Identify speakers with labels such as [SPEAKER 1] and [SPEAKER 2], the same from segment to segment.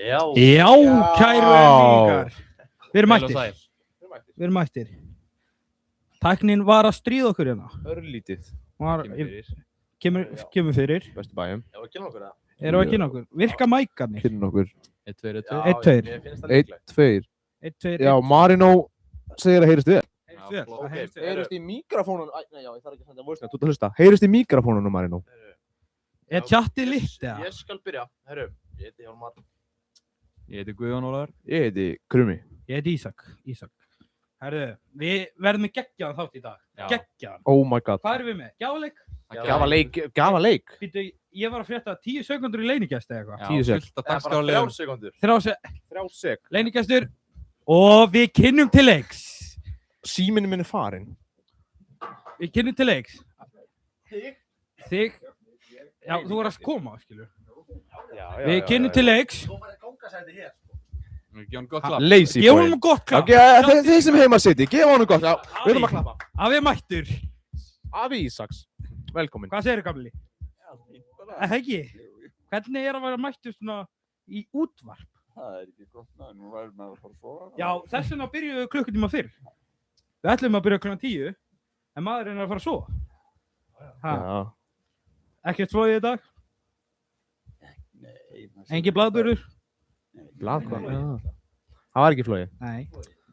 [SPEAKER 1] Já,
[SPEAKER 2] kæru ennýgar. Við erum mættir. Tæknin var að stríða okkur hérna.
[SPEAKER 3] Örlítið.
[SPEAKER 2] Kemur fyrir.
[SPEAKER 3] Bestu bæjum.
[SPEAKER 1] Erum við að kynna okkur það?
[SPEAKER 2] Erum við að kynna okkur? Virka mækarnir.
[SPEAKER 3] Kynna okkur.
[SPEAKER 1] 1, 2.
[SPEAKER 2] 1, 2.
[SPEAKER 3] Já, Marino segir að heyrist vel.
[SPEAKER 2] Heyrist
[SPEAKER 3] í mikrofónunum. Nei, já, ég þarf ekki að senda voice note. Þú ert að hlusta. Heyrist í mikrofónunum, Marino.
[SPEAKER 2] Er tjatti litt, eða?
[SPEAKER 1] Ég skal byrja. Herru, ég heiti Hjálmar.
[SPEAKER 4] Ég heiti Guðjón Ólafur.
[SPEAKER 3] Ég heiti Krummi.
[SPEAKER 2] Ég heiti Ísak. Herru, við verðum með geggjaðan þátt í dag. Geggjaðan.
[SPEAKER 3] Oh my god.
[SPEAKER 2] Hvað erum við með? Gjafaleik?
[SPEAKER 3] Gjafaleik.
[SPEAKER 2] Býtu, ég var að frétta 10 sekundur í leinigæst eða eitthvað.
[SPEAKER 3] 10 sek.
[SPEAKER 1] Það er bara 3 sekundur.
[SPEAKER 2] 3 sek. Leinigestur. Og við kynnum til leiks.
[SPEAKER 3] Síminn minn er farinn.
[SPEAKER 2] Við kynnum til leiks. Þig. Já, þú var að koma, skilur. Við kynnum til leiks.
[SPEAKER 1] Þú var að gangasæti hér.
[SPEAKER 4] Gefa hann gott klapp.
[SPEAKER 3] Lazy boy.
[SPEAKER 2] Gefa honum gott klapp.
[SPEAKER 3] Þið sem heima sitji, gefa honum gott. Já, við erum að klappa.
[SPEAKER 2] Afi mættur.
[SPEAKER 3] Afi Ísaks. Velkomin.
[SPEAKER 2] Hvað segirðu, gamli? Ekki? Hvernig er að vera mættur svona í útvarp?
[SPEAKER 5] Það er ekki gott, nú væri maður að fara að sofa.
[SPEAKER 2] Já, þess vegna byrjuðum við klukkutíma fyrr. Við ætlum að byrja klukkan 10, en maðurinn er að fara að sofa.
[SPEAKER 3] Já.
[SPEAKER 2] Ekkert flogið í dag?
[SPEAKER 5] Nei.
[SPEAKER 2] Engin blaðburður?
[SPEAKER 3] Blað, hvað? Það var ekki flogið.
[SPEAKER 2] Nei,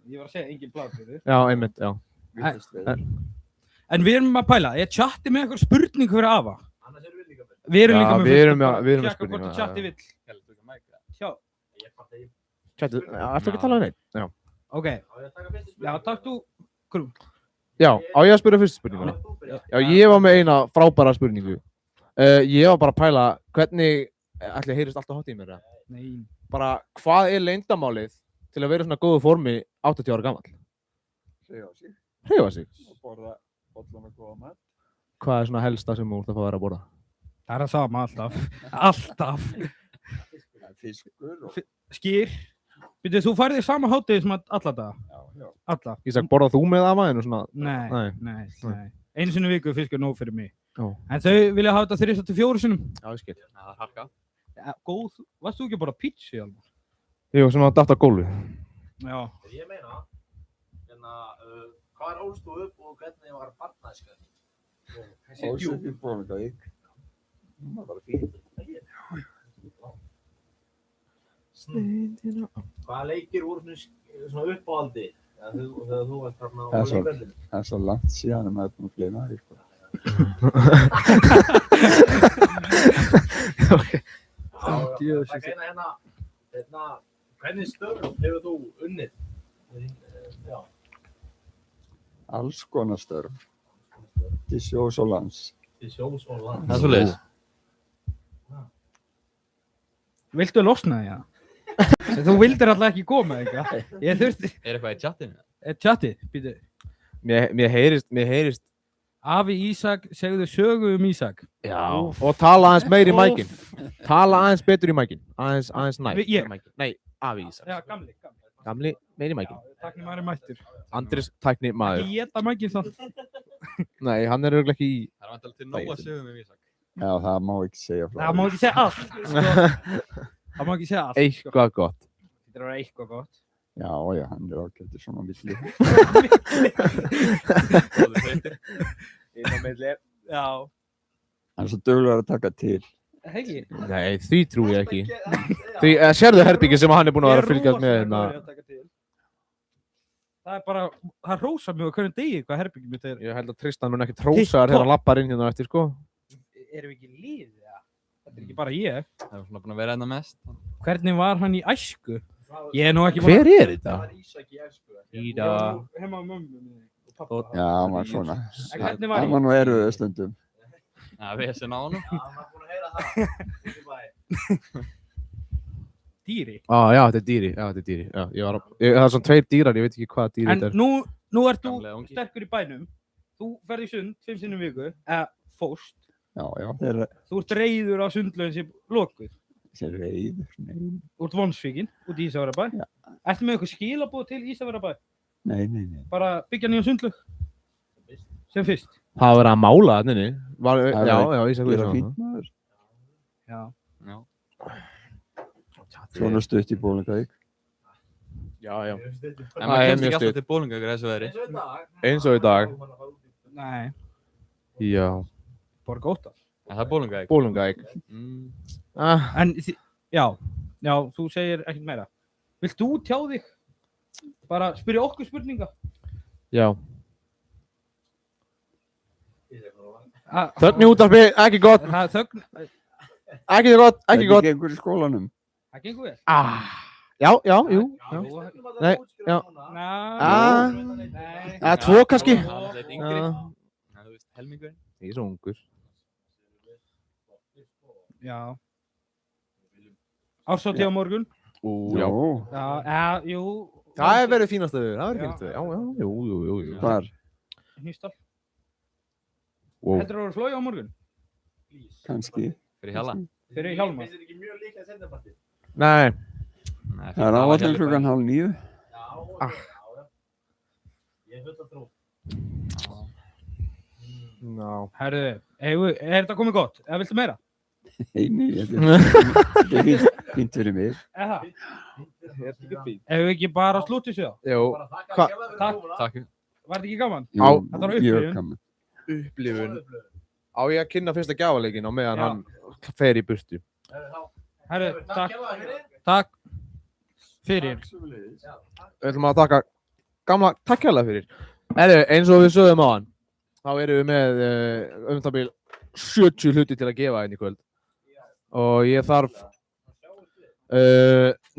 [SPEAKER 2] ég var að segja engin blaðburður.
[SPEAKER 3] Já, einmitt, já.
[SPEAKER 2] En við erum að pæla, ég chatti með eitthvað spurning fyrir afa.
[SPEAKER 1] Annars erum við líka með.
[SPEAKER 2] Við erum líka með
[SPEAKER 3] við erum með
[SPEAKER 2] Tjekka
[SPEAKER 3] spurningu.
[SPEAKER 2] hvort þú chatti vill. Sjá,
[SPEAKER 3] Ertu ekki að tala um neitt? Já.
[SPEAKER 2] ok. Já, takk þú.
[SPEAKER 3] Já, á ég að spyrja fyrstu spurninguna? Já, ég var með eina frábæra spurningu. Ég var bara að pæla hvernig, ætli heyrist alltaf hátt í mér, eða?
[SPEAKER 2] Nei.
[SPEAKER 3] Bara, hvað er leyndamálið til að vera svona góðu formi 80 ára gamall? Hreyfa sig.
[SPEAKER 5] Og borða bollan og góða mat.
[SPEAKER 3] Hvað er svona helsta sem þú ert að fá þér að borða?
[SPEAKER 2] Það er það sama alltaf. Alltaf.
[SPEAKER 5] Fiskur og...
[SPEAKER 2] Skýr. Býtu, þú færði sama hátegi sem alla daga?
[SPEAKER 5] Já.
[SPEAKER 2] Alla?
[SPEAKER 3] Ísak, borðað þú með afa hennu svona?
[SPEAKER 2] Nei. Einu sinni í viku fisk er nóg fyrir mig.
[SPEAKER 3] Já.
[SPEAKER 2] En þau vilja hafa þetta 3 til 4 sinnum.
[SPEAKER 3] Já, ég skil.
[SPEAKER 4] Það er harka.
[SPEAKER 2] Góð, varst þú ekki bara pizza, Hjálmar?
[SPEAKER 3] Jú, svona datt á gólfið.
[SPEAKER 2] Já.
[SPEAKER 1] Ég meina, hvað ólst þú upp og hvernig var barnæska?
[SPEAKER 5] Ólst upp í Bolungavík. Það var bara fínt.
[SPEAKER 1] Hvaða leikir voru svona uppáhaldi þegar þú varst þarna á
[SPEAKER 5] Það
[SPEAKER 1] leikvöldinu?
[SPEAKER 5] er svo langt síðan að maður er búin að gleyma því, sko.
[SPEAKER 1] Það er hérna, hvernig störf hefur þú unnið? Já.
[SPEAKER 5] Alls konar störf. Til sjós og lands.
[SPEAKER 1] Til sjós og lands.
[SPEAKER 4] Það er svoleiðis.
[SPEAKER 2] Viltu losna því, já? Þú vildir alltaf ekki koma, eitthvað. Ég þurfti...
[SPEAKER 4] Er eitthvað í chatinu?
[SPEAKER 2] Chatti, býtu.
[SPEAKER 3] Mér heyrist...
[SPEAKER 2] Afi Ísak, segðu sögu Ísak.
[SPEAKER 3] Já. Og tala aðeins meir í mækinn. Tala aðeins betur í mækinn. Aðeins nær.
[SPEAKER 2] Ég?
[SPEAKER 3] Nei, afi Ísak.
[SPEAKER 2] Já, gamli.
[SPEAKER 3] Gamli, meir í mækinn.
[SPEAKER 2] Tækni maður er mættur.
[SPEAKER 3] Andris tækni maður.
[SPEAKER 2] Ekki éta mækinn samt.
[SPEAKER 3] Nei, hann er örugglega ekki í...
[SPEAKER 4] Það er vantilega til nóg að segja Ísak.
[SPEAKER 5] Já, það má ekki segja frá.
[SPEAKER 2] Það má ekki segja allt, sko. Það má ekki segja allt.
[SPEAKER 3] Eitthvað gott.
[SPEAKER 2] Þetta er að vera eitthvað gott.
[SPEAKER 5] Já, hann er ágættur svona milli.
[SPEAKER 3] Inn á milli.
[SPEAKER 2] Já.
[SPEAKER 5] Hann er svo duglegur að taka til.
[SPEAKER 2] Hegi.
[SPEAKER 3] Nei, því trúi ég ekki. Sérðu herbyggið sem hann er búinn að vera að fylgjast með hérna?
[SPEAKER 2] Það er bara, það hrósar mjög á hverjum degi hvað herbyggið mitt er.
[SPEAKER 3] Ég held að Tristan mun ekki hrósa þér þegar hann lappar inn hérna eftir, sko.
[SPEAKER 2] Erum við ekki líð, eða? Þetta er ekki bara ég.
[SPEAKER 4] Það er svona búin að vera hérna mest.
[SPEAKER 2] Hvernig var hann í æsku? Ég er nú ekki
[SPEAKER 3] Hver er þetta?
[SPEAKER 1] Það var Ísak í æsku.
[SPEAKER 2] Ída. Hemma á mömmu minni og pappa.
[SPEAKER 5] Já, hann var svona.
[SPEAKER 2] Hvernig var
[SPEAKER 5] Hann var nú erfiður stundum.
[SPEAKER 4] Já, vesen á honum.
[SPEAKER 1] Já, hann var búin að heyra það.
[SPEAKER 2] Dýri.
[SPEAKER 3] Já, þetta er dýri. Já, það er svona 2 dýrar, ég veit ekki hvað dýri þetta er.
[SPEAKER 2] En nú ert þú
[SPEAKER 4] Gamli ungi.
[SPEAKER 2] sterkur í bænum. Þú ferð í sund 5 sinnum í viku. Fórst.
[SPEAKER 5] Já,
[SPEAKER 2] Þú ert reiður á sundlaugin sem lokuð.
[SPEAKER 5] þeir reiður, nei.
[SPEAKER 2] Þú ert vonsvikinn út í Ísafjarðarbæ.
[SPEAKER 5] Já.
[SPEAKER 2] Ertu með eitthvað skilaboð til Ísafjarðarbæ?
[SPEAKER 5] Nei.
[SPEAKER 2] Bara byggja nýja sundlaug? Sem fyrst.
[SPEAKER 3] Það var verið að mála þarna inni. Já, Ísak
[SPEAKER 5] Gera fínt maður.
[SPEAKER 2] Já.
[SPEAKER 5] Svona stutt í Bólingavík.
[SPEAKER 3] Já, já.
[SPEAKER 4] En
[SPEAKER 3] Það
[SPEAKER 4] maður
[SPEAKER 3] er
[SPEAKER 4] kemst
[SPEAKER 3] mjög
[SPEAKER 4] ekki
[SPEAKER 3] stutt.
[SPEAKER 4] alltaf til Bólingavíkur þessu veðri.
[SPEAKER 3] Eins og í dag.
[SPEAKER 2] Nei,
[SPEAKER 3] Já.
[SPEAKER 2] Borgóta.
[SPEAKER 4] En það er Bólingavík.
[SPEAKER 3] Bólungavík.
[SPEAKER 2] En, já, þú segir ekkert meira. Vilt þú tjá þig? Bara spyrja okkur spurninga.
[SPEAKER 3] Já.
[SPEAKER 2] Ah,
[SPEAKER 3] Þögn í útvarpi, ekki gott.
[SPEAKER 2] Það þögn,
[SPEAKER 3] Ekki gott, ekki gott.
[SPEAKER 5] Það gengur í skólanum.
[SPEAKER 2] það gengur vel.
[SPEAKER 3] Já, já, jú. Já. Nei, já.
[SPEAKER 2] Nei.
[SPEAKER 3] Tvo kannski.
[SPEAKER 4] Það er eitt yngri. En þú veist, helmingurinn.
[SPEAKER 3] Ég er svo ungur.
[SPEAKER 2] Já. Árshátíð á morgun.
[SPEAKER 3] Já.
[SPEAKER 2] Já, jú.
[SPEAKER 3] Það er verið fínast öður. Það er fínast öður. Já, jú.
[SPEAKER 5] Hvar?
[SPEAKER 2] Hnísdal.
[SPEAKER 3] Wow.
[SPEAKER 2] Heldur þú að flója á morgun?
[SPEAKER 5] Kannski.
[SPEAKER 4] Fyrir Hjalla.
[SPEAKER 2] Fyrir Hjálmar.
[SPEAKER 1] Finnst þér ekki mjög líklega seinnipartið?
[SPEAKER 3] Nei.
[SPEAKER 4] Nei,
[SPEAKER 5] Það er áallan klukkan 8:30.
[SPEAKER 1] Já. Ég er full að trú.
[SPEAKER 3] Ná.
[SPEAKER 2] Herðu, er þetta komið gott? Eða viltu meira?
[SPEAKER 5] Nei, þetta er fínt fyrir mig.
[SPEAKER 2] Eða? Ef við ekki bara slútið sér þá?
[SPEAKER 3] Jú.
[SPEAKER 2] Takk.
[SPEAKER 4] Takk.
[SPEAKER 2] Var þetta ekki gaman?
[SPEAKER 5] Jú,
[SPEAKER 2] Þetta var upplifun.
[SPEAKER 5] mjög gaman.
[SPEAKER 3] Upplifun. Á ég að kynna fyrsta gjáleikin á meðan hann fer í burtu.
[SPEAKER 2] Herðu, takk. Takk. Fyrir.
[SPEAKER 3] Við ætlum að taka gamla takk hérlega fyrir. Eins og við sögðum á hann, þá erum við með það bíl 70 hluti til að gefa henni í kvöld. Og ég þarf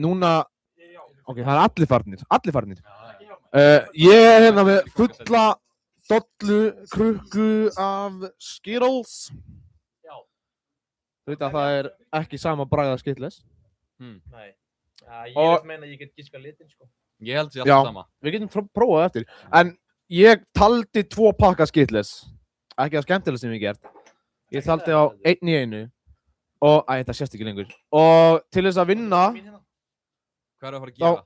[SPEAKER 3] núna, ok, það er allir farnir. Ég er hérna með fulla dollu krukku af Skittles. Þú veit að það er ekki sama bragð af Skittles.
[SPEAKER 1] Nei. Ég vil meina að ég get giska litin, sko.
[SPEAKER 4] Ég held sér
[SPEAKER 3] Já.
[SPEAKER 4] alltaf sama.
[SPEAKER 3] Við getum prófað eftir. En ég taldi 2 pakka Skittles. Ekki það skemmtilega sem ég gert. Ég taldi á 1 í 1. Og, þetta sést ekki lengur. Og til þess að vinna,
[SPEAKER 4] Hvað er að fara að gefa?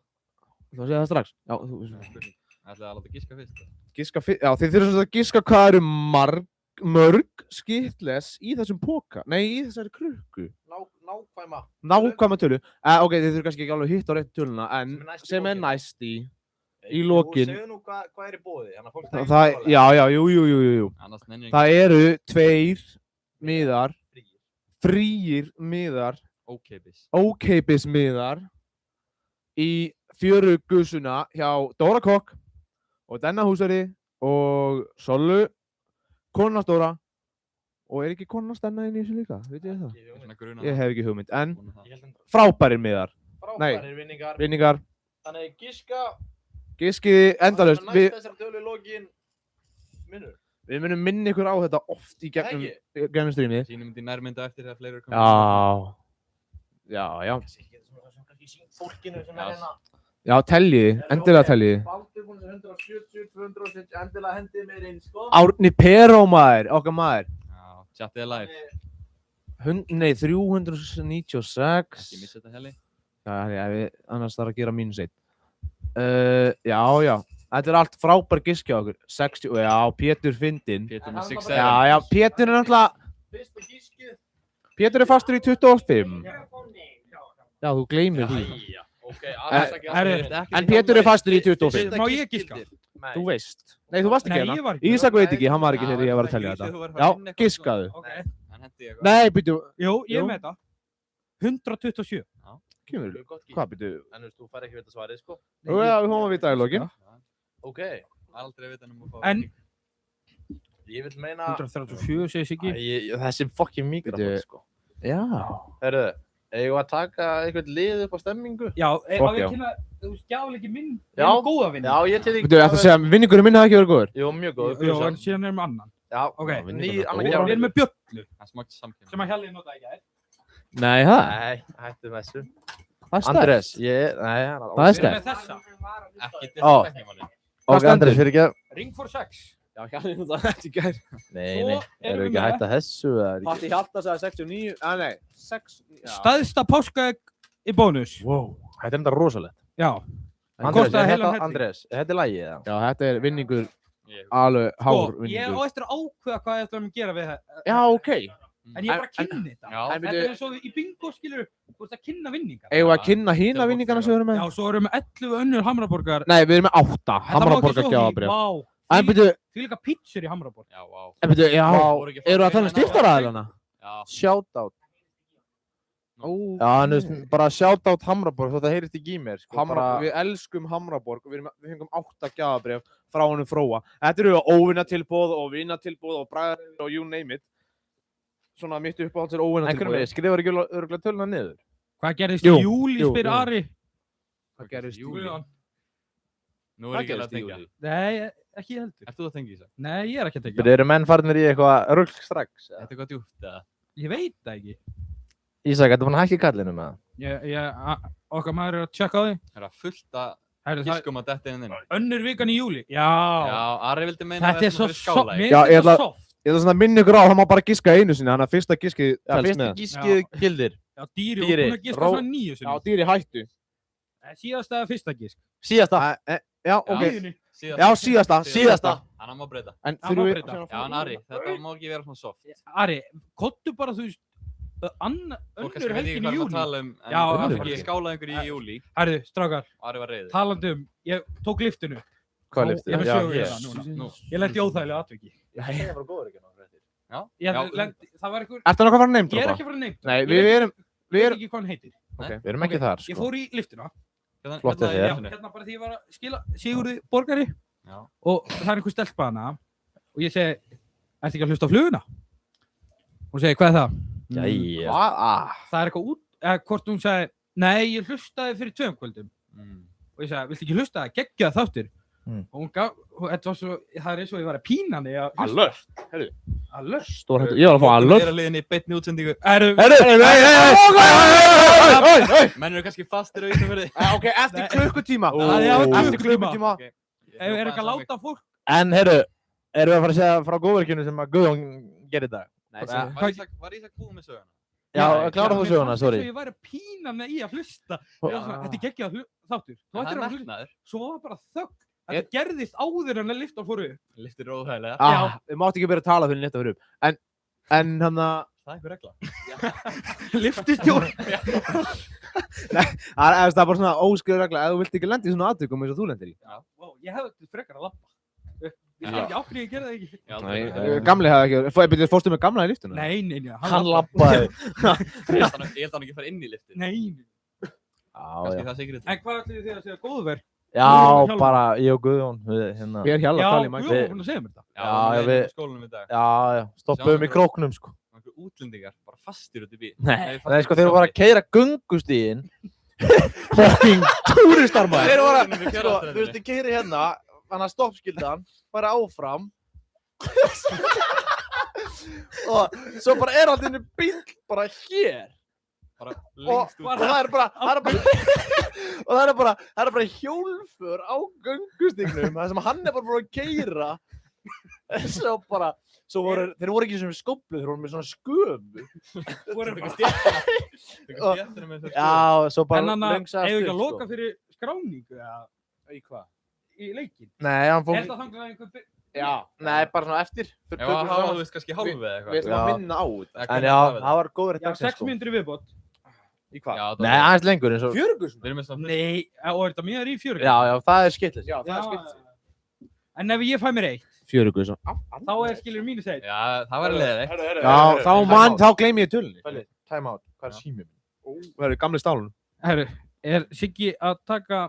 [SPEAKER 3] þú sé það strax. Já,
[SPEAKER 4] Ætlaði að láta giska fyrst.
[SPEAKER 3] þið þurfum að giska hvað eru mörg Skittles í þessum póka. Nei, í þessari krukku. Nákvæma tölu. Ok, þið þurfum kannski ekki alveg hitt á rétt töluna, en sem er næst í lokin.
[SPEAKER 1] Segðu nú hvað er í boði.
[SPEAKER 3] Jú.
[SPEAKER 4] Annars nennir
[SPEAKER 3] Það eru 2 miðar, fríir miðar, ókeypis miðar í fjörugusuna hjá Dóra Kokk og Denna Húsari og Sollu, konuna Stóra og er ekki konuna Stenna inn í þessu líka, veit ég það? Ég hef ekki hugmynd, en frábærir miðar.
[SPEAKER 1] Frábærir
[SPEAKER 3] Vinningar.
[SPEAKER 1] Þannig
[SPEAKER 3] Giskiði endalaust.
[SPEAKER 1] næst þessar tölu í lokin minnur.
[SPEAKER 3] Við munum minna ykkur á þetta oft í gegnum strímið.
[SPEAKER 4] Sýnum þetta í nærmynda eftir þegar fleiri eru
[SPEAKER 3] Já.
[SPEAKER 1] Fólkinu sem er hérna.
[SPEAKER 3] Já, telliði, endilega telliði.
[SPEAKER 1] Baldur búin að 170, 270, endilega hendið mér inn, sko.
[SPEAKER 3] Árni Peró maður, okkar maður.
[SPEAKER 4] Já, chatið er live.
[SPEAKER 3] Nei, 396.
[SPEAKER 4] Ekki missa þetta heli.
[SPEAKER 3] Já, annars þarf að gera -1. Já. Þetta er allt frábær giski á okkur. 60, já, Pétur fyndinn.
[SPEAKER 4] Pétur með 6-7.
[SPEAKER 3] Já, Pétur er náttúrulega,
[SPEAKER 1] Fyrsta gískið.
[SPEAKER 3] Pétur er fastur í 25. Já, þú gleymir því. En Pétur er fastur í 25.
[SPEAKER 2] Má ég giska?
[SPEAKER 3] Þú veist. Nei, þú varst ekki
[SPEAKER 2] Nei, ég
[SPEAKER 3] hérna.
[SPEAKER 2] var ekki.
[SPEAKER 3] Ísak veit ekki, hann var ekki þegar ég var að telja þetta. Já, giskaðu.
[SPEAKER 4] Hann hendi eitthvað.
[SPEAKER 3] Nei, byrju.
[SPEAKER 2] Jú, ég er
[SPEAKER 3] Jú.
[SPEAKER 2] með þetta. 127.
[SPEAKER 3] Kemur. Hvað byrju?
[SPEAKER 1] En þú fær ekki að vita svarið, sko.
[SPEAKER 3] Já, við hóum að vita í lokin.
[SPEAKER 1] Ok.
[SPEAKER 4] Aldrei vita um að fá.
[SPEAKER 2] En
[SPEAKER 1] Ég vil meina
[SPEAKER 2] 134 segir Siggi.
[SPEAKER 1] þessi fucking mikrofón, sko.
[SPEAKER 3] Já.
[SPEAKER 1] Herru, eigum við að taka eitthvað lið upp á stemmingu?
[SPEAKER 2] Já, á
[SPEAKER 3] Fokk,
[SPEAKER 2] ég
[SPEAKER 3] já.
[SPEAKER 2] kynna, þú skjáði ekki minn.
[SPEAKER 1] Já.
[SPEAKER 2] Góða vinning.
[SPEAKER 1] Já, ég til ekki.
[SPEAKER 3] Byrju, þetta segja, vinningurinn minn hafi ekki verið góður.
[SPEAKER 1] Jú, mjög góð.
[SPEAKER 2] Jú, en síðan erum við annan.
[SPEAKER 1] Já,
[SPEAKER 2] Ok.
[SPEAKER 1] Nýr annar
[SPEAKER 2] Við
[SPEAKER 1] gjafur.
[SPEAKER 2] erum með bjöllu,
[SPEAKER 4] Hann smakti samkjöfn.
[SPEAKER 2] sem að Hjalli notaði ekki þær.
[SPEAKER 3] Nei, það.
[SPEAKER 1] Nei, hættu með þessu.
[SPEAKER 3] Það er stærkt.
[SPEAKER 1] Andrés, nei,
[SPEAKER 3] Það er
[SPEAKER 2] Við erum með
[SPEAKER 3] stærkt.
[SPEAKER 2] þessa.
[SPEAKER 4] Ekki til
[SPEAKER 1] Ó.
[SPEAKER 4] tæknimanni.
[SPEAKER 3] Hvað stendur?
[SPEAKER 1] fyrir ekki.
[SPEAKER 2] Ring for 6.
[SPEAKER 3] Já, Hjalli notaði þetta í gær.
[SPEAKER 1] Nei,
[SPEAKER 2] Svo
[SPEAKER 1] nei,
[SPEAKER 2] erum við
[SPEAKER 1] ekki
[SPEAKER 2] með-
[SPEAKER 1] hætt að þessu eða?
[SPEAKER 3] Patti Hjalta sagði 69. Nei, 6.
[SPEAKER 2] Stæðsta páskaegg í bónus.
[SPEAKER 1] Wow, þetta er enda rosalegt.
[SPEAKER 2] Já.
[SPEAKER 1] Andrés,
[SPEAKER 2] kostaði heilan helling.
[SPEAKER 1] Andrés, þetta er lagið, eða?
[SPEAKER 3] Já, þetta er vinningur,
[SPEAKER 4] Ég-
[SPEAKER 3] alveg hár
[SPEAKER 2] Sko, ég á
[SPEAKER 3] vinningur.
[SPEAKER 2] eftir að ákveða hvað ég ætlum að gera við það.
[SPEAKER 3] Já, ok.
[SPEAKER 2] En ég er bara að kynna þetta.
[SPEAKER 4] Já.
[SPEAKER 3] En
[SPEAKER 2] Þetta er eins og í bingo, skilur, þú ert að kynna vinningar.
[SPEAKER 3] Eigum við að kynna hina vinningana sem við erum með?
[SPEAKER 2] Já, svo erum við 11 önnur Hamraborgar.
[SPEAKER 3] Nei, við erum með 8 Hamraborgar gjafabréf.
[SPEAKER 2] Vá.
[SPEAKER 3] En byrju,
[SPEAKER 2] Því líka pizzur í Hamraborg.
[SPEAKER 4] Já, vá.
[SPEAKER 3] en byrju, já,
[SPEAKER 4] Voru ekki
[SPEAKER 3] eru að tala um styrktaraðilana?
[SPEAKER 4] Já.
[SPEAKER 5] Shoutout. Já, en þú veist, bara shoutout Hamraborg, þótt það heyrist ekki í mér, sko.
[SPEAKER 3] Við elskum Hamraborg og við fengum 8 gjafabréf frá honum Fróa. Þetta eru óvinatilboð og vinatilboð og bragðar og you name it. Svona mitt uppáhalds er óvinatilboð.
[SPEAKER 5] En skrifar ekki örugglega töluna niður?
[SPEAKER 2] Hvað gerðist
[SPEAKER 3] Jú,
[SPEAKER 2] í júli,
[SPEAKER 3] jú,
[SPEAKER 2] spyr
[SPEAKER 3] jú.
[SPEAKER 2] Ari?
[SPEAKER 3] Hvað gerist í júli?
[SPEAKER 4] Nú er ekki að tengja.
[SPEAKER 2] Nei, ekki heldur.
[SPEAKER 4] Ert þú að tengja í þessu?
[SPEAKER 2] Nei, ég er ekki að
[SPEAKER 5] Byrju,
[SPEAKER 2] tengja.
[SPEAKER 5] eru menn farnir í eitthvað rugl strax?
[SPEAKER 4] Þetta er eitthvað djúpt, eða?
[SPEAKER 2] Ég veit það ekki.
[SPEAKER 5] Ísak, ertu búinn að hækka kallinu með það?
[SPEAKER 2] Okkar maður er að tjekka á því.
[SPEAKER 4] Það er að fullta
[SPEAKER 2] Herru, það
[SPEAKER 4] giskum að detta inn.
[SPEAKER 2] önnur vikan í júli. Já.
[SPEAKER 4] Já, Ari vildi meina
[SPEAKER 2] Þetta er svo soft. Mér
[SPEAKER 3] Já,
[SPEAKER 2] finnst
[SPEAKER 3] ég
[SPEAKER 2] þetta
[SPEAKER 3] ætla-
[SPEAKER 2] soft.
[SPEAKER 3] Ég ætla svona að minna ykkur á, það má bara giska einu sinni, þannig að fyrsta giskið
[SPEAKER 5] Já,
[SPEAKER 3] telst
[SPEAKER 5] fyrst
[SPEAKER 3] með.
[SPEAKER 5] gískið gildir.
[SPEAKER 2] Já, dýri og
[SPEAKER 5] Dýri,
[SPEAKER 2] búin að giska
[SPEAKER 5] ró-
[SPEAKER 2] svona 9
[SPEAKER 3] Já,
[SPEAKER 2] sinni.
[SPEAKER 3] dýri hættu.
[SPEAKER 2] Síðasta eða fyrsta gisk?
[SPEAKER 5] Síðasta.
[SPEAKER 3] Já, ok.
[SPEAKER 2] Tíðinni.
[SPEAKER 3] Já, síðasta.
[SPEAKER 4] Hann má breyta.
[SPEAKER 3] En
[SPEAKER 2] Það má
[SPEAKER 3] þurfum
[SPEAKER 2] breyta.
[SPEAKER 4] Já, en Ari, þetta má ekki vera svona soft.
[SPEAKER 2] Ari, kottu bara þú veist,
[SPEAKER 4] Fólk
[SPEAKER 2] önnur
[SPEAKER 4] kannski veit ekki
[SPEAKER 2] helgin í
[SPEAKER 4] hvað við
[SPEAKER 2] júli.
[SPEAKER 4] tala um, en
[SPEAKER 2] Já,
[SPEAKER 4] það
[SPEAKER 2] afsakið.
[SPEAKER 4] ekki skálaði einhver í júli.
[SPEAKER 2] Herru, strákar,
[SPEAKER 4] Ari var reiður.
[SPEAKER 2] talandi ég tók liftinu.
[SPEAKER 5] Hvað
[SPEAKER 2] Ég
[SPEAKER 5] lyfti?
[SPEAKER 2] er með
[SPEAKER 5] Já,
[SPEAKER 2] sögu
[SPEAKER 5] hér.
[SPEAKER 2] hérna núna.
[SPEAKER 4] Nú.
[SPEAKER 2] Ég lendi óþægilega atviki.
[SPEAKER 5] Það var góður ekki náttúrulega.
[SPEAKER 4] Já.
[SPEAKER 2] Það var einhver,
[SPEAKER 3] Ertu nokkuð að fara að
[SPEAKER 2] ég er
[SPEAKER 3] neymdropa?
[SPEAKER 2] ekki að fara að nefna.
[SPEAKER 3] Nei,
[SPEAKER 2] Ég
[SPEAKER 3] við erum,
[SPEAKER 2] Ég veit ekki hvað hann heitir.
[SPEAKER 5] Við erum ekki þar,
[SPEAKER 2] Ég
[SPEAKER 5] sko.
[SPEAKER 2] fór í liftuna.
[SPEAKER 5] Flott hjá þér.
[SPEAKER 2] Hérna bara því ég var að skila Sigurði borgari.
[SPEAKER 4] Já.
[SPEAKER 2] Og það er einhver stelpa hana. Og ég segi, ertu ekki að hlusta á fluguna? Hún segi, hvað er það?
[SPEAKER 5] Jæja.
[SPEAKER 2] Það er eitthvað út, eða hvort hún segi, nei, ég hlustaði fyrir 2 kvöldum. Og ég segi, viltu ekki hlusta það? Geggja þáttir. Og hún gaf, þetta var svo, það er eins og ég var að pína hann í að hlusta.
[SPEAKER 3] Alert, herru.
[SPEAKER 2] Alert.
[SPEAKER 3] Stór hættu, ég var að fá alert.
[SPEAKER 4] Við erum liðin í beinni útsendingu. Menn eru kannski fastir á Ísafirði.
[SPEAKER 3] Ok, eftir klukkutíma.
[SPEAKER 2] Eftir
[SPEAKER 3] klukkutíma.
[SPEAKER 2] Er ekki að láta fólk?
[SPEAKER 5] En, heyrðu, erum við að fara að segja frá góðverkinu sem að Guðjón gerir í dag?
[SPEAKER 4] Var Ísak búið með söguna?
[SPEAKER 5] Já, klára þú söguna, sorry.
[SPEAKER 2] Ég var að pína mig í að hlusta. Þetta er geggjað þáttur.
[SPEAKER 4] Það er metnaður.
[SPEAKER 2] Svo var bara þögn. Þetta gerðist áður en að lifta fór upp.
[SPEAKER 4] Liftir óþægilega.
[SPEAKER 3] Við mátt ekki vera að tala fyrir netta fyrir upp. En hann að...
[SPEAKER 4] Það er einhver regla.
[SPEAKER 2] Liftistjórn.
[SPEAKER 3] Það er bara svona óskriður regla, ef þú vilt ekki lenda í svona atvikum eins og þú lendir í.
[SPEAKER 2] Já, ég hefði frekar að lappa. Ég veit ekki ákveð ég gerði það ekki.
[SPEAKER 3] Nei, gamli hefði ekki, fórstu með gamla í liftuna?
[SPEAKER 2] Nei,
[SPEAKER 5] Hann lappaði.
[SPEAKER 4] Ég held hann ekki fara inn í liftin.
[SPEAKER 2] Nei.
[SPEAKER 4] Kannski það sikrið.
[SPEAKER 2] En hvað ætlum þið að segja góðverk?
[SPEAKER 5] Já, bara ég og Guðjón, við hérna.
[SPEAKER 3] Ég er hjálp að tala í
[SPEAKER 2] Já,
[SPEAKER 3] mæk.
[SPEAKER 2] Guðjón var búinn að segja mér þetta.
[SPEAKER 4] Já, við erum í skólanum í dag.
[SPEAKER 5] Já, stoppuðum í króknum, sko.
[SPEAKER 4] Einhver útlendingar, bara fastir út í bíl.
[SPEAKER 5] Nei, sko, þeir voru bara að keyra göngustíginn. Fucking túristar, maður. Þeir voru að, sko, þú veist, þið keyri hérna, þannig að stoppskildan, bara áfram. Og svo bara er allir bíl bara hér.
[SPEAKER 4] Bara
[SPEAKER 5] Og
[SPEAKER 4] lengst út.
[SPEAKER 5] það er bara hjólfur á göngustígnum, það sem hann er bara búinn að keyra. Svo bara, þeir voru ekki sem skóplu, þeir voru með svona sköfu. Já, svo bara
[SPEAKER 2] En hann að,
[SPEAKER 5] löngsaðast
[SPEAKER 2] hefur ekki að
[SPEAKER 5] upp,
[SPEAKER 2] loka fyrir skráningu eða
[SPEAKER 3] Í hvað?
[SPEAKER 2] í leikinn?
[SPEAKER 5] Nei, hann fór...
[SPEAKER 2] Er það þannig að einhver...
[SPEAKER 3] Já.
[SPEAKER 5] Nei, bara svona eftir.
[SPEAKER 4] Já, það var þú veist kannski hálfu eða
[SPEAKER 3] Við
[SPEAKER 4] eitthvað.
[SPEAKER 3] ætlum að minna á þetta.
[SPEAKER 5] En já, það var góður
[SPEAKER 2] Já, 6 mínútur í viðbót.
[SPEAKER 3] Í hvað?
[SPEAKER 5] Nei, aðeins lengur eins og...
[SPEAKER 3] Fjörugusun?
[SPEAKER 4] Við erum með svona...
[SPEAKER 2] Nei, og er þetta mér í fjörugusun?
[SPEAKER 5] Já, það er skillist.
[SPEAKER 3] Já, það er skilt.
[SPEAKER 2] En ef ég fæ mér 1,
[SPEAKER 5] Fjörugusun.
[SPEAKER 2] þá er skilur mínus 1.
[SPEAKER 4] Já, það var leiðilegt.
[SPEAKER 3] Já, þá gleymi ég tölunni.
[SPEAKER 5] Time out. Hvað er símið minn?
[SPEAKER 3] Það eru gamli stálun.
[SPEAKER 2] Herru, er Siggi að taka...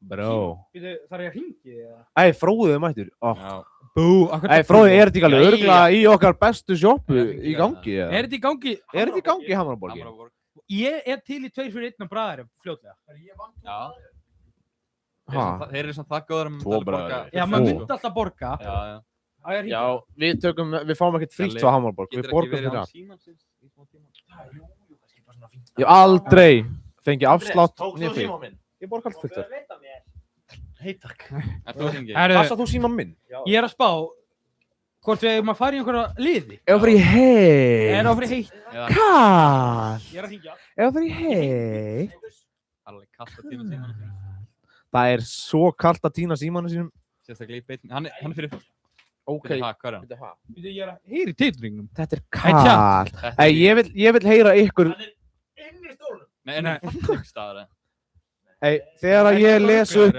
[SPEAKER 5] Bro.
[SPEAKER 2] Býtu, þarf ég að hringi eða?
[SPEAKER 3] Æ, Fróðið er mættur.
[SPEAKER 4] Já.
[SPEAKER 2] Bú,
[SPEAKER 3] Æ, Fróðið, er þetta ekki alveg örgulega í okkar bestu sjoppu í gangi?
[SPEAKER 2] Er þetta í gangi?
[SPEAKER 3] Er þetta í gangi í Hamraborgi?
[SPEAKER 4] Hamraborg.
[SPEAKER 2] Ég er til í 2 fyrir 1 á bræðarum, fljótlega.
[SPEAKER 4] Já.
[SPEAKER 3] Ha?
[SPEAKER 4] Þeir eru svona það góður um
[SPEAKER 5] Tvo
[SPEAKER 4] að
[SPEAKER 5] bræður.
[SPEAKER 4] borga.
[SPEAKER 2] Já, maður myndi alltaf borga.
[SPEAKER 4] Já, já.
[SPEAKER 2] Á ég að hringja?
[SPEAKER 3] Já, við fáum ekkert frítt frá Hamraborg. Við borgum fyrir allt. Ég hef aldrei fengið afslátt niður fyrir. Ég borg allt fullt þér.
[SPEAKER 5] Hei, takk.
[SPEAKER 4] Er þú að hringi?
[SPEAKER 3] Passa þú síma minn?
[SPEAKER 2] Ég er að spá hvort við eigum að fara í einhverja liði.
[SPEAKER 3] Ef að fara í hei.
[SPEAKER 2] Er það fyrir heitt?
[SPEAKER 3] Hvað?
[SPEAKER 2] Ég er að hringja.
[SPEAKER 3] Ef að fara í hei.
[SPEAKER 4] Alveg kasta tíma símanum.
[SPEAKER 3] Það er svo kalt að týna símanu sínum.
[SPEAKER 4] Sérstaklega í beinni. Hann er fyrir...
[SPEAKER 3] Ok.
[SPEAKER 4] Hvað er hann?
[SPEAKER 2] Ég er að heyra í titringnum.
[SPEAKER 3] Þetta er
[SPEAKER 2] Hey, chat.
[SPEAKER 3] kall. Ei, ég vil heyra ykkur.
[SPEAKER 1] Inn í stólunum.
[SPEAKER 4] Nei, fallingstaðar.
[SPEAKER 3] Ei, þegar ég les upp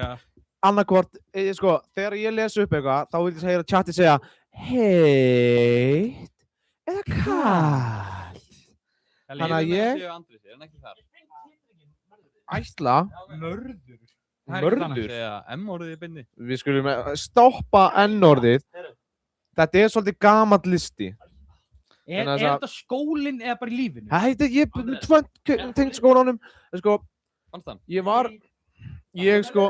[SPEAKER 3] annarkvort, sko, þegar ég les upp eitthvað, þá vil ég heyra chati segja heitt eða kall. Þannig að ég ætla
[SPEAKER 2] Mörður.
[SPEAKER 3] Mörður.
[SPEAKER 4] Segja M-orðið í bindi.
[SPEAKER 3] Við skulum stoppa N-orðið. Þetta er svolítið gamall listi.
[SPEAKER 2] Er þetta skólinn eða bara í lífinu?
[SPEAKER 3] Þetta er ég tvönd tengt skólanum. Sko,
[SPEAKER 4] Fannst hann?
[SPEAKER 3] ég sko,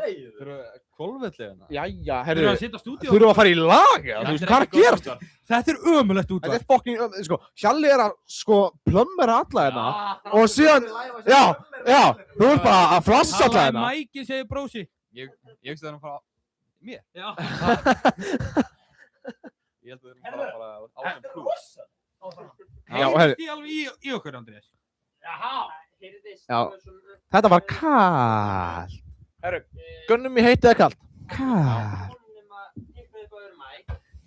[SPEAKER 4] Kolvellega.
[SPEAKER 3] jæja,
[SPEAKER 2] Þurfum
[SPEAKER 3] herru,
[SPEAKER 2] að setja stúdíó?
[SPEAKER 3] þurfum að fara í lag, eða? Þú veist, hvað er að gerast?
[SPEAKER 2] Þetta er ömulegt
[SPEAKER 3] Þetta
[SPEAKER 2] útvarp.
[SPEAKER 3] er fucking, sko, Hjalli er að, sko, plömmera alla hérna. Og síðan, já, þú ert bara að flassa alla hérna.
[SPEAKER 2] Mækin segir brósi.
[SPEAKER 4] Ég veist það hann fara mér.
[SPEAKER 2] Já.
[SPEAKER 4] Ég held að það er bara áfram pluss.
[SPEAKER 3] Já, herru,
[SPEAKER 2] Heyrðist ég alveg í okkur, Andrés?
[SPEAKER 3] já, þetta var kall. Herru, gunnum í heitið eða kallt? Kall.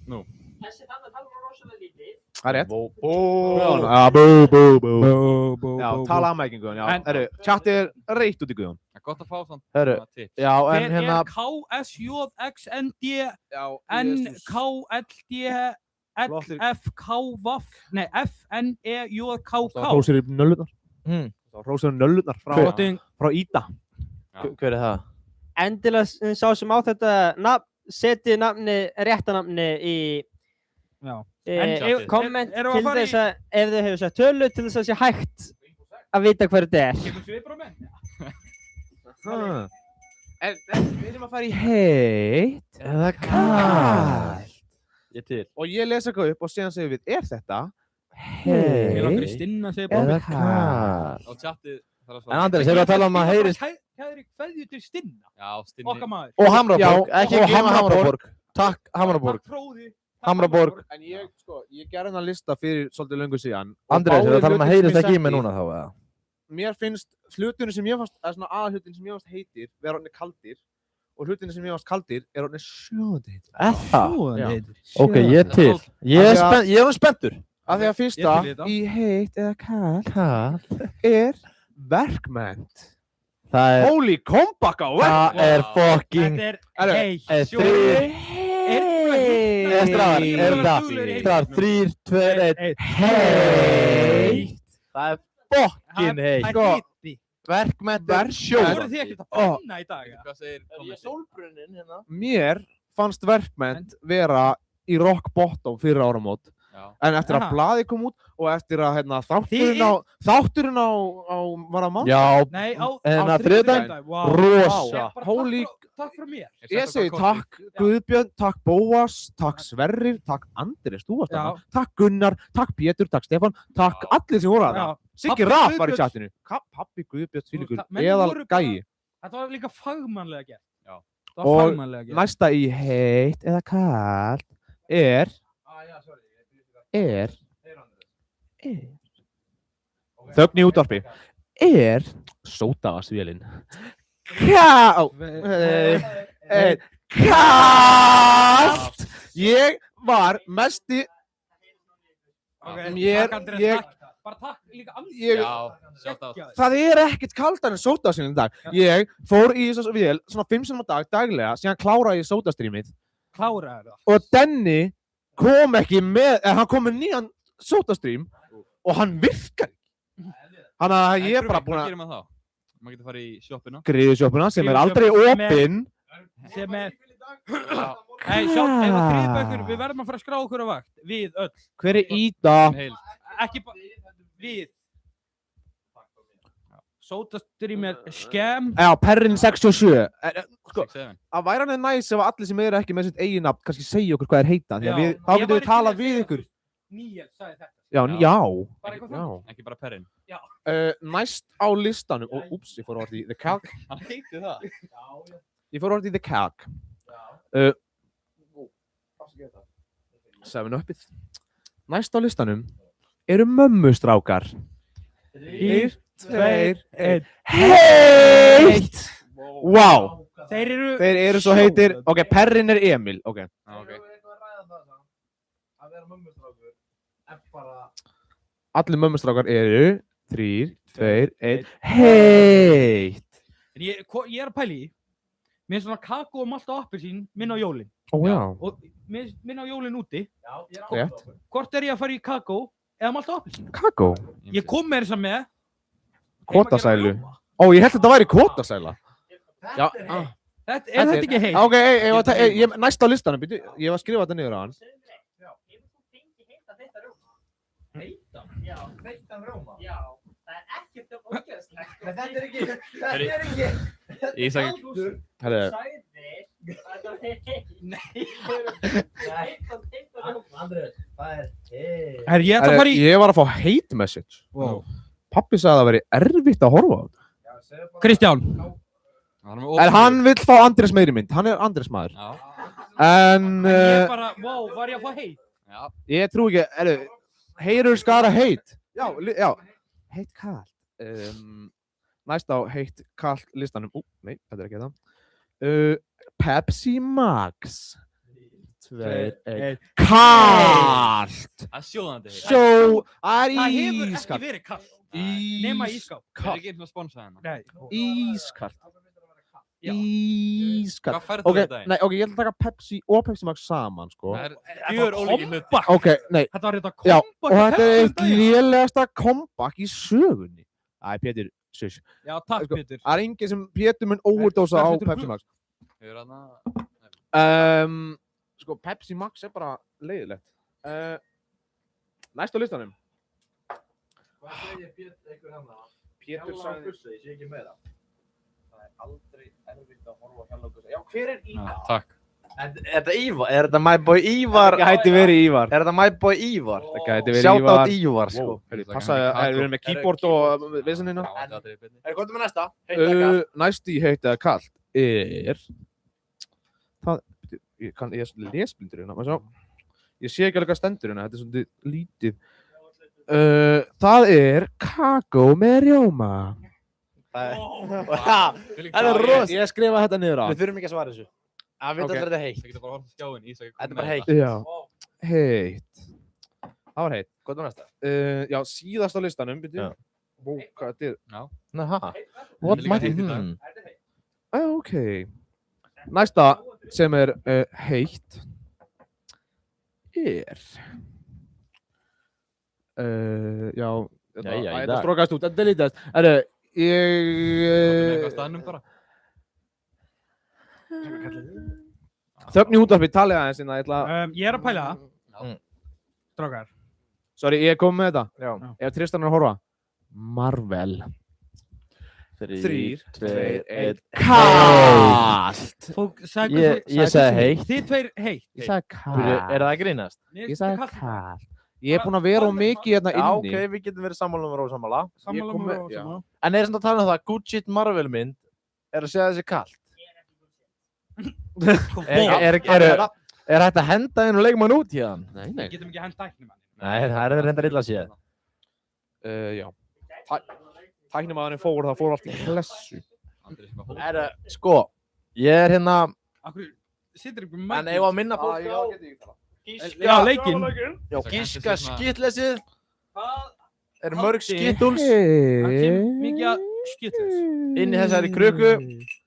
[SPEAKER 4] Nú.
[SPEAKER 3] Það er rétt.
[SPEAKER 2] Bú.
[SPEAKER 3] Já, tala aðmækingu, já. Herru, chatið er reitt út í guðum.
[SPEAKER 4] Það er gott að fá svona
[SPEAKER 3] Herru,
[SPEAKER 4] tips.
[SPEAKER 3] já, en
[SPEAKER 2] Hver
[SPEAKER 3] hérna,
[SPEAKER 2] er KSJXND
[SPEAKER 3] já,
[SPEAKER 2] NKLD LFKVF Nei, FNEJKK
[SPEAKER 3] Hrósir í nöllurnar. Hrósir í nöllurnar frá Ída.
[SPEAKER 6] Hver er það? Endilega sá sem á þetta nafn, setið rétta nafni í komment
[SPEAKER 2] Erum við að
[SPEAKER 6] til
[SPEAKER 2] fara í-
[SPEAKER 6] þess að ef þau hefur sagt tölu til þess að sé hægt að vita hver þetta er.
[SPEAKER 2] Kemur svipur á menn?
[SPEAKER 3] En við erum að fara í heitt eða kallt.
[SPEAKER 4] Ég til.
[SPEAKER 3] Og ég lesa eitthvað upp og síðan segjum við, er þetta
[SPEAKER 2] Ég langar í
[SPEAKER 3] heitt
[SPEAKER 2] stinna segir
[SPEAKER 3] eða
[SPEAKER 2] brósi.
[SPEAKER 3] kallt?
[SPEAKER 4] Og chatið þarf að
[SPEAKER 5] En
[SPEAKER 4] svara.
[SPEAKER 5] Andrés, hefur að tala um að heyrist
[SPEAKER 2] Kæðri kveðju til stinna.
[SPEAKER 4] Já, stinni.
[SPEAKER 2] Okkar maður.
[SPEAKER 5] og Hamraborg,
[SPEAKER 3] Já,
[SPEAKER 5] ekki
[SPEAKER 3] og
[SPEAKER 5] gleyma Hamraborg. Takk Hamraborg.
[SPEAKER 2] Takk fróði.
[SPEAKER 5] Hamraborg.
[SPEAKER 3] En ég gerði hennar lista fyrir svolítið löngu síðan.
[SPEAKER 5] Andrés, hefur að tala um að heyrist ekki í mig núna þá, eða?
[SPEAKER 3] Mér finnst hlutunum sem ég fannst, eða svona aðhlutin sem ég fannst heitir, vera orðinir kaldir. Og hlutunum sem ég fannst kaldir, er orðinir sjóðandi heitir.
[SPEAKER 5] Það? Ok, ég til. Ég er spenntur.
[SPEAKER 3] Af því að fyrsta,
[SPEAKER 2] Ég til í þetta.
[SPEAKER 3] í heitt eða kallt, er verkmennt.
[SPEAKER 5] Það er,
[SPEAKER 3] Holy comeback á verkmennt!
[SPEAKER 5] það er fucking,
[SPEAKER 2] Þetta er heitt.
[SPEAKER 5] þrýr, stráðar, er það, stráðar, 3, 2, 1, heitt. Það er fucking heitt.
[SPEAKER 2] Það er hitti.
[SPEAKER 5] Verkmennt
[SPEAKER 3] Verkmennt.
[SPEAKER 2] Voru þið ekkert að brenna í dag?
[SPEAKER 4] Hvað segir kommentið?
[SPEAKER 5] sólbrunnin hérna?
[SPEAKER 3] Mér fannst verkmennt vera í rock bottom fyrir áramót.
[SPEAKER 4] Já.
[SPEAKER 3] En eftir að
[SPEAKER 2] Aha.
[SPEAKER 3] blaðið kom út og eftir að hérna,
[SPEAKER 2] Þið-
[SPEAKER 3] þátturinn á var að mánudag.
[SPEAKER 5] Já,
[SPEAKER 2] Nei, á
[SPEAKER 5] En að
[SPEAKER 2] þriðjudaginn. Vá.
[SPEAKER 5] rosa.
[SPEAKER 2] Bara
[SPEAKER 3] Holy-
[SPEAKER 2] Takk frá mér.
[SPEAKER 3] Ég segi takk Guðbjörn, takk Bóas, takk Sverrir, takk Andrés, þú varst
[SPEAKER 2] Já.
[SPEAKER 3] þarna, takk Gunnar, takk Pétur, takk Stefán, takk allir sem voru þarna.
[SPEAKER 2] Já.
[SPEAKER 3] Siggi
[SPEAKER 2] Pabbi
[SPEAKER 3] Raff var í
[SPEAKER 2] Guðbjörns-
[SPEAKER 3] chatinu. Pappi Guðbjörn, fylgur,
[SPEAKER 2] Menn
[SPEAKER 3] eðal
[SPEAKER 2] voru bara-
[SPEAKER 3] gæi.
[SPEAKER 2] Þetta var líka fagmannlega gert.
[SPEAKER 4] Já.
[SPEAKER 2] Það var
[SPEAKER 3] Og
[SPEAKER 2] fagmannlega gert.
[SPEAKER 3] Næsta í heitt eða kallt er þögn í útvarpi sódavasvélin kallt. Ég var mesti Mér-
[SPEAKER 2] Takk, Andrés,
[SPEAKER 3] ég-
[SPEAKER 2] takk. Bara takk líka Andrés.
[SPEAKER 4] Já, sjátt á.
[SPEAKER 3] Það er ekkert kaldar en sódavasvélin í dag. Ég fór í þess að vél svona 5 sinnum á dag daglega, síðan kláraði ég sódastrímið
[SPEAKER 2] Kláraði það.
[SPEAKER 3] og Denni kom ekki með, hann kom með nýjan sódastrím og hann virkar ekki. Þannig að ég er bara búinn
[SPEAKER 4] Hvað
[SPEAKER 3] að
[SPEAKER 4] gerir maður þá? Maður getur farið í sjoppuna.
[SPEAKER 3] griðisjópuna sem er aldrei opinn.
[SPEAKER 2] Sem er... Nei, sjálf, ef að þriðbökkur, við verðum að fara að skrá okkur á vakt. Við öll.
[SPEAKER 3] Hver er Ída?
[SPEAKER 4] Heil.
[SPEAKER 2] Ekki bara... Við. Sódastrím er skemm.
[SPEAKER 3] Já, Perrin 67. Sko,
[SPEAKER 4] 6-7.
[SPEAKER 3] að væri hann er næs ef allir sem eru ekki með sitt eigin nafn kannski segja okkur hvað er heita. Því
[SPEAKER 2] Já.
[SPEAKER 3] að við, þá
[SPEAKER 2] Ég
[SPEAKER 3] getum
[SPEAKER 2] var
[SPEAKER 3] við talað
[SPEAKER 2] ekki
[SPEAKER 3] við
[SPEAKER 2] að
[SPEAKER 3] ykkur.
[SPEAKER 2] Níel sagði þetta.
[SPEAKER 3] Já,
[SPEAKER 4] Já.
[SPEAKER 3] já.
[SPEAKER 2] Bara eitthvað
[SPEAKER 3] Já.
[SPEAKER 2] þannig.
[SPEAKER 4] Ekki bara perrin.
[SPEAKER 3] Næst á listanum, og úps, ég fór að orða í The Calc.
[SPEAKER 4] Hann heiti það.
[SPEAKER 3] Ég fór að orða í The Calc. 7-upið. Næst á listanum eru mömmustrákar. 3, 2, 1. Heitt! Vá!
[SPEAKER 2] Þeir eru...
[SPEAKER 3] Þeir eru svo heitir. Ok, Perrin er Emil. Ok.
[SPEAKER 4] Já, ok.
[SPEAKER 1] að vera mömmustrákur er bara...
[SPEAKER 3] Allir mömmustrákar eru 3, 2, 1, heitt!
[SPEAKER 2] En ég er að pæla í, mér finnst svona kakó og malt og appelsín minna á jólin.
[SPEAKER 3] Ó já.
[SPEAKER 2] Og mér finnst minna á jólin úti.
[SPEAKER 1] Já, ég er
[SPEAKER 3] Rétt.
[SPEAKER 1] ástrákur.
[SPEAKER 2] Hvort er ég að fara í kakó eða malt og appelsín?
[SPEAKER 3] Kakó.
[SPEAKER 2] Ég kom með þess að með.
[SPEAKER 3] Kotasælu. Ó, ég held að þetta væri kotasæla. Já.
[SPEAKER 2] Er þetta ekki heitt?
[SPEAKER 3] Ok, næst á listanum, býtu, ég var að skrifa þetta niður á hann.
[SPEAKER 1] Heitan? Já, heitan rjóma.
[SPEAKER 6] Já, það er ekkert ógeðslegt.
[SPEAKER 1] Men þetta er ekki...
[SPEAKER 4] Ísak,
[SPEAKER 3] Herri,
[SPEAKER 1] Andrés, það er heitt.
[SPEAKER 2] Ég ætla að fara í...
[SPEAKER 3] ég var að fá hate message.
[SPEAKER 2] Wow.
[SPEAKER 3] Pappi sagði að það væri erfitt að horfa á þetta.
[SPEAKER 2] Kristján.
[SPEAKER 3] Hann vill fá Andrés meiri mynd, hann er Andrés maður.
[SPEAKER 4] Já.
[SPEAKER 3] En
[SPEAKER 2] Ég bara, wow, var ég að fá heitt?
[SPEAKER 4] Já.
[SPEAKER 3] ég trú ekki, haters gotta hate. Já, heitt kallt. Næst á heitt kallt listanum, nei, þetta er ekki það. Pepsi Max. 2, 1, kallt.
[SPEAKER 4] Það er sjóðandi heitt.
[SPEAKER 3] Það er
[SPEAKER 2] Það hefur ekki
[SPEAKER 3] ískallt.
[SPEAKER 2] verið kallt. Nema ískáp.
[SPEAKER 4] Það er ekki eins og að sponsa hérna.
[SPEAKER 2] Nei.
[SPEAKER 3] Ískallt.
[SPEAKER 2] Já.
[SPEAKER 3] Ískallt.
[SPEAKER 4] Hvað færðu
[SPEAKER 3] Ok,
[SPEAKER 4] þú í daginn?
[SPEAKER 3] nei, ok, ég ætla að taka Pepsi og Pepsi Max saman, sko.
[SPEAKER 4] Það er gjör ólíkir hluti.
[SPEAKER 3] Ok, nei,
[SPEAKER 2] Þetta var þetta
[SPEAKER 3] já,
[SPEAKER 2] kombat.
[SPEAKER 3] og þetta er eitt lélegasta comeback í sögunni. Æ, Pétur, shush.
[SPEAKER 2] Já, takk
[SPEAKER 3] Sko,
[SPEAKER 2] Pétur.
[SPEAKER 3] Það er enginn sem Pétur mun overdósa á
[SPEAKER 2] Hvert
[SPEAKER 3] Pepsi Max.
[SPEAKER 4] Hefur hana...
[SPEAKER 3] Sko, Pepsi Max er bara leiðilegt. Næst á listanum.
[SPEAKER 1] Hvað segir einhver hana?
[SPEAKER 3] Pétur
[SPEAKER 1] Hjalla
[SPEAKER 3] sagði...
[SPEAKER 1] Gussi, ég sé ekki meira. Það er aldrei erfitt að horfa á Hjalla Gussi. Já, hver er Ívar?
[SPEAKER 4] Takk.
[SPEAKER 5] Er þetta Ívar? Er þetta my boy Ívar?
[SPEAKER 3] Það gæti verið Ívar.
[SPEAKER 5] Er þetta my boy Ívar?
[SPEAKER 3] Það gæti verið
[SPEAKER 5] Shout
[SPEAKER 3] Ívar.
[SPEAKER 5] out Ívar, sko.
[SPEAKER 3] Passaði að við erum með keyboard og vissinina.
[SPEAKER 5] Hvað er með næsta? Heitt eða kalt?
[SPEAKER 3] Næst í heitt eða kallt er... Það... Ég er svolítið lesblindur hérna, maður sjá. Ég sé ekki alveg hvað stendur hérna, þetta er svolítið lítið. Það er kakó með rjóma.
[SPEAKER 5] Það er rosa.
[SPEAKER 3] Ég skrifa þetta niður á.
[SPEAKER 5] Við þurfum ekki að svara þessu. Það veit að þetta er heitt.
[SPEAKER 4] Það getur bara að horfa á skjáin. Ísak
[SPEAKER 5] Þetta er bara heitt.
[SPEAKER 3] Já. Heitt. Það var heitt.
[SPEAKER 5] Hvað er næsta?
[SPEAKER 3] Já, síðast á listanum, byrju.
[SPEAKER 5] Já.
[SPEAKER 3] Hvað þetta er?
[SPEAKER 5] Naha.
[SPEAKER 4] What might it be?
[SPEAKER 3] Ok. Næsta sem er heitt er... Já, þetta strókast út, þetta er lítast.
[SPEAKER 4] Það er eitthvað staðnum bara.
[SPEAKER 3] Þögn í útvarpi, talið aðeins innan, ég ætla að...
[SPEAKER 2] Ég er að pæla það. Strákar.
[SPEAKER 3] Sorry, ég kom með þetta.
[SPEAKER 5] Já.
[SPEAKER 3] Ef Tristan er að horfa. Marvel.
[SPEAKER 5] 3,
[SPEAKER 3] 2, 1,
[SPEAKER 5] kallt. Ég sagði heitt.
[SPEAKER 2] Þið tveir heitt.
[SPEAKER 3] Ég sagði kallt.
[SPEAKER 5] Er það að grínast?
[SPEAKER 3] Ég sagði kallt. Ég er búinn að vera mikið hérna
[SPEAKER 5] Já,
[SPEAKER 3] inni.
[SPEAKER 5] ok, við getum verið sammála og ósammála.
[SPEAKER 2] Sammála
[SPEAKER 3] kom
[SPEAKER 2] með
[SPEAKER 3] með-
[SPEAKER 2] og
[SPEAKER 3] já.
[SPEAKER 2] sammála.
[SPEAKER 5] En er þetta að tala um það, good shit Marvel mynd er að segja þessi kallt? Er hægt að henda einu leikmann út hérna?
[SPEAKER 3] Nei,
[SPEAKER 2] Við getum ekki hent tæknum hann.
[SPEAKER 5] Nei, það er reyndar illa að séð.
[SPEAKER 3] Já. Tæknimaðurinn fór, það fór allt í klessu.
[SPEAKER 5] Sko, ég er hérna,
[SPEAKER 2] Akkur situr ykkur
[SPEAKER 5] en
[SPEAKER 2] mæk.
[SPEAKER 5] eigum að minna fólk á
[SPEAKER 2] Já, leikinn.
[SPEAKER 5] Já, gíska skittlesið,
[SPEAKER 2] Hvað
[SPEAKER 5] eru mörg skittúls
[SPEAKER 2] Það kemur mikið að skittlust.
[SPEAKER 5] inn í þessari kröku,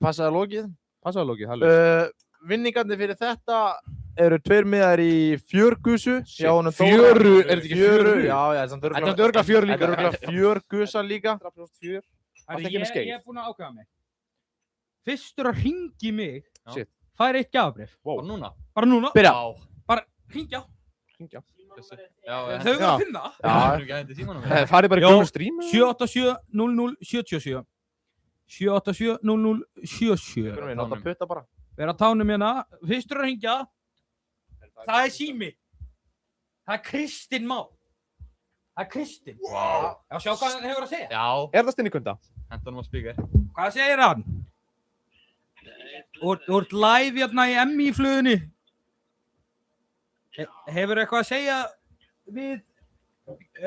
[SPEAKER 5] passaði lokið.
[SPEAKER 3] Passaðu lókið, það
[SPEAKER 5] Vinningarnir fyrir þetta eru 2 miðar í fjörgusu. Já, honum Dóra.
[SPEAKER 3] Fjöru, er þetta ekki fjöru?
[SPEAKER 5] Já, já, þetta
[SPEAKER 3] Þetta er örgulega fjör líka.
[SPEAKER 5] Þetta er örgulega fjörgusa líka.
[SPEAKER 3] Fjör.
[SPEAKER 2] Herri,
[SPEAKER 3] ekki með
[SPEAKER 2] Ég
[SPEAKER 3] skeið.
[SPEAKER 2] er búinn að ákveða mig. Fyrstur að ringi mig,
[SPEAKER 3] Shit.
[SPEAKER 2] fær eitt gjafabréf.
[SPEAKER 4] Bara núna?
[SPEAKER 2] Bara núna.
[SPEAKER 5] Byrja.
[SPEAKER 2] Hringja.
[SPEAKER 3] Hringja.
[SPEAKER 4] Já,
[SPEAKER 2] Þau verður að finna.
[SPEAKER 4] það er ekki að hendi símanum.
[SPEAKER 3] Farið bara í
[SPEAKER 2] Jó.
[SPEAKER 3] Google Stream.
[SPEAKER 2] 787 0077 787 0077
[SPEAKER 5] Við nota putta bara.
[SPEAKER 2] Við erum að tánum hérna. Fyrstur að ringja. Það er sími. Það er Kristinn Már. Það er Kristinn. Já, sjá hvað hann hefur að segja.
[SPEAKER 4] Já,
[SPEAKER 3] Er það stinningunda?
[SPEAKER 4] henda hann á speaker.
[SPEAKER 2] Hvað segir hann? Þú ert live hérna í MI-flugunni. Hefur eitthvað að segja við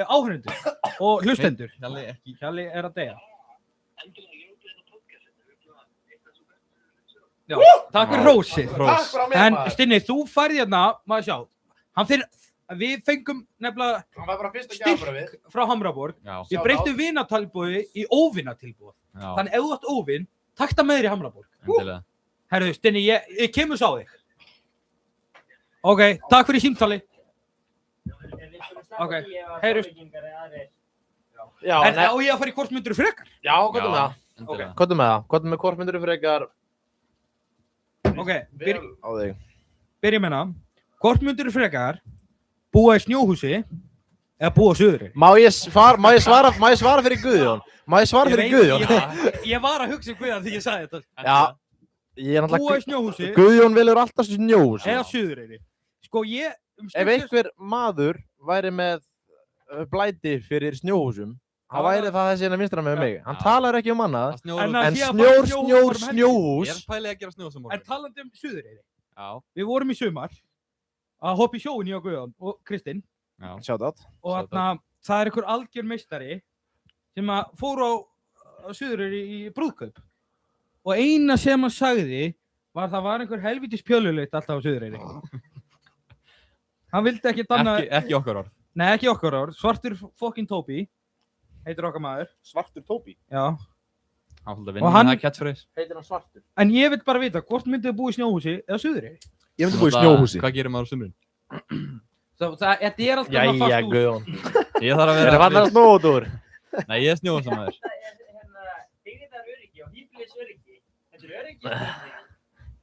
[SPEAKER 2] áhörundur og hlustendur?
[SPEAKER 4] Hjalli ekki.
[SPEAKER 2] Hjalli er að deyja. Já, takk fyrir rósið.
[SPEAKER 5] Takk fyrir að mér,
[SPEAKER 2] En
[SPEAKER 5] maður.
[SPEAKER 2] Stinni, þú færði hérna, maður sjá, hann fyrir að við fengum nefnilega
[SPEAKER 5] Hann var bara fyrsta
[SPEAKER 2] styrk frá Hamraborg.
[SPEAKER 4] Já.
[SPEAKER 2] Við breyttum vinatilboði í óvinatilboð.
[SPEAKER 4] Já.
[SPEAKER 2] Þannig ef þú átt óvin, takk það með þér í Hamraborg.
[SPEAKER 4] Endilega.
[SPEAKER 2] Herðu, Stinni, ég kemur sá þig. Ok, takk fyrir símtali. Ok, heyrjumst.
[SPEAKER 5] Já,
[SPEAKER 2] En á ég að fara í hvort myndirðu frekar?
[SPEAKER 5] Já, hvað með það?
[SPEAKER 4] Endilega.
[SPEAKER 5] Hvað með það? Hvað með hvort myndirðu frekar
[SPEAKER 2] Ok,
[SPEAKER 5] á þig?
[SPEAKER 2] byrjum hérna. Hvort myndirðu frekar búa í snjóhúsi eða búa á Suðureyri?
[SPEAKER 5] Má ég svara fyrir Guðjón? Má ég svara fyrir Guðjón?
[SPEAKER 2] Ég var að hugsa Guðjón þegar ég sagði þetta.
[SPEAKER 5] Já, ég er
[SPEAKER 2] Búa í
[SPEAKER 5] náttúrulega...
[SPEAKER 2] snjóhúsi
[SPEAKER 5] Guðjón velur alltaf snjóhús.
[SPEAKER 2] eða Suðureyri. Sko ég...
[SPEAKER 5] Ef einhver maður væri með blæti fyrir snjóhúsum, hann væri það þessi hérna vinstra með mig. Hann talar ekki um annað. En snjóhús...
[SPEAKER 4] Ég er pælið að gera snjóhús
[SPEAKER 2] En talandi um Suðureyri.
[SPEAKER 4] Já.
[SPEAKER 2] Við vorum í sumar að hoppa í sjóin ég og Guðjón og Kristinn.
[SPEAKER 4] Já.
[SPEAKER 5] Shout out.
[SPEAKER 2] Og þarna, það er einhver algjör meistari sem að fór á Suðureyri í brúðkaup. Og eina sem hann sagði var það var einhver helvítis pjöluleitt alltaf á Suðureyri. Hann vildi ekkert annað...
[SPEAKER 4] Ekki okkar orð.
[SPEAKER 2] Nei, ekki okkar orð. Svartur fucking Tóbi heitir okkar maður.
[SPEAKER 5] Svartur Tóbi?
[SPEAKER 2] Já.
[SPEAKER 4] Hann fólk að
[SPEAKER 2] Og
[SPEAKER 4] vinna
[SPEAKER 2] hann-
[SPEAKER 4] með það catchphrase.
[SPEAKER 5] Heitir hann Svartur?
[SPEAKER 2] En ég vil bara vita, hvort myndið þið búa í snjóhúsi eða Suðureyri?
[SPEAKER 3] Ég myndi búið í snjóhúsi.
[SPEAKER 4] Hvað gerir maður á sumrin?
[SPEAKER 2] Þetta er alltaf maður fast úr.
[SPEAKER 5] Guðjón.
[SPEAKER 4] Ég þarf að
[SPEAKER 5] Er það
[SPEAKER 4] vera...
[SPEAKER 5] vannar snóðúr?
[SPEAKER 4] Nei, ég er snjóhúsamaður.
[SPEAKER 6] Dignitar öryggi og hýflis öryggi. Þetta er öryggi.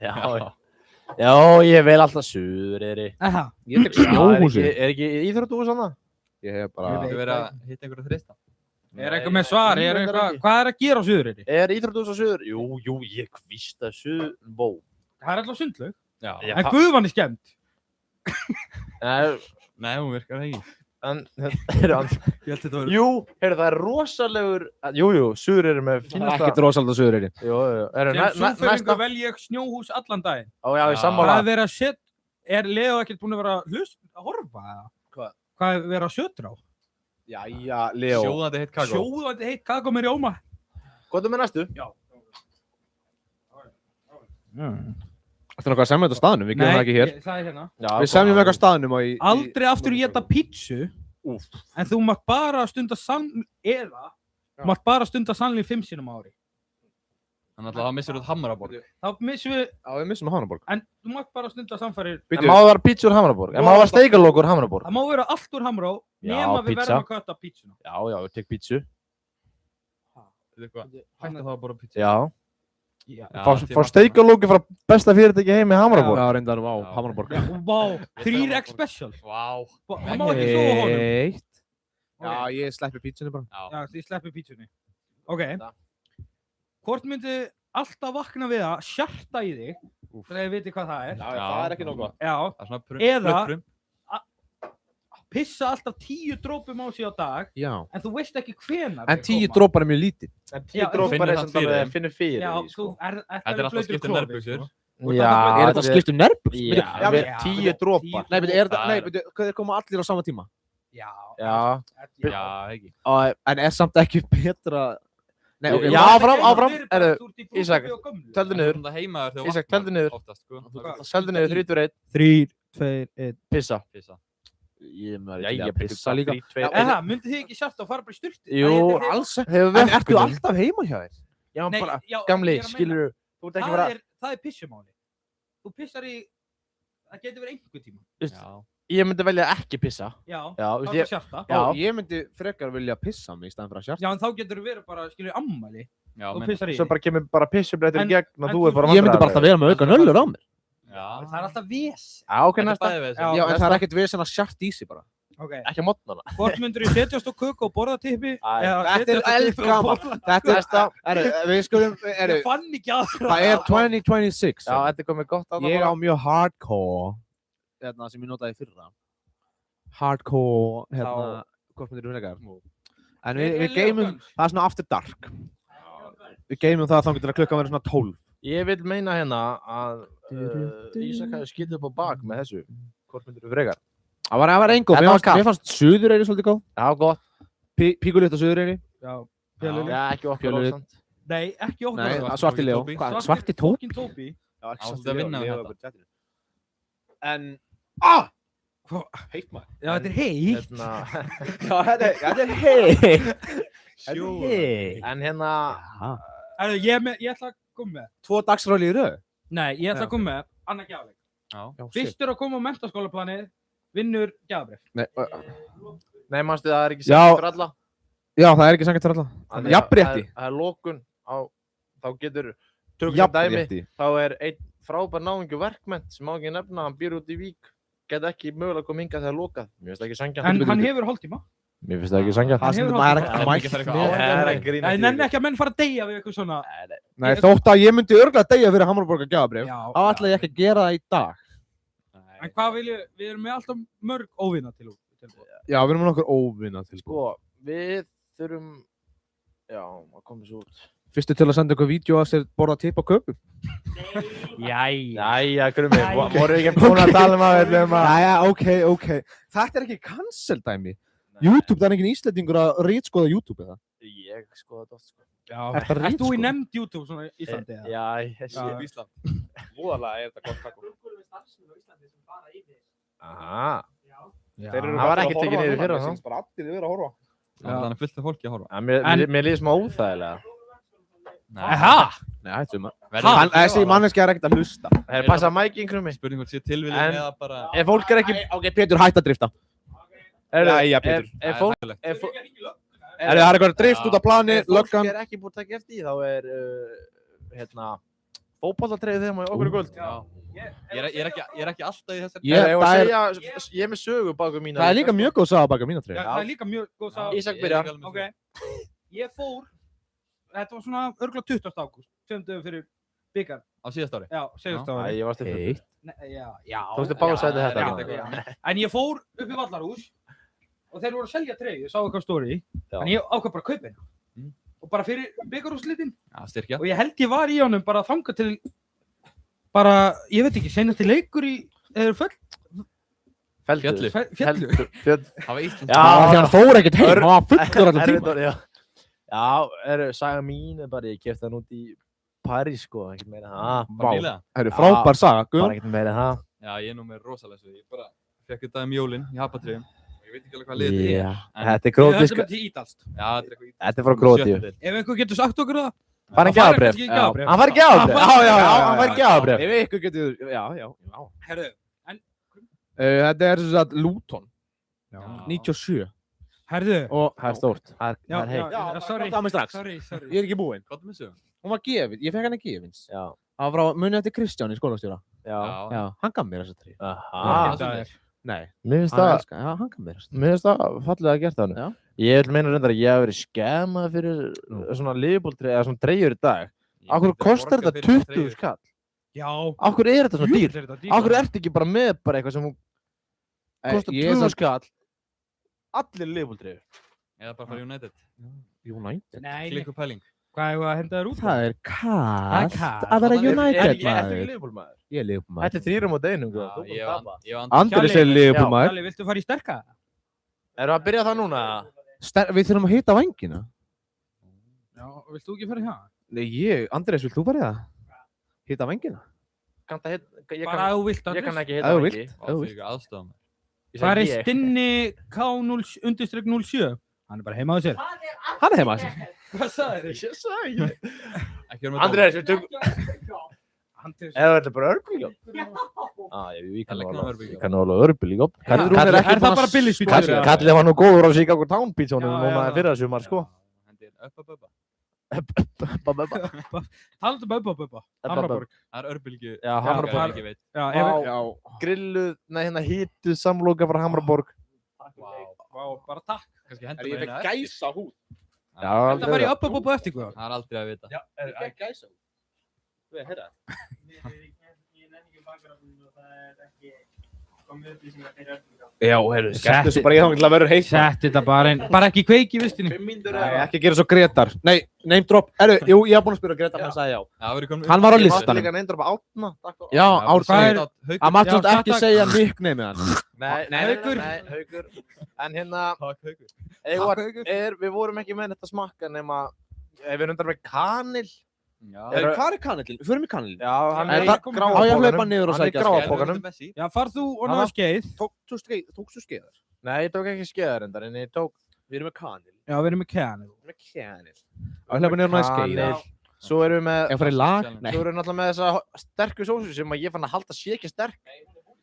[SPEAKER 5] Já. Já, ég vel alltaf Suðureyri.
[SPEAKER 2] Aha.
[SPEAKER 3] Ég tek snjóhúsi.
[SPEAKER 5] Er ekki íþróttús hann það?
[SPEAKER 3] Ég hef bara...
[SPEAKER 4] Þú verið að hitta einhverja þrista.
[SPEAKER 2] Er eitthvað með svar? Hvað er að gera á Suðureyri?
[SPEAKER 5] Er íþróttús á Suður? Jú, ég kvista Suður... Vó.
[SPEAKER 2] Það er alltaf sundlaug.
[SPEAKER 4] Já.
[SPEAKER 2] En Guðvann er skemmt.
[SPEAKER 4] Nei, hún virkar ekki.
[SPEAKER 5] En,
[SPEAKER 2] Ég held þetta verið.
[SPEAKER 5] jú, heyrðu, það er rosalegur... Jú, Suðureyri með
[SPEAKER 3] Það er
[SPEAKER 5] fínasta...
[SPEAKER 3] ekkert rosalega á Suðureyri.
[SPEAKER 5] Jú.
[SPEAKER 2] Sem súferingu vel ég snjóhús allan daginn.
[SPEAKER 5] Ó, já, ég
[SPEAKER 4] Já.
[SPEAKER 5] sammála.
[SPEAKER 2] Hvað er verið að setja... Er Leo ekkert búinn að vera að horfa?
[SPEAKER 5] Hvað?
[SPEAKER 2] Hvað er verið að sötra á?
[SPEAKER 5] Jæja, Leo.
[SPEAKER 4] Sjóðandi heitt kakó.
[SPEAKER 2] Sjóðandi heitt kakó með rjóma.
[SPEAKER 5] Hvað er með næstu?
[SPEAKER 3] Þetta er nokkað að semja þetta á staðnum, við gerum það ekki hér.
[SPEAKER 2] Það er hérna.
[SPEAKER 5] Já,
[SPEAKER 3] Við semjum eitthvað á staðnum og í...
[SPEAKER 2] Aldrei aftur éta pítsu, en þú mátt bara stunda mátt bara stunda sannleik 5 sinnum á ári.
[SPEAKER 4] Þannig að það missir út Hamraborg.
[SPEAKER 2] Þá missum við,
[SPEAKER 3] Já, við missum Hanaborg.
[SPEAKER 2] en þú mátt bara stunda samfærir.
[SPEAKER 5] En má það vera pizza úr Hamraborg? En má það vera steikalók úr Hamraborg?
[SPEAKER 2] Það má vera allt úr Hamrá,
[SPEAKER 5] Já,
[SPEAKER 2] nema við
[SPEAKER 5] pizza.
[SPEAKER 2] verðum að kötta pítsuna.
[SPEAKER 5] Já, ég tek pizzu.
[SPEAKER 4] Veitu hvað? Hætti það að bora pizza.
[SPEAKER 5] Já.
[SPEAKER 2] Já.
[SPEAKER 5] Fá steikalóki frá besta fyrirtæki heim í Hamraborg.
[SPEAKER 3] Já, reyndar á
[SPEAKER 4] Já.
[SPEAKER 3] Hanaborg.
[SPEAKER 2] Vá, 3x special.
[SPEAKER 4] Vá.
[SPEAKER 2] Það má ekki sofa honum.
[SPEAKER 3] Eitt. Já,
[SPEAKER 2] Ok.
[SPEAKER 3] ég sleppi pítsunni bara.
[SPEAKER 2] Já, þið sleppi pítsunni. Ok. Hvort myndi alltaf vakna við að sjarta í þig, þegar þið viti hvað það er.
[SPEAKER 5] Já, það er ekki nóg gott.
[SPEAKER 2] Já.
[SPEAKER 4] Það er svona
[SPEAKER 2] Eða-
[SPEAKER 4] prum.
[SPEAKER 2] Pissa alltaf 10 drópum á sig á dag,
[SPEAKER 3] Já.
[SPEAKER 2] en þú veist ekki hvenar.
[SPEAKER 3] En 10 drópar er mjög lítið.
[SPEAKER 5] En
[SPEAKER 2] Já,
[SPEAKER 5] 10 drópar
[SPEAKER 4] finnur
[SPEAKER 5] er
[SPEAKER 4] það
[SPEAKER 5] sem
[SPEAKER 4] fyrir
[SPEAKER 5] það
[SPEAKER 4] þeim.
[SPEAKER 5] finnur fyrir
[SPEAKER 2] Já,
[SPEAKER 5] því,
[SPEAKER 2] þú
[SPEAKER 5] sko.
[SPEAKER 4] Þetta er alltaf skipt um nærbuxur.
[SPEAKER 5] Já,
[SPEAKER 3] Er þetta skipt um nærbuxur?
[SPEAKER 5] Já,
[SPEAKER 3] Bíddu,
[SPEAKER 2] já,
[SPEAKER 5] 10 drópar.
[SPEAKER 3] Nei, beti, er þetta, nei, beti, hvað er koma allir á sama tíma?
[SPEAKER 2] Já.
[SPEAKER 5] Já.
[SPEAKER 4] Já, ekki.
[SPEAKER 3] En er samt ekki betra... Nei, ok,
[SPEAKER 5] Já, áfram. Ísak,
[SPEAKER 2] Töldu
[SPEAKER 5] teldu
[SPEAKER 4] Það
[SPEAKER 5] niður.
[SPEAKER 4] er svona heimaður þegar
[SPEAKER 5] Ísak,
[SPEAKER 4] vaknar
[SPEAKER 5] teldu niður.
[SPEAKER 4] Oftast, sko.
[SPEAKER 5] Seldu niður, 3, 2, 1.
[SPEAKER 2] 3, 2, 1.
[SPEAKER 5] Pissa.
[SPEAKER 4] Pissa.
[SPEAKER 3] Ég maður
[SPEAKER 5] Jæja,
[SPEAKER 3] ekki að pissa líka.
[SPEAKER 5] 3, 2, 1.
[SPEAKER 2] Eða, myndið þið ekki sjarta og fara bara í styrti?
[SPEAKER 5] Jú,
[SPEAKER 3] alls ekki.
[SPEAKER 5] Hefur
[SPEAKER 3] En ertu
[SPEAKER 5] verkefni.
[SPEAKER 3] alltaf heima hjá þér?
[SPEAKER 5] Já,
[SPEAKER 2] Nei,
[SPEAKER 5] bara,
[SPEAKER 2] já,
[SPEAKER 5] gamli,
[SPEAKER 2] ég er að meina-
[SPEAKER 5] skilur þú ert ekki vera...
[SPEAKER 2] Það er pissumáli. Þú pissar í... Það getur verið einhver tíma.
[SPEAKER 4] Já.
[SPEAKER 5] Ég myndi velja að ekki pissa.
[SPEAKER 2] Já,
[SPEAKER 5] Já,
[SPEAKER 2] þá
[SPEAKER 5] veist
[SPEAKER 2] er
[SPEAKER 5] ég...
[SPEAKER 2] það sjarta.
[SPEAKER 5] Já.
[SPEAKER 3] Ég myndi frekar vilja pissa mig í staðan fyrir að sjarta.
[SPEAKER 2] Já, en þá getur þú verið bara, skilur, ammæli.
[SPEAKER 4] Já,
[SPEAKER 2] Þú
[SPEAKER 4] menn.
[SPEAKER 2] pissar í
[SPEAKER 5] Svo
[SPEAKER 2] þig.
[SPEAKER 5] bara kemur bara pissublettir
[SPEAKER 2] En-
[SPEAKER 5] í gegn og
[SPEAKER 2] en
[SPEAKER 5] þú
[SPEAKER 2] þú-
[SPEAKER 5] er bara
[SPEAKER 3] Ég myndi bara alltaf vera með auka nöllur á mér.
[SPEAKER 4] Já.
[SPEAKER 2] Það er alltaf ves.
[SPEAKER 5] Já, ok,
[SPEAKER 4] Þetta er
[SPEAKER 5] næsta.
[SPEAKER 4] bæði við
[SPEAKER 2] Já.
[SPEAKER 4] þessu.
[SPEAKER 3] Já, en
[SPEAKER 5] næsta.
[SPEAKER 3] það er ekkert við sem að sjarta í sig bara.
[SPEAKER 2] Ok.
[SPEAKER 5] Ekki á mótnana.
[SPEAKER 2] Hvort myndur þú setjast á köku og borða tippi?
[SPEAKER 3] Þetta er eldgamalt. Þetta er, við skulum,
[SPEAKER 2] Ég fann ekki að
[SPEAKER 3] það er 2026.
[SPEAKER 5] Já, þetta er komið gott á
[SPEAKER 3] Ég á mjög hardcore, hérna, sem ég notaði í fyrra. Hardcore, hérna, hvort myndir þú frekar? En við geymum, það er svona after dark. Við geymum það þannig til að klukkan verður svona 12.
[SPEAKER 5] Ég vil meina hérna að Ísak hafi skýtt upp á bak með þessu. Hvort myndir þú frekar?
[SPEAKER 3] Það var einn góð,
[SPEAKER 5] Þetta var kalt.
[SPEAKER 3] mér fannst Suðureyri svolítið góð.
[SPEAKER 5] Já, gott.
[SPEAKER 3] Píkulitt á Suðureyri.
[SPEAKER 2] Já.
[SPEAKER 5] Já, ekki okkur
[SPEAKER 3] Fjölulit.
[SPEAKER 5] ósamt.
[SPEAKER 2] Nei, ekki okkur.
[SPEAKER 3] Nei,
[SPEAKER 2] Svarti
[SPEAKER 3] Svarti Leo.
[SPEAKER 4] Tóbi.
[SPEAKER 3] Hvað, Svarti Tóbi?
[SPEAKER 2] Tóbi.
[SPEAKER 3] Já,
[SPEAKER 4] Átti að vinna með þetta.
[SPEAKER 3] En, Heitt maður.
[SPEAKER 2] Já, þetta er heitt.
[SPEAKER 5] Já, þetta er heitt. En hérna...
[SPEAKER 2] Herðu, ég ætla að koma með.
[SPEAKER 3] 2 dagsráli í röð?
[SPEAKER 2] Nei, ég ætla að koma með annar gjafleik. Fyrstur að koma á menntaskólaplanið vinnur gjafabréf.
[SPEAKER 5] Nei, manstu það er ekki sanngjarnt fyrir alla.
[SPEAKER 3] Já, það er ekki sanngjarnt fyrir alla. Jafnrétti.
[SPEAKER 5] Það er lokun á, þá getur, tökum sem dæmi, þá er einn frábær náungi verkmennt sem á ekki nefna, hann býr út í Vík, get ekki mögulega koma hingað þegar lokað. Mér finnst það ekki sanngjarnt.
[SPEAKER 2] En hann hefur hálftíma.
[SPEAKER 5] Mér finnst það ekki sanngjarnt.
[SPEAKER 2] Hann hefur
[SPEAKER 5] hálftíma.
[SPEAKER 2] Ég nenni ekki að menn fara að deyja við eitthvað svona.
[SPEAKER 3] Nei, þótt að ég myndi örugglega deyja fyrir Hamraborgar gjafabréf. Þá ætla ég ekki að gera það í dag.
[SPEAKER 2] En hvað við erum með alltaf mörg óvinna til.
[SPEAKER 3] Já, við erum með nokkur óvinna til.
[SPEAKER 5] Sko, við þurfum, já, að koma þessu út.
[SPEAKER 3] Fyrstu til að senda eitthvað vídeo að sér borða tipp á köku.
[SPEAKER 5] Jæja, Krummi, voru ekki búin að tala um að við ætlum að...
[SPEAKER 3] Jæja, ok. Þetta er ekki cancel dæmi. YouTube, það er engin íslendingur að ritskoða YouTube eða?
[SPEAKER 5] Ég skoða þetta oft, sko.
[SPEAKER 2] Já, ert þú í nefnd YouTube svona í Íslandi eða?
[SPEAKER 5] Já, þessi í Ísland. Voðalega er þetta gott kakko. Aha. Það var ekkert tekið niður fyrir það.
[SPEAKER 3] Bara allir þið verið að horfa.
[SPEAKER 4] Þannig að fylgta fólki að horfa.
[SPEAKER 5] Mér líður smá óþægilega.
[SPEAKER 2] Nei,
[SPEAKER 3] hættum maður. Þessi manneski er ekkert að hlusta.
[SPEAKER 5] Það er passað mæking, Krummi.
[SPEAKER 4] Spurning hvort sé tilviljun eða bara...
[SPEAKER 5] Ef fólk er ekki...
[SPEAKER 3] Ok, Pétur, hætt að drifta. Jæja, Pétur.
[SPEAKER 5] Ef fólk...
[SPEAKER 3] Það er eitthvað drift út af plani, löggan...
[SPEAKER 5] Ef fólk er ekki búin að taka eftir því, þá er... fótboltatreyju þegar maður okkur í kvöld.
[SPEAKER 4] Ég er ekki alltaf í þessari...
[SPEAKER 5] Ég er með sögu baka mína.
[SPEAKER 3] Það er líka mjög góð saga baka mína treyju.
[SPEAKER 2] það er líka mjög góð saga.
[SPEAKER 5] Ísak byrjar.
[SPEAKER 2] Ok. Ég fór... Þetta var svona örgulega 20. ágúst, 7 dögum fyrir byggar.
[SPEAKER 4] Á síðast ári?
[SPEAKER 2] Já, síðast ári.
[SPEAKER 5] Ég varst eftir.
[SPEAKER 2] Já.
[SPEAKER 5] Þú veist að báðsæti þetta.
[SPEAKER 2] En ég fór upp í Vallarhús og þeir voru að selja treyju, ég sá eitthvað stóri í. En ég ákvað bara að kaupa hérna. Og bara fyrir byggarúrslitin.
[SPEAKER 4] Já, styrkja.
[SPEAKER 2] Og ég held ég var í honum bara að þanga til... Bara, ég veit ekki, seinasti leikur í... Eða
[SPEAKER 4] Fjallu.
[SPEAKER 5] Það
[SPEAKER 4] var Ísland.
[SPEAKER 3] Já, því hann fór ekkert heim, hann var fullur allan tíma.
[SPEAKER 5] Já, saga mín er bara, ég kefti hann út í París, sko, ekkert meira það.
[SPEAKER 4] Bara
[SPEAKER 3] Það eru frábær saga,
[SPEAKER 5] Bara ekkert meira það.
[SPEAKER 4] Já, ég er nú með rosalega svo. Ég bara fekk þetta jólin í Hapatreyjum. Ég veit ekki alveg hvað liðið
[SPEAKER 5] Já, þetta er
[SPEAKER 2] Við
[SPEAKER 5] krótíska.
[SPEAKER 2] höfum þetta í ítalst.
[SPEAKER 4] Já, þetta er eitthvað
[SPEAKER 5] Þetta er frá Króatíu.
[SPEAKER 2] Ef einhver getur sagt okkur það.
[SPEAKER 5] Fær hann gjafabréf? Hann fær gjafabréf? Já, hann fær gjafabréf.
[SPEAKER 3] Ef ykkur getur, já.
[SPEAKER 2] Herru,
[SPEAKER 3] Þetta er sem sagt Luton. 97.
[SPEAKER 2] herru.
[SPEAKER 3] Og
[SPEAKER 5] Það er stórt. Það er heitt.
[SPEAKER 2] Sorry.
[SPEAKER 3] það mig strax.
[SPEAKER 2] Sorry.
[SPEAKER 3] Ég er ekki búinn.
[SPEAKER 4] Hvað er með sögum?
[SPEAKER 3] Hún var gefin, ég fekk henni gefins.
[SPEAKER 5] Já.
[SPEAKER 3] Það var frá munið eftir Kristján í skólastjóra.
[SPEAKER 5] Já.
[SPEAKER 3] Já, hann gaf mér þessa treyju.
[SPEAKER 5] Aha.
[SPEAKER 3] Nei,
[SPEAKER 5] Mér finnst
[SPEAKER 3] hann
[SPEAKER 5] það,
[SPEAKER 3] elskar, já, hann gaf mér þessa treyju.
[SPEAKER 5] mér finnst það fallega gert af hann.
[SPEAKER 3] Já.
[SPEAKER 5] Ég vil meina reyndar að ég hef verið skemmað fyrir svona Liverpool-treyju, eða svona treyjur í dag. Akkur kostar þetta 20 skall?
[SPEAKER 2] Já.
[SPEAKER 5] Akkur er þetta svona dýr?
[SPEAKER 2] dýr.
[SPEAKER 5] Akkur ertu ekki bara með bara eitthvað sem kostar 20 skall? Allir Liverpool-treyjur.
[SPEAKER 4] Eða bara fara United.
[SPEAKER 3] United?
[SPEAKER 2] Nei.
[SPEAKER 4] Klikku pæling.
[SPEAKER 2] Hvað er að henda þér út?
[SPEAKER 3] Það er kalt
[SPEAKER 2] kalt.
[SPEAKER 3] að vera
[SPEAKER 5] Er
[SPEAKER 3] United
[SPEAKER 5] ekki
[SPEAKER 3] maður.
[SPEAKER 5] Liverpool maður?
[SPEAKER 3] Ég er Liverpool maður.
[SPEAKER 5] Þetta er 3 á deginum,
[SPEAKER 4] Já,
[SPEAKER 5] þú
[SPEAKER 4] ég
[SPEAKER 5] búin að tapa.
[SPEAKER 4] og
[SPEAKER 3] Andris er Liverpool maður.
[SPEAKER 2] Kjalli, viltu fara í sterka?
[SPEAKER 5] Erum við að byrja það núna?
[SPEAKER 3] Við þurfum að hita vængina.
[SPEAKER 2] Já, vilt þú ekki fara í það?
[SPEAKER 3] Nei, Andris, vilt þú fara í það? Hita vængina?
[SPEAKER 5] Kanntu að hitta,
[SPEAKER 2] Bara ef þú vilt,
[SPEAKER 5] ég kann
[SPEAKER 2] Andris.
[SPEAKER 5] ekki
[SPEAKER 3] Ef
[SPEAKER 5] hitta
[SPEAKER 3] þú
[SPEAKER 5] vangi.
[SPEAKER 3] vilt.
[SPEAKER 4] Það er ekki aðstofan.
[SPEAKER 2] Hvað er Stinni K-07? Hann er bara heima á sér.
[SPEAKER 3] Hann er heima að sér.
[SPEAKER 2] Hvað sagði þið?
[SPEAKER 5] Ég sagði ekki.
[SPEAKER 4] Ekki vera með
[SPEAKER 5] Andrés, við tökum...
[SPEAKER 2] Andris.
[SPEAKER 5] Eða þetta er bara örbílíkóp? Ég kann nú alveg örbílíkóp.
[SPEAKER 2] Er það bara billispítsa?
[SPEAKER 5] Kallið var nú góður á Chicago Town pítsónu núna fyrra sumar, sko.
[SPEAKER 4] Hendir upp.
[SPEAKER 2] Taldu Bubba. Hamraborg.
[SPEAKER 4] Það er örbylgju.
[SPEAKER 5] Já, Hamraborg.
[SPEAKER 4] Ég veit.
[SPEAKER 2] Já,
[SPEAKER 5] Grilluð, hérna hítuð samloka frá Hamraborg.
[SPEAKER 2] Vá, bara takk.
[SPEAKER 4] Kannski hendur
[SPEAKER 3] Ég fekk gæsa húð.
[SPEAKER 5] Já,
[SPEAKER 2] Þetta var í upp eftir hvað?
[SPEAKER 4] Það er aldrei að vita.
[SPEAKER 3] Já, ég fekk gæsa húð. Þú veit, heyrða. Já, heyrðu, skemmtu svo bara ég þannig til að vera heitt.
[SPEAKER 2] Sett þetta bara inn. Bara ekki kveiki í vistinu.
[SPEAKER 3] Ekki gera svo Gretar. Nei, name drop. Ég hef búin að spyrja Gretar, hann sagði já.
[SPEAKER 5] Hann var á listanum. Líka name drop Átna.
[SPEAKER 3] Já,
[SPEAKER 2] Árni.
[SPEAKER 3] Hann mátt svolítið ekki segja nicknameið hann.
[SPEAKER 5] Nei, Haukur. En hérna, við vorum ekki með þetta smakka nema, við erum undar með kanil
[SPEAKER 4] Hvað kanilinn? Förum í kanilinn.
[SPEAKER 5] Já, hann
[SPEAKER 3] Er
[SPEAKER 5] er í
[SPEAKER 3] það-
[SPEAKER 5] gráa
[SPEAKER 3] á ég að hlaupa
[SPEAKER 5] pokanum.
[SPEAKER 3] niður og
[SPEAKER 5] Hann er í
[SPEAKER 3] sækja
[SPEAKER 5] gráa
[SPEAKER 3] skeið?
[SPEAKER 5] pokanum.
[SPEAKER 2] Já, far þú og náðu skeið.
[SPEAKER 3] Tókstu skeiðar?
[SPEAKER 5] Nei, ég tók ekki skeiðar endar, en ég tók
[SPEAKER 4] Við erum með kanil.
[SPEAKER 2] Já, við erum með kæðan.
[SPEAKER 3] Á ég að hlaupa niður og náðu skeið?
[SPEAKER 5] kanil. Svo erum við með,
[SPEAKER 3] Ég fara í lag? Nei.
[SPEAKER 5] svo erum við náttúrulega með þessa sterku sósu sem að ég fann að halda sé ekki sterk.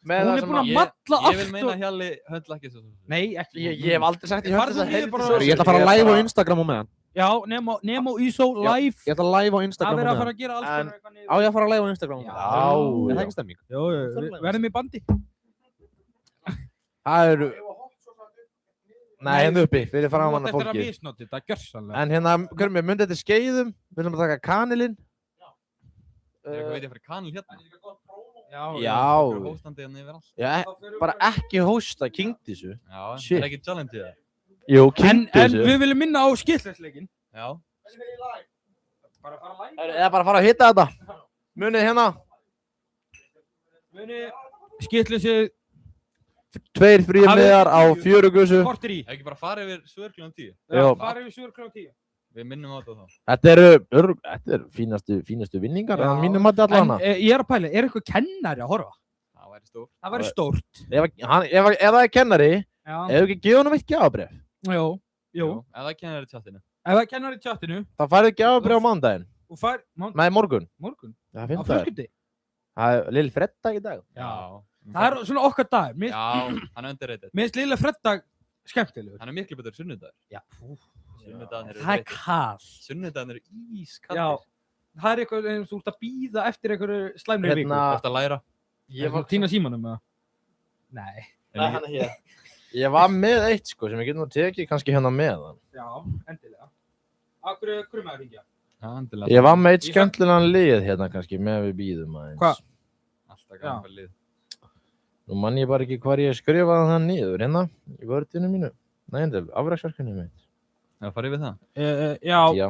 [SPEAKER 5] Með
[SPEAKER 2] Hún
[SPEAKER 5] það
[SPEAKER 2] er
[SPEAKER 5] sem
[SPEAKER 2] búin að
[SPEAKER 5] að-
[SPEAKER 2] malla
[SPEAKER 4] Ég vil
[SPEAKER 2] allt
[SPEAKER 4] meina
[SPEAKER 2] og...
[SPEAKER 4] Hjalli höndla ekki þessu.
[SPEAKER 2] Nei, ekki.
[SPEAKER 5] Ég hef aldrei sagt ég
[SPEAKER 2] Farðu
[SPEAKER 5] höfði
[SPEAKER 2] niður
[SPEAKER 5] þessa
[SPEAKER 2] bara-
[SPEAKER 5] helviti sósu.
[SPEAKER 3] Ég ætla að fara live á Instagram á meðan.
[SPEAKER 2] Já, Nemo Iso live.
[SPEAKER 3] Ég ætla live á
[SPEAKER 2] Það
[SPEAKER 3] Instagram á
[SPEAKER 2] verður að
[SPEAKER 3] meðan.
[SPEAKER 2] fara að gera alls
[SPEAKER 5] En-
[SPEAKER 2] konar eitthvað niður.
[SPEAKER 3] Á ég að fara live á Instagram á meðan?
[SPEAKER 5] Já,
[SPEAKER 3] Er það
[SPEAKER 5] já.
[SPEAKER 3] ekki stemming?
[SPEAKER 2] Jó, við verðum í bandi.
[SPEAKER 5] Það eru... Nei, hérna uppi, fyrir framan að
[SPEAKER 2] Þetta er að
[SPEAKER 5] fólki.
[SPEAKER 2] misnóti, þetta er gjörsanlega.
[SPEAKER 5] En hérna, hverjum við myndið þetta skeiðum, við viljum að taka kanilinn.
[SPEAKER 4] Er eitthvað veit ég fyrir kanil hérna?
[SPEAKER 5] Já,
[SPEAKER 4] Hóstandi hérna yfir allt.
[SPEAKER 5] já, bara ekki hósta, kynnt þessu.
[SPEAKER 4] Já,
[SPEAKER 5] Shit.
[SPEAKER 4] er ekki challenge í það?
[SPEAKER 5] Jú,
[SPEAKER 2] En
[SPEAKER 5] kynnt þessu.
[SPEAKER 2] við viljum minna á skillæsleikin.
[SPEAKER 4] Já.
[SPEAKER 2] Bara fara live.
[SPEAKER 5] Eða bara fara að hitta þetta. Munið hérna,
[SPEAKER 2] Muni skillæsið
[SPEAKER 5] 2 fríir
[SPEAKER 2] Hafið-
[SPEAKER 5] miðar á Fjörugusu.
[SPEAKER 2] kortir í.
[SPEAKER 4] Ekki bara fara yfir svörklunum 10.
[SPEAKER 2] Já,
[SPEAKER 5] Jó.
[SPEAKER 2] farið við 7 kl. 10.
[SPEAKER 4] Við minnum á þetta þá.
[SPEAKER 5] Þetta er fínastu vinningar,
[SPEAKER 2] Já.
[SPEAKER 5] en mínum mati
[SPEAKER 2] En
[SPEAKER 5] allan.
[SPEAKER 2] ég er að pæla, er eitthvað kennari að horfa?
[SPEAKER 4] Það væri stór.
[SPEAKER 2] Það væri stórt.
[SPEAKER 5] Ef það er kennari,
[SPEAKER 2] Já,
[SPEAKER 5] ef ekki gefa honum eitt gjafabref,
[SPEAKER 2] jú, jú.
[SPEAKER 4] Ef það kennir í chatinu.
[SPEAKER 2] Ef það er kennari í chatinu
[SPEAKER 5] þá færðu gjafabref á mándaginn.
[SPEAKER 2] og fær
[SPEAKER 5] Nei, morgun.
[SPEAKER 2] morgun,
[SPEAKER 5] Það
[SPEAKER 2] á
[SPEAKER 5] finnst það.
[SPEAKER 2] fjölskyldi.
[SPEAKER 5] Það er Lill Freddag í dag.
[SPEAKER 2] Já. Það er svona okkar dag. Mér
[SPEAKER 4] Já, hann er underrated.
[SPEAKER 2] finnst Lilla Freddag skemmtilegur.
[SPEAKER 4] Hann er miklu betur sunnudagur.
[SPEAKER 2] Já.
[SPEAKER 4] Sunnudagarnir eru
[SPEAKER 2] Það er
[SPEAKER 4] þreyttir.
[SPEAKER 2] kall.
[SPEAKER 4] Sunnudagarnir eru
[SPEAKER 2] Já.
[SPEAKER 4] ískaldir.
[SPEAKER 2] Það er eitthvað eins og þú ert að býða eftir einhverju slæmri viku.
[SPEAKER 5] Hérna,
[SPEAKER 4] Eftir að læra.
[SPEAKER 2] Ég var týna símanum með það. Nei.
[SPEAKER 5] Nei, hann er hér. Ég var með eitt sko sem ég get nú tekið kannski hérna með hann.
[SPEAKER 2] Já, endilega. Akkur krummaður hringja.
[SPEAKER 4] Já, endilega.
[SPEAKER 5] Ég var með eitt skemmtilegan lið hérna kannski með við býðum aðeins.
[SPEAKER 2] Hvað?
[SPEAKER 4] Alltaf gaman fyrir lið.
[SPEAKER 5] Nú mann ég bara ekki hvar ég skrifaði það niður hérna í vördinu mínu. Nei, endilega, afræksverkinu mitt.
[SPEAKER 4] Já, farið við það.
[SPEAKER 2] Já.
[SPEAKER 5] Já,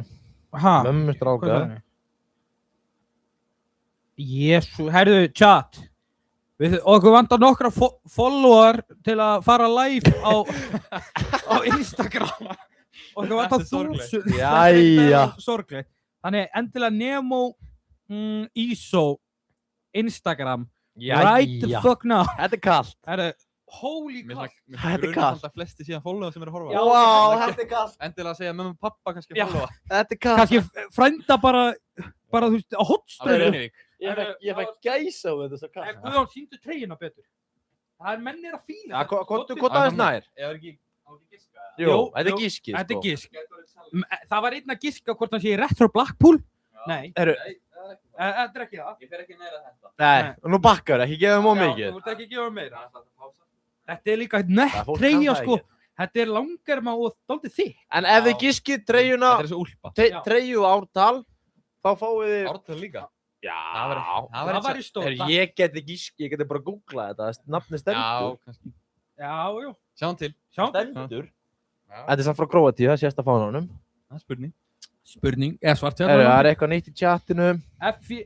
[SPEAKER 2] Hæ?
[SPEAKER 5] mömmu
[SPEAKER 2] Hvað
[SPEAKER 5] stráka.
[SPEAKER 2] er það? Jésu, herðu, chat. Okkur vantar nokkra follower til að fara live á Instagram. Okkur vantar
[SPEAKER 4] Þetta er sorglegt.
[SPEAKER 2] 1000.
[SPEAKER 5] Jæja.
[SPEAKER 2] Þetta er sorglegt. Þannig endilega Nemo Iso Instagram. Right the fuck now.
[SPEAKER 5] Þetta er kallt.
[SPEAKER 2] Herðu, holy
[SPEAKER 4] Mér
[SPEAKER 2] cow.
[SPEAKER 5] Þetta er
[SPEAKER 4] grunur
[SPEAKER 5] kalt.
[SPEAKER 4] samt að flesti síðan followa sem eru að horfa.
[SPEAKER 2] Já.
[SPEAKER 5] Vá, þetta er kallt.
[SPEAKER 4] Endilega að segja mömmu og pappa kannski
[SPEAKER 2] Já.
[SPEAKER 4] að followa.
[SPEAKER 5] Þetta er kallt.
[SPEAKER 2] Kannski frænda bara þú veist, á
[SPEAKER 4] Alveg
[SPEAKER 2] hotströðu.
[SPEAKER 4] Reykjavík.
[SPEAKER 5] Ég fekk gæsa á þetta svo
[SPEAKER 2] En
[SPEAKER 5] kallt.
[SPEAKER 2] Guðjón, sýndu treyjuna betur. Það er mennir að fíla
[SPEAKER 5] Já,
[SPEAKER 2] þetta.
[SPEAKER 5] hvað aðeins nær?
[SPEAKER 4] Ég var ekki giska.
[SPEAKER 5] Jú,
[SPEAKER 2] Jú,
[SPEAKER 5] þetta er
[SPEAKER 2] jú,
[SPEAKER 5] gískið
[SPEAKER 2] Þetta er
[SPEAKER 5] sko.
[SPEAKER 2] gisk. Það var einn að giska hvort hann sé rétt frá Blackpool. Nei,
[SPEAKER 5] Herru,
[SPEAKER 2] þetta er ekki það.
[SPEAKER 4] Ég fer ekki næra þetta.
[SPEAKER 5] nei, og nú bakkar, ekki gefa þeim of
[SPEAKER 2] Já,
[SPEAKER 5] mikið.
[SPEAKER 2] Þú ert ekki að gefa meira. Þetta er líka nett
[SPEAKER 5] Það fólk
[SPEAKER 2] treyja
[SPEAKER 5] kann það
[SPEAKER 2] sko.
[SPEAKER 5] ekki.
[SPEAKER 2] Þetta er langarma og dálítið þykk.
[SPEAKER 5] En ef þið gískið treyjuna,
[SPEAKER 4] Þetta er þessu úlpa.
[SPEAKER 2] Já.
[SPEAKER 5] treyju ártal, þá fáið þið...
[SPEAKER 4] Ártal líka.
[SPEAKER 5] Já,
[SPEAKER 2] Það var í stórt.
[SPEAKER 5] ég geti gískið, ég geti bara googlað þetta, nafni
[SPEAKER 4] Já,
[SPEAKER 5] stendur.
[SPEAKER 4] kannski.
[SPEAKER 2] Já, jú.
[SPEAKER 4] Sjáum til.
[SPEAKER 2] Sjá.
[SPEAKER 5] Stendur.
[SPEAKER 4] Já.
[SPEAKER 5] Þetta er samt frá Króatíu, það sést að fánanum.
[SPEAKER 4] Það er spurning.
[SPEAKER 2] Spurning, eða svart
[SPEAKER 5] Það er eitthvað nýtt í chatinu.
[SPEAKER 2] FC...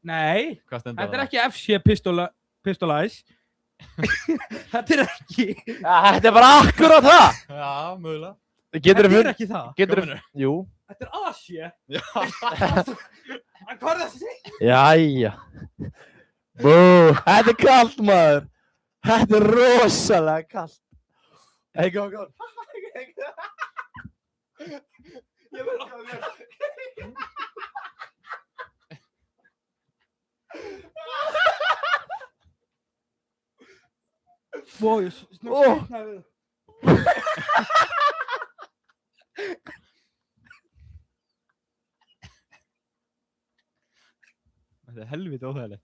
[SPEAKER 2] Nei,
[SPEAKER 4] Hvað stendur
[SPEAKER 2] þetta er ekki FC Pistolize. Þetta er ekki...
[SPEAKER 5] Ja, þetta er bara akkurat það!
[SPEAKER 4] Já, mögulega.
[SPEAKER 5] Getur
[SPEAKER 2] Þetta er ekki það.
[SPEAKER 5] Jú.
[SPEAKER 2] Þetta er Asia.
[SPEAKER 4] Já.
[SPEAKER 2] En hvað er það að segja?
[SPEAKER 5] Jæja. Bú, þetta er kallt maður. Þetta er rosalega kallt. Hey, go.
[SPEAKER 2] Ég verð að... Vó, ég snöggt við það.
[SPEAKER 4] Þetta er helviti óþægilegt.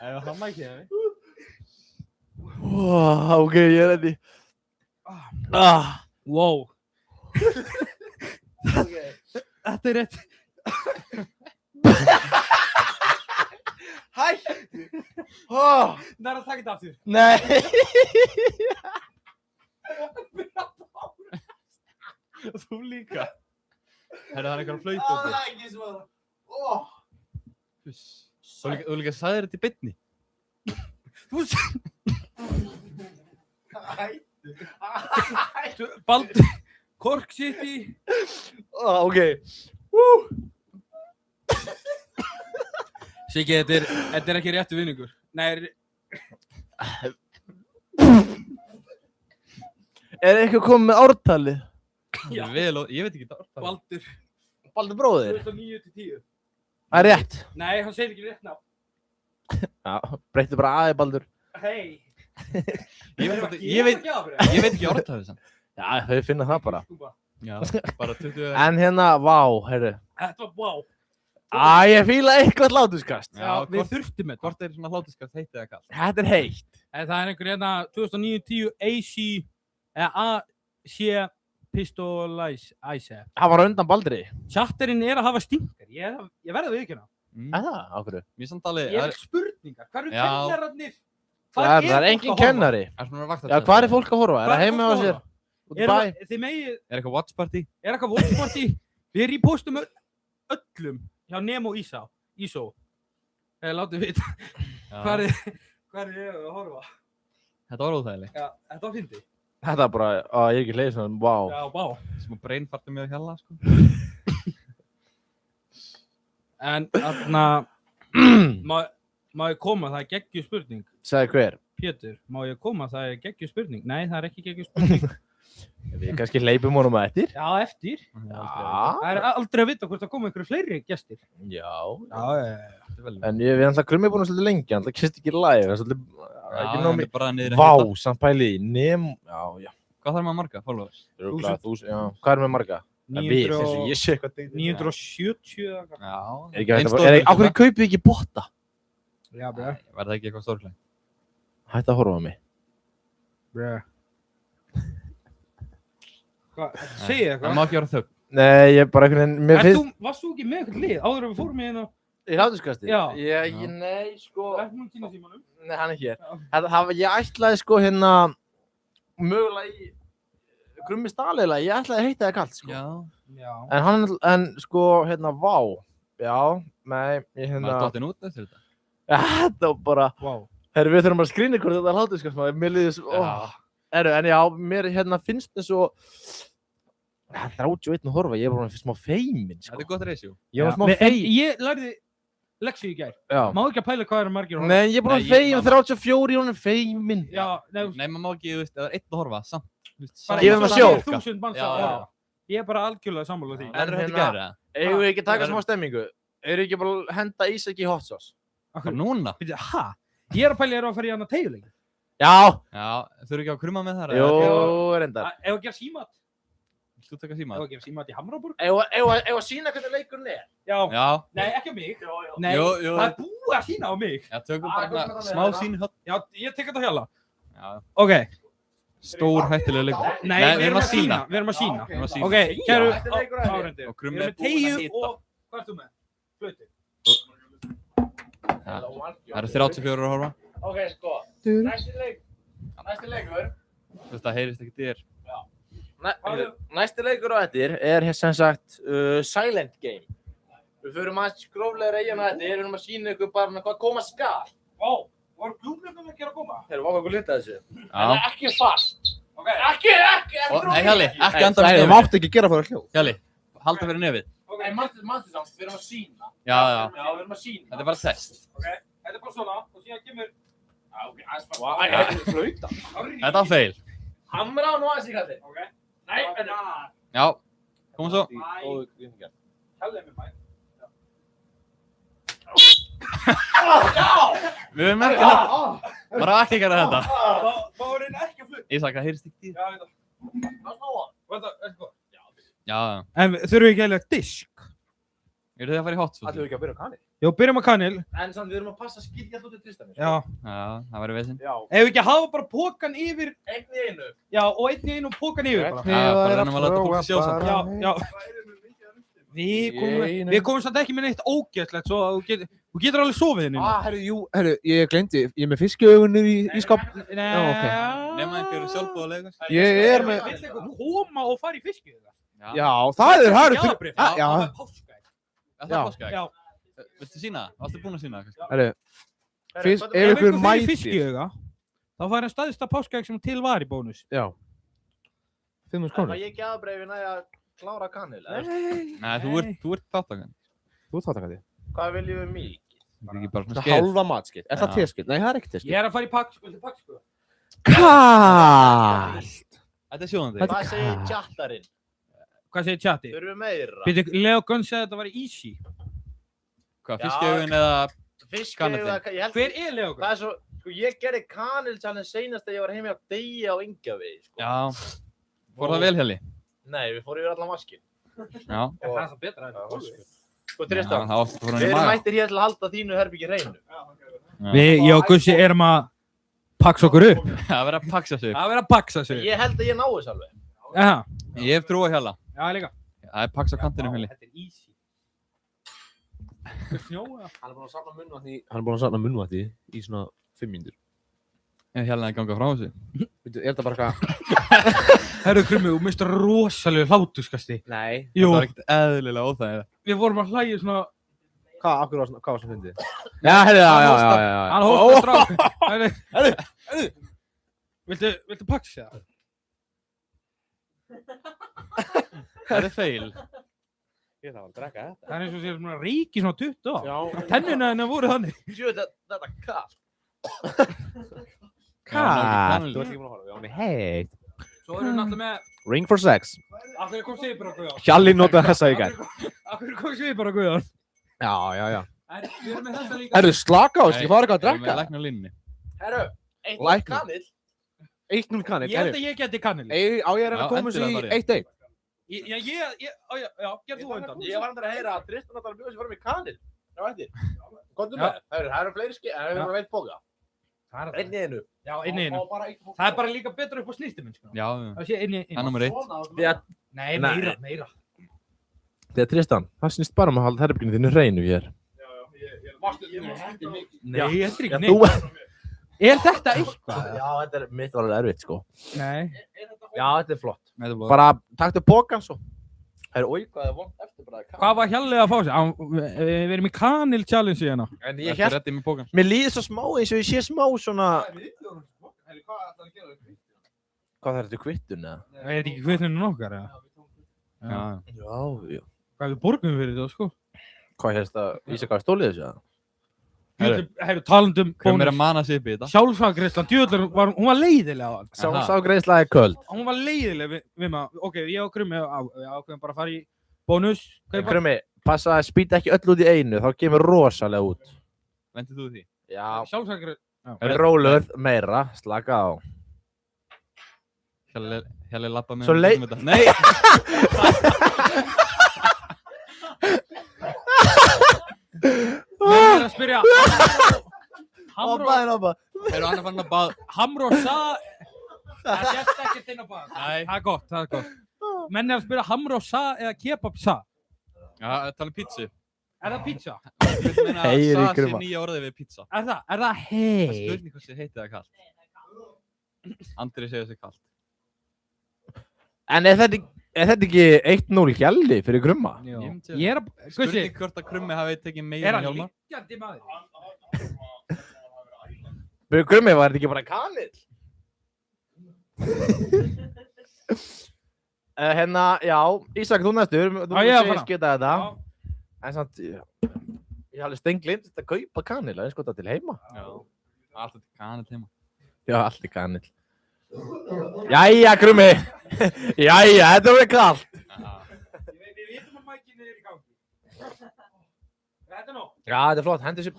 [SPEAKER 4] Það var hann ekki það.
[SPEAKER 5] Ok, ég er ready.
[SPEAKER 2] Wow. Þetta er rétt.
[SPEAKER 5] Hættu.
[SPEAKER 2] Nær að taka þetta aftur.
[SPEAKER 5] Nei.
[SPEAKER 4] Þú líka. Herra, það er eitthvað flautóti.
[SPEAKER 5] ekki svona.
[SPEAKER 4] Þú líka sagði þetta í beinni.
[SPEAKER 2] Þú Baldur, Cork City.
[SPEAKER 5] Ok.
[SPEAKER 2] Siggi, þetta er ekki réttu vinningur. Nei,
[SPEAKER 5] Er eitthvað komið með ártalið?
[SPEAKER 2] Já.
[SPEAKER 4] Ég veit ekki þetta ártal.
[SPEAKER 2] Baldur.
[SPEAKER 5] Baldur bróðir?
[SPEAKER 2] 2009-10.
[SPEAKER 5] Það er rétt.
[SPEAKER 2] Nei, hann segir ekki rétt ná.
[SPEAKER 5] Já, breyttu bara aðeins Baldur.
[SPEAKER 2] Hei.
[SPEAKER 4] Ég veit ekki ártalið samt.
[SPEAKER 5] Já, þau finna það bara.
[SPEAKER 4] Já, bara 20.
[SPEAKER 5] En hérna, vá, heyrðu.
[SPEAKER 2] Þetta var wow.
[SPEAKER 5] Ég fíla eitthvað hlátuskast.
[SPEAKER 2] Já, við þurftum þetta.
[SPEAKER 4] Hvort er svona hlátuskast heitt eða kallt?
[SPEAKER 5] Þetta er heitt.
[SPEAKER 2] Það er einhver hérna 2009-10 AC Pistolize.
[SPEAKER 5] Það var undan Baldri.
[SPEAKER 2] Chatterinn er að hafa stingar. Ég verði að viðkynna.
[SPEAKER 5] Það, ákveðu.
[SPEAKER 4] Mér samt alveg...
[SPEAKER 2] Ég hef spurningar. Hvað eru kennararnir?
[SPEAKER 5] Það er engin kennari. Já, hvað er fólk að horfa? Er það heima á sér?
[SPEAKER 2] Þið megið...
[SPEAKER 4] Er eitthvað watch party?
[SPEAKER 2] Við repostum öllum hjá Nemo Ísó. Látið vita. Hvað er ég að horfa?
[SPEAKER 4] Þetta var óþægilegt.
[SPEAKER 2] Já, þetta var fyndið.
[SPEAKER 5] Þetta er bara, ég er ekki leið svona, vá.
[SPEAKER 2] Já, vá.
[SPEAKER 4] Sem að brainfartum með hjalla, sko.
[SPEAKER 2] En þarna, má ég koma, það er geggjuð spurning.
[SPEAKER 5] Sagði hver?
[SPEAKER 2] Pétur, má ég koma, það er geggjuð spurning. Nei, það er ekki geggjuð spurning.
[SPEAKER 5] Við kannski hleypum honum að eftir.
[SPEAKER 2] Já, eftir.
[SPEAKER 5] Já.
[SPEAKER 2] Það er aldrei að vita hvort það koma einhverju fleiri gestir.
[SPEAKER 5] Já.
[SPEAKER 2] Já.
[SPEAKER 5] En við erum alltaf Krummi búin að svolítið lengi, hann kist ekki live, það er svolítið, ekki nóg
[SPEAKER 4] bara niður
[SPEAKER 5] Vá, samt pæli í, já.
[SPEAKER 4] Hvað þarf maður marga followers?
[SPEAKER 5] Já, hvað er með marga? Við, þess að ég sé eitthvað degið.
[SPEAKER 2] 970 eða eitthvað.
[SPEAKER 5] Já. Áhverju kaupið ekki botta?
[SPEAKER 2] Já, bræ.
[SPEAKER 4] Var það ekki eitthvað stórklæð?
[SPEAKER 5] Hætti að horfa á mig.
[SPEAKER 2] Bræ. Hvað, segið eitthvað?
[SPEAKER 4] Það má ekki vera þögn.
[SPEAKER 5] Nei, ég bara einhvern veginn,
[SPEAKER 2] Varst þú ekki með eitthvað lið áður en við fórum í hérna?
[SPEAKER 5] Í hlátuskasti?
[SPEAKER 2] Já.
[SPEAKER 5] Nei, sko.
[SPEAKER 2] Ertu nú tíma símanum?
[SPEAKER 5] Nei, hann er hér. Ég ætlaði sko hérna, mögulega í Krummi staðlega, ég ætlaði að heita það kallt, sko.
[SPEAKER 4] Já.
[SPEAKER 5] En sko, hérna, vá. Já, nei, ég hérna.
[SPEAKER 4] Maður dóttinn út eftir þetta?
[SPEAKER 5] Þetta var bara, herru, við þurfum bara að skrýna hvort þetta er hlátuskast, maður. Mér liði svo, en já, mér hérna finnst það svo, 31 að horfa, ég er bara smá feiminn, sko.
[SPEAKER 4] Þetta er gott ratio.
[SPEAKER 5] Ég var smá feiminn.
[SPEAKER 2] Ég lærði leksíu í gær. Má ekki að pæla hvað er margir að horfa.
[SPEAKER 5] Nei, ég er bara feiminn, 34 í honum feiminn.
[SPEAKER 2] Já,
[SPEAKER 4] nei, maður má ekki, ef það er einn að horfa, samt.
[SPEAKER 5] Ég verð að sjó.
[SPEAKER 2] 1000 manns að horfa. Ég er bara algjörlega sammála því.
[SPEAKER 5] En hérna, eigum við ekki taka smá stemmingu? Eru ekki bara að henda Ísaki í hot sauce?
[SPEAKER 4] Hvað núna?
[SPEAKER 2] Hæ? Ég er að pæla að fara í hana teiguleik.
[SPEAKER 5] Já.
[SPEAKER 4] Já, þurfu ekki að krumma með það?
[SPEAKER 5] Jú, reyndar.
[SPEAKER 2] Ef að gera símat.
[SPEAKER 4] Viltu taka símat?
[SPEAKER 2] Ef að gera símat í Hamraborg.
[SPEAKER 5] Ef að sína hvernig leikurinn er.
[SPEAKER 2] Já. Nei, ekki á mig. Nei, það er búið að sína á mig.
[SPEAKER 4] Já, tökum bara smá sín í hot.
[SPEAKER 2] Já, ég tek þetta hjalla.
[SPEAKER 4] Já.
[SPEAKER 2] Ok.
[SPEAKER 4] Stór hættilega leikur.
[SPEAKER 2] Nei, við erum að sína. Við erum að sína. Ok, kæru áhorfendur. Við erum með teygju og... Hvað ert þú með? Flautu.
[SPEAKER 4] Það eru 34 að horfa.
[SPEAKER 5] Ok, sko. Næsti leikur.
[SPEAKER 4] Þú veist, það heyrist ekki þér.
[SPEAKER 5] Næsti leikur á eftir er sem sagt Silent Game. Við förum aðeins gróflega í hana eftir, við erum að sína ykkur bara hvað koma skal.
[SPEAKER 2] Vá, voru glúmlefnum ekki að koma?
[SPEAKER 5] Þeir eru hvað lítið þessu.
[SPEAKER 4] En
[SPEAKER 5] ekki fast.
[SPEAKER 2] Ok.
[SPEAKER 5] Ekki.
[SPEAKER 4] Nei, Hjalli, ekki anda fyrir
[SPEAKER 3] nefið.
[SPEAKER 4] nefið.
[SPEAKER 3] Það mátt ekki gera fyrir hljóð.
[SPEAKER 4] Hjalli, halda fyrir nefið.
[SPEAKER 5] Ok, mannstu samt, við erum að sína.
[SPEAKER 4] Já.
[SPEAKER 5] Já, við erum að sína.
[SPEAKER 4] Þetta er bara test.
[SPEAKER 2] Ok, þetta er bara svona og síðan kemur...
[SPEAKER 5] Já, ok, aðeins bara. Flauta.
[SPEAKER 4] Þetta var feil.
[SPEAKER 5] Hamra á nú aðeins í kalli.
[SPEAKER 2] Ok.
[SPEAKER 5] Nei,
[SPEAKER 4] Já, koma svo.
[SPEAKER 2] Hjalli með mæn.
[SPEAKER 4] Við höfum ekki þetta. Bara ekki gera þetta.
[SPEAKER 2] Það var einn ekki að flutt.
[SPEAKER 4] Ísak, það heyrist ekki þér.
[SPEAKER 2] Já, ég veit það. Vænta, eitthvað.
[SPEAKER 4] Já.
[SPEAKER 2] En þurfum við ekki eiginlega disk?
[SPEAKER 4] Eru þið að fara í hotspot?
[SPEAKER 5] Ætlum við ekki að byrja á kanil?
[SPEAKER 2] Jó, byrjum á kanil.
[SPEAKER 5] En samt við erum að passa að skilja alltaf til Tristanir.
[SPEAKER 2] Já.
[SPEAKER 4] Já, það væri vesinn.
[SPEAKER 5] Já.
[SPEAKER 2] Ef við ekki hafa bara pókan yfir...
[SPEAKER 5] Einn í einu.
[SPEAKER 2] Já, og einn í einu og pókan yfir bara.
[SPEAKER 4] Já, bara reynum að láta fólki sjá samt.
[SPEAKER 2] Já. Við komum samt ekki með neitt ógeðslegt, svo þú getur alveg sofið inn í.
[SPEAKER 3] Herru, ég glemdi, ég er með fiskiaugunir í skáp.
[SPEAKER 2] Nei.
[SPEAKER 4] Nema einhverju sjálfbúðarleika.
[SPEAKER 3] Ég er með...
[SPEAKER 2] Vill eitthvað koma og fara í fiskið?
[SPEAKER 3] Já, það er hærið
[SPEAKER 2] fyrir... Já, það er páskaegg.
[SPEAKER 4] Það er páskaegg?
[SPEAKER 2] Já.
[SPEAKER 4] Viltu sína það? Varstu búinn að sína það?
[SPEAKER 3] Herru, ef ykkur mætir...
[SPEAKER 2] fiskauga, þá fær hann staðista páskaegg sem til var í bónus.
[SPEAKER 3] Já. 5.000 krónur.
[SPEAKER 5] Það ég gjafabreifi næja að klára kanil.
[SPEAKER 4] Nei, þú ert þáttakandi.
[SPEAKER 3] Þú ert þáttakandi.
[SPEAKER 5] Hvað viljum við mikið?
[SPEAKER 4] Það er ekki bara svona
[SPEAKER 3] Það
[SPEAKER 4] skeið.
[SPEAKER 3] halva matskitt. Er það teskið? Nei, það er ekki
[SPEAKER 2] Ég
[SPEAKER 3] teskið.
[SPEAKER 2] er að fara í pakksku.
[SPEAKER 3] Kalt!
[SPEAKER 4] Þetta er sjóðandi.
[SPEAKER 5] Hvað segir tjattarinn?
[SPEAKER 2] Hvað segir chati?
[SPEAKER 5] Þurfum við meira?
[SPEAKER 2] Býttu, Leo Gunn segði að þetta var easy.
[SPEAKER 4] Hvað, fiskaugun eða
[SPEAKER 5] Fiskauga,
[SPEAKER 4] kanillinn?
[SPEAKER 5] ég held
[SPEAKER 2] Hver er Leo Gunn?
[SPEAKER 5] það er svo, sko ég gerði kanil challenge seinast þegar ég var heimi á degi á Engjavegi, sko.
[SPEAKER 4] Já. Fór það vel, Hjalli?
[SPEAKER 5] Nei, við fórum yfir allan vaskinn.
[SPEAKER 4] Já.
[SPEAKER 2] Það er það betra en það.
[SPEAKER 5] Sko Tristan,
[SPEAKER 4] Það átti að fór hann
[SPEAKER 5] við
[SPEAKER 4] í
[SPEAKER 5] erum
[SPEAKER 4] maga.
[SPEAKER 5] mættir hér til að halda þínu herbyggi hreinu.
[SPEAKER 2] Ég og Gussi erum að paksa okkur upp.
[SPEAKER 4] Það verður að paksa sig upp.
[SPEAKER 2] Það verður að paksa sig.
[SPEAKER 5] Ég held að ég náðu þess alveg.
[SPEAKER 2] Jaha.
[SPEAKER 4] Ég hef trú á Hjalla.
[SPEAKER 2] Já, líka.
[SPEAKER 4] Það er paksa á kantinum, Hjalli.
[SPEAKER 2] Þetta er easy. Þetta er snjóa.
[SPEAKER 3] Hann er búinn að safna munnvatni í svona 5 mínútur.
[SPEAKER 4] Ef Hjalli að ganga frá þessu.
[SPEAKER 3] Veitu, er þetta bara eitthvað?
[SPEAKER 2] Herru Krummi, þú mistur rosalega hlátuskasti.
[SPEAKER 3] Nei.
[SPEAKER 2] Jú,
[SPEAKER 4] Það var ekkert eðlilega óþægilegt.
[SPEAKER 2] við vorum að hlæja svona,
[SPEAKER 3] Hvað var svona fyndið? Já, herri, já.
[SPEAKER 2] hann hósta strák. Herru. Viltu paksa það?
[SPEAKER 4] Það er feil.
[SPEAKER 3] Ég þarf að drekka þetta.
[SPEAKER 2] Það er eins og sér svona ríki svona 20 á.
[SPEAKER 3] Já.
[SPEAKER 2] Tennina hennar voru þannig.
[SPEAKER 5] Sjú, þetta er kallt.
[SPEAKER 3] Kalt. Þú ert ekki búinn að horfa. Já, nei, heitt.
[SPEAKER 2] Svo erum við náttúrulega með,
[SPEAKER 3] Ring for sex.
[SPEAKER 2] af hverju kom Svipur á Guðjón?
[SPEAKER 3] Hjalli notaði þessa í gær.
[SPEAKER 2] Af hverju kom Svipur á Guðjón?
[SPEAKER 3] Já.
[SPEAKER 2] Við erum með þetta líka.
[SPEAKER 3] Herru, slaka á þessu, ég fara eitthvað að
[SPEAKER 4] Við erum með
[SPEAKER 3] drekka.
[SPEAKER 4] lækna á línni.
[SPEAKER 5] Herru, eitt
[SPEAKER 3] Læknir.
[SPEAKER 5] kanil.
[SPEAKER 3] 1-0 kanil.
[SPEAKER 2] Ég held að ég geti kannil.
[SPEAKER 3] Á ég er að
[SPEAKER 4] Já,
[SPEAKER 3] koma þessu
[SPEAKER 4] endilega
[SPEAKER 3] í
[SPEAKER 4] bara
[SPEAKER 3] 1-1.
[SPEAKER 2] Já, gerð þú undan.
[SPEAKER 5] Ég var andur að heyra að Tristan átti að bjóða sér fram í kanil. Já, eftir. Komdu
[SPEAKER 2] Já.
[SPEAKER 5] með. Það eru fleiri skil, það eru bara veit boga.
[SPEAKER 2] Það er
[SPEAKER 5] Einn í einu.
[SPEAKER 2] Já, inn í einu. Það er bara líka betra upp á snýstuminn, sko.
[SPEAKER 4] Já,
[SPEAKER 2] Það sé inn í
[SPEAKER 4] það er
[SPEAKER 2] einu.
[SPEAKER 4] nummer 1.
[SPEAKER 2] Nei,
[SPEAKER 5] Nei.
[SPEAKER 2] meira.
[SPEAKER 3] Þegar Tristan, það snýst bara um að halda herberginu þínu hreinu hér.
[SPEAKER 2] Nei, þetta er
[SPEAKER 5] Já,
[SPEAKER 2] ekki
[SPEAKER 5] þú...
[SPEAKER 2] neitt. Er þetta eitthvað?
[SPEAKER 5] Já, þetta er mitt var alveg erfitt, sko.
[SPEAKER 2] Nei.
[SPEAKER 5] Já, þetta er flott.
[SPEAKER 4] Þetta er bara...
[SPEAKER 5] Bara taktu pókan svo. Það er hvað er vont eftir bara kanil.
[SPEAKER 2] Hvað var Hjalli að fá sig? Við erum í kanil challenge hérna.
[SPEAKER 5] En
[SPEAKER 4] Þetta
[SPEAKER 5] ég
[SPEAKER 4] er
[SPEAKER 5] hélt,
[SPEAKER 4] réttið með pókan.
[SPEAKER 5] mér líður svo smá eins og ég sé smá svona... Hvað það er þetta kvittun, eða?
[SPEAKER 2] Er þetta ekki kvittinu okkar, eða?
[SPEAKER 4] Já.
[SPEAKER 5] Já.
[SPEAKER 2] Hvað við borgum fyrir þetta, sko?
[SPEAKER 5] Hvað hérst það, Ísakar stólið þessu, eða?
[SPEAKER 2] Herru, talandum
[SPEAKER 4] Hvað er að mana sig upp í þetta?
[SPEAKER 2] Sjálfsagreislan, djöðlar, hún var leiðilega á hann.
[SPEAKER 5] Sjálfságreisla er köld.
[SPEAKER 2] Hún var leiðilega við maður. Ok, ég og Krummi ákveðum bara að fara í bónus.
[SPEAKER 5] Krummi, passa að spýta ekki öll út í einu, þá kemur rosalega út.
[SPEAKER 4] Ventið þú því?
[SPEAKER 5] Já.
[SPEAKER 2] Sjálfsagreislan.
[SPEAKER 5] Róluð, meira, slaka á.
[SPEAKER 4] Hjalli lappa með
[SPEAKER 5] Svo
[SPEAKER 4] um þetta. Nei!
[SPEAKER 2] Mér er að spyrja.
[SPEAKER 5] Oppa.
[SPEAKER 4] Eru hann að fann að bað?
[SPEAKER 2] Hamrosa. Það sést ekkert inn á bað.
[SPEAKER 4] Nei.
[SPEAKER 2] Það er gott. Menn er að spyrja hamrosa eða kebabsa.
[SPEAKER 4] Já, tala um pítsu.
[SPEAKER 2] Er það pizza?
[SPEAKER 4] Ég vil meina að
[SPEAKER 5] Heyri
[SPEAKER 4] sa sé
[SPEAKER 5] Krumma.
[SPEAKER 4] nýja orðið við pizza.
[SPEAKER 2] Er það
[SPEAKER 4] Það er
[SPEAKER 2] hei?
[SPEAKER 4] spurning hvort þið heitið það kallt. Andri segir þessi kallt.
[SPEAKER 5] En er þetta ekki 1-0 Hjalli fyrir Krumma?
[SPEAKER 2] Ég er að... Gussi,
[SPEAKER 4] Spurning hvort að Krummi hafi tekið
[SPEAKER 2] er
[SPEAKER 4] meira en
[SPEAKER 2] hann
[SPEAKER 4] Hjálmar.
[SPEAKER 2] liggjandi maður?
[SPEAKER 5] Fyrir Krummi var þetta ekki bara kanil? Hérna, já, Ísak, þú næstur. Þú
[SPEAKER 2] Já, ég er að
[SPEAKER 5] segir
[SPEAKER 2] fara.
[SPEAKER 5] skita þetta.
[SPEAKER 2] Já.
[SPEAKER 5] En samt, ég hafði stenglind þetta að kaupa kanil, eins gott til heima.
[SPEAKER 4] Já. Alltaf kanil heima.
[SPEAKER 5] Já, allt er kanil. Jæja, Krummi. Jæja, þetta verður kallt.
[SPEAKER 2] Við vitum að mækinn er í gangi. Þetta er nóg.
[SPEAKER 5] Já, þetta er flott. Hendur sér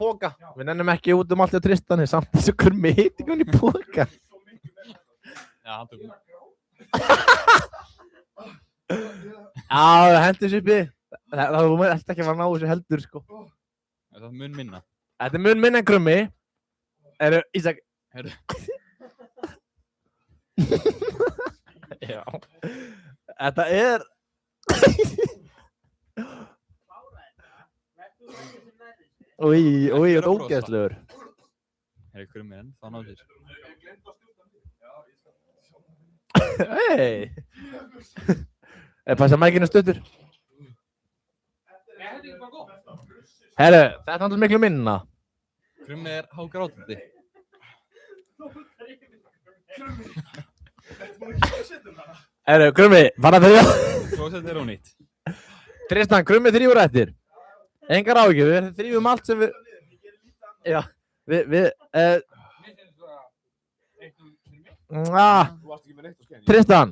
[SPEAKER 5] póka. Við nennum ekki út um allt í Tristani, samt þessu Krummi hitt ekki hún í póka.
[SPEAKER 4] Já, hann tók mig.
[SPEAKER 5] Já, hendur sér uppi. Það er ekki að fara að ná þessu heldur, sko.
[SPEAKER 4] Það er mun minna.
[SPEAKER 5] Þetta er mun minna en Krummi. Ísak.
[SPEAKER 4] Heyrðu.
[SPEAKER 5] Já. Þetta er... Új, þú ert ógeðslegur.
[SPEAKER 4] Heyri Krummi enn, þá náðu þér.
[SPEAKER 5] Hei. Passa mækinu stuttur. Herru, þetta er alltaf miklu minna.
[SPEAKER 4] Krummi er hágrátandi.
[SPEAKER 5] Krummi, fara að þrjá.
[SPEAKER 4] Svo settir hún nýtt.
[SPEAKER 5] Tristan, Krummi þrýfur eftir. Engar áhyggjur, við þrýfum allt sem við... Já, Tristan,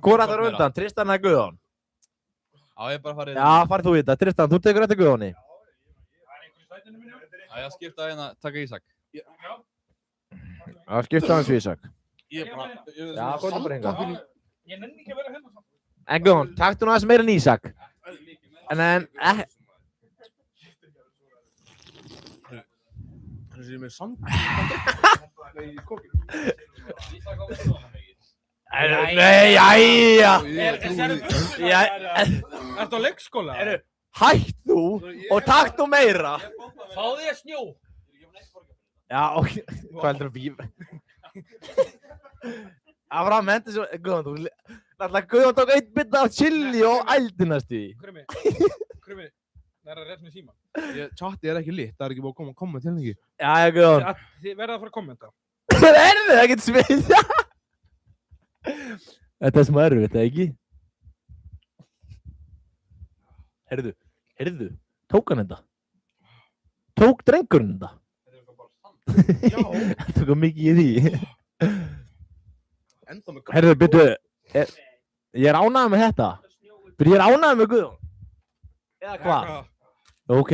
[SPEAKER 5] hvor ætlar undan? Tristan eða Guðjón?
[SPEAKER 4] Já, ég bara farið.
[SPEAKER 5] Já, farið þú í þetta. Tristan, þú tekur eftir Guðjóni.
[SPEAKER 4] Já, ég skipta hérna, taka Ísak.
[SPEAKER 5] Já, skipta hans við Ísak. Já, komdu bara hingað.
[SPEAKER 2] Ég nenni ekki að vera hérna samt.
[SPEAKER 5] En Guðjón, taktu nú aðeins meira en Ísak. En
[SPEAKER 3] Hann sé með sand.
[SPEAKER 5] Nei, jæja.
[SPEAKER 2] Ertu á leikskóla?
[SPEAKER 5] Hætt þú og taktu meira.
[SPEAKER 2] Fáðu þér snjó.
[SPEAKER 5] Já, ok. Hvað heldur þú að Abraham hendi svo... Guðjón, þú... Náttúrulega Guðjón tók einn bita af chili og ældinast í.
[SPEAKER 2] Krummi, það er að rétt með síma.
[SPEAKER 3] Chatti er ekki lit, það er ekki búið að koma til henni.
[SPEAKER 5] Jæja, Guðjón.
[SPEAKER 2] Þið verða að fara að kommenta.
[SPEAKER 5] Það er erfið, það getur svið. Þetta er smá erfið, þetta ekki? Heyrðu, tók hann þetta? Tók drengurinn þetta? Já. Það tók mikið í því. Heyrðu, byrju, ég er ánægður með þetta. Byrju, ég er ánægður með Guðjón. Eða hvað? Ok.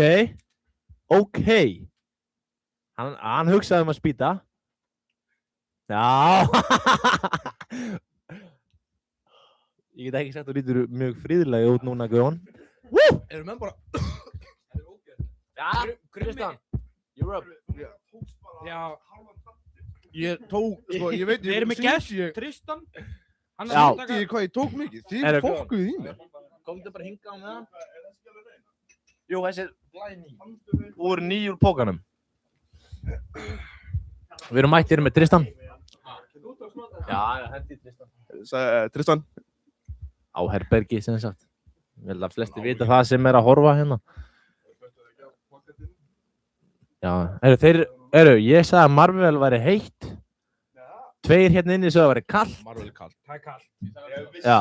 [SPEAKER 5] Hann hugsaði að spýta. Já. Ég get ekki sagt að þú lítur mjög fríðlega út núna, Guðjón.
[SPEAKER 3] Erum menn bara...
[SPEAKER 5] Já, Tristan. You're up.
[SPEAKER 2] Já.
[SPEAKER 3] Ég tók, sko, ég veit...
[SPEAKER 2] Við erum með gest, Tristan.
[SPEAKER 3] Já. Ég hvað ég tók mikið. Þið fokkuð í mér.
[SPEAKER 5] Komdu bara hingað á meðan. Jú, þessi úr nýjur pókanum. Við erum mættir með Tristan. Já, hendi Tristan.
[SPEAKER 3] Tristan.
[SPEAKER 5] Á herbergi, sem sagt. Ég held að flesti vita það sem er að horfa hérna. Já, ég sagði að Marvel væri heitt. Tveir hérna inni sögðu að væri kallt.
[SPEAKER 3] Marvel er kallt.
[SPEAKER 2] Það er kallt.
[SPEAKER 5] Já.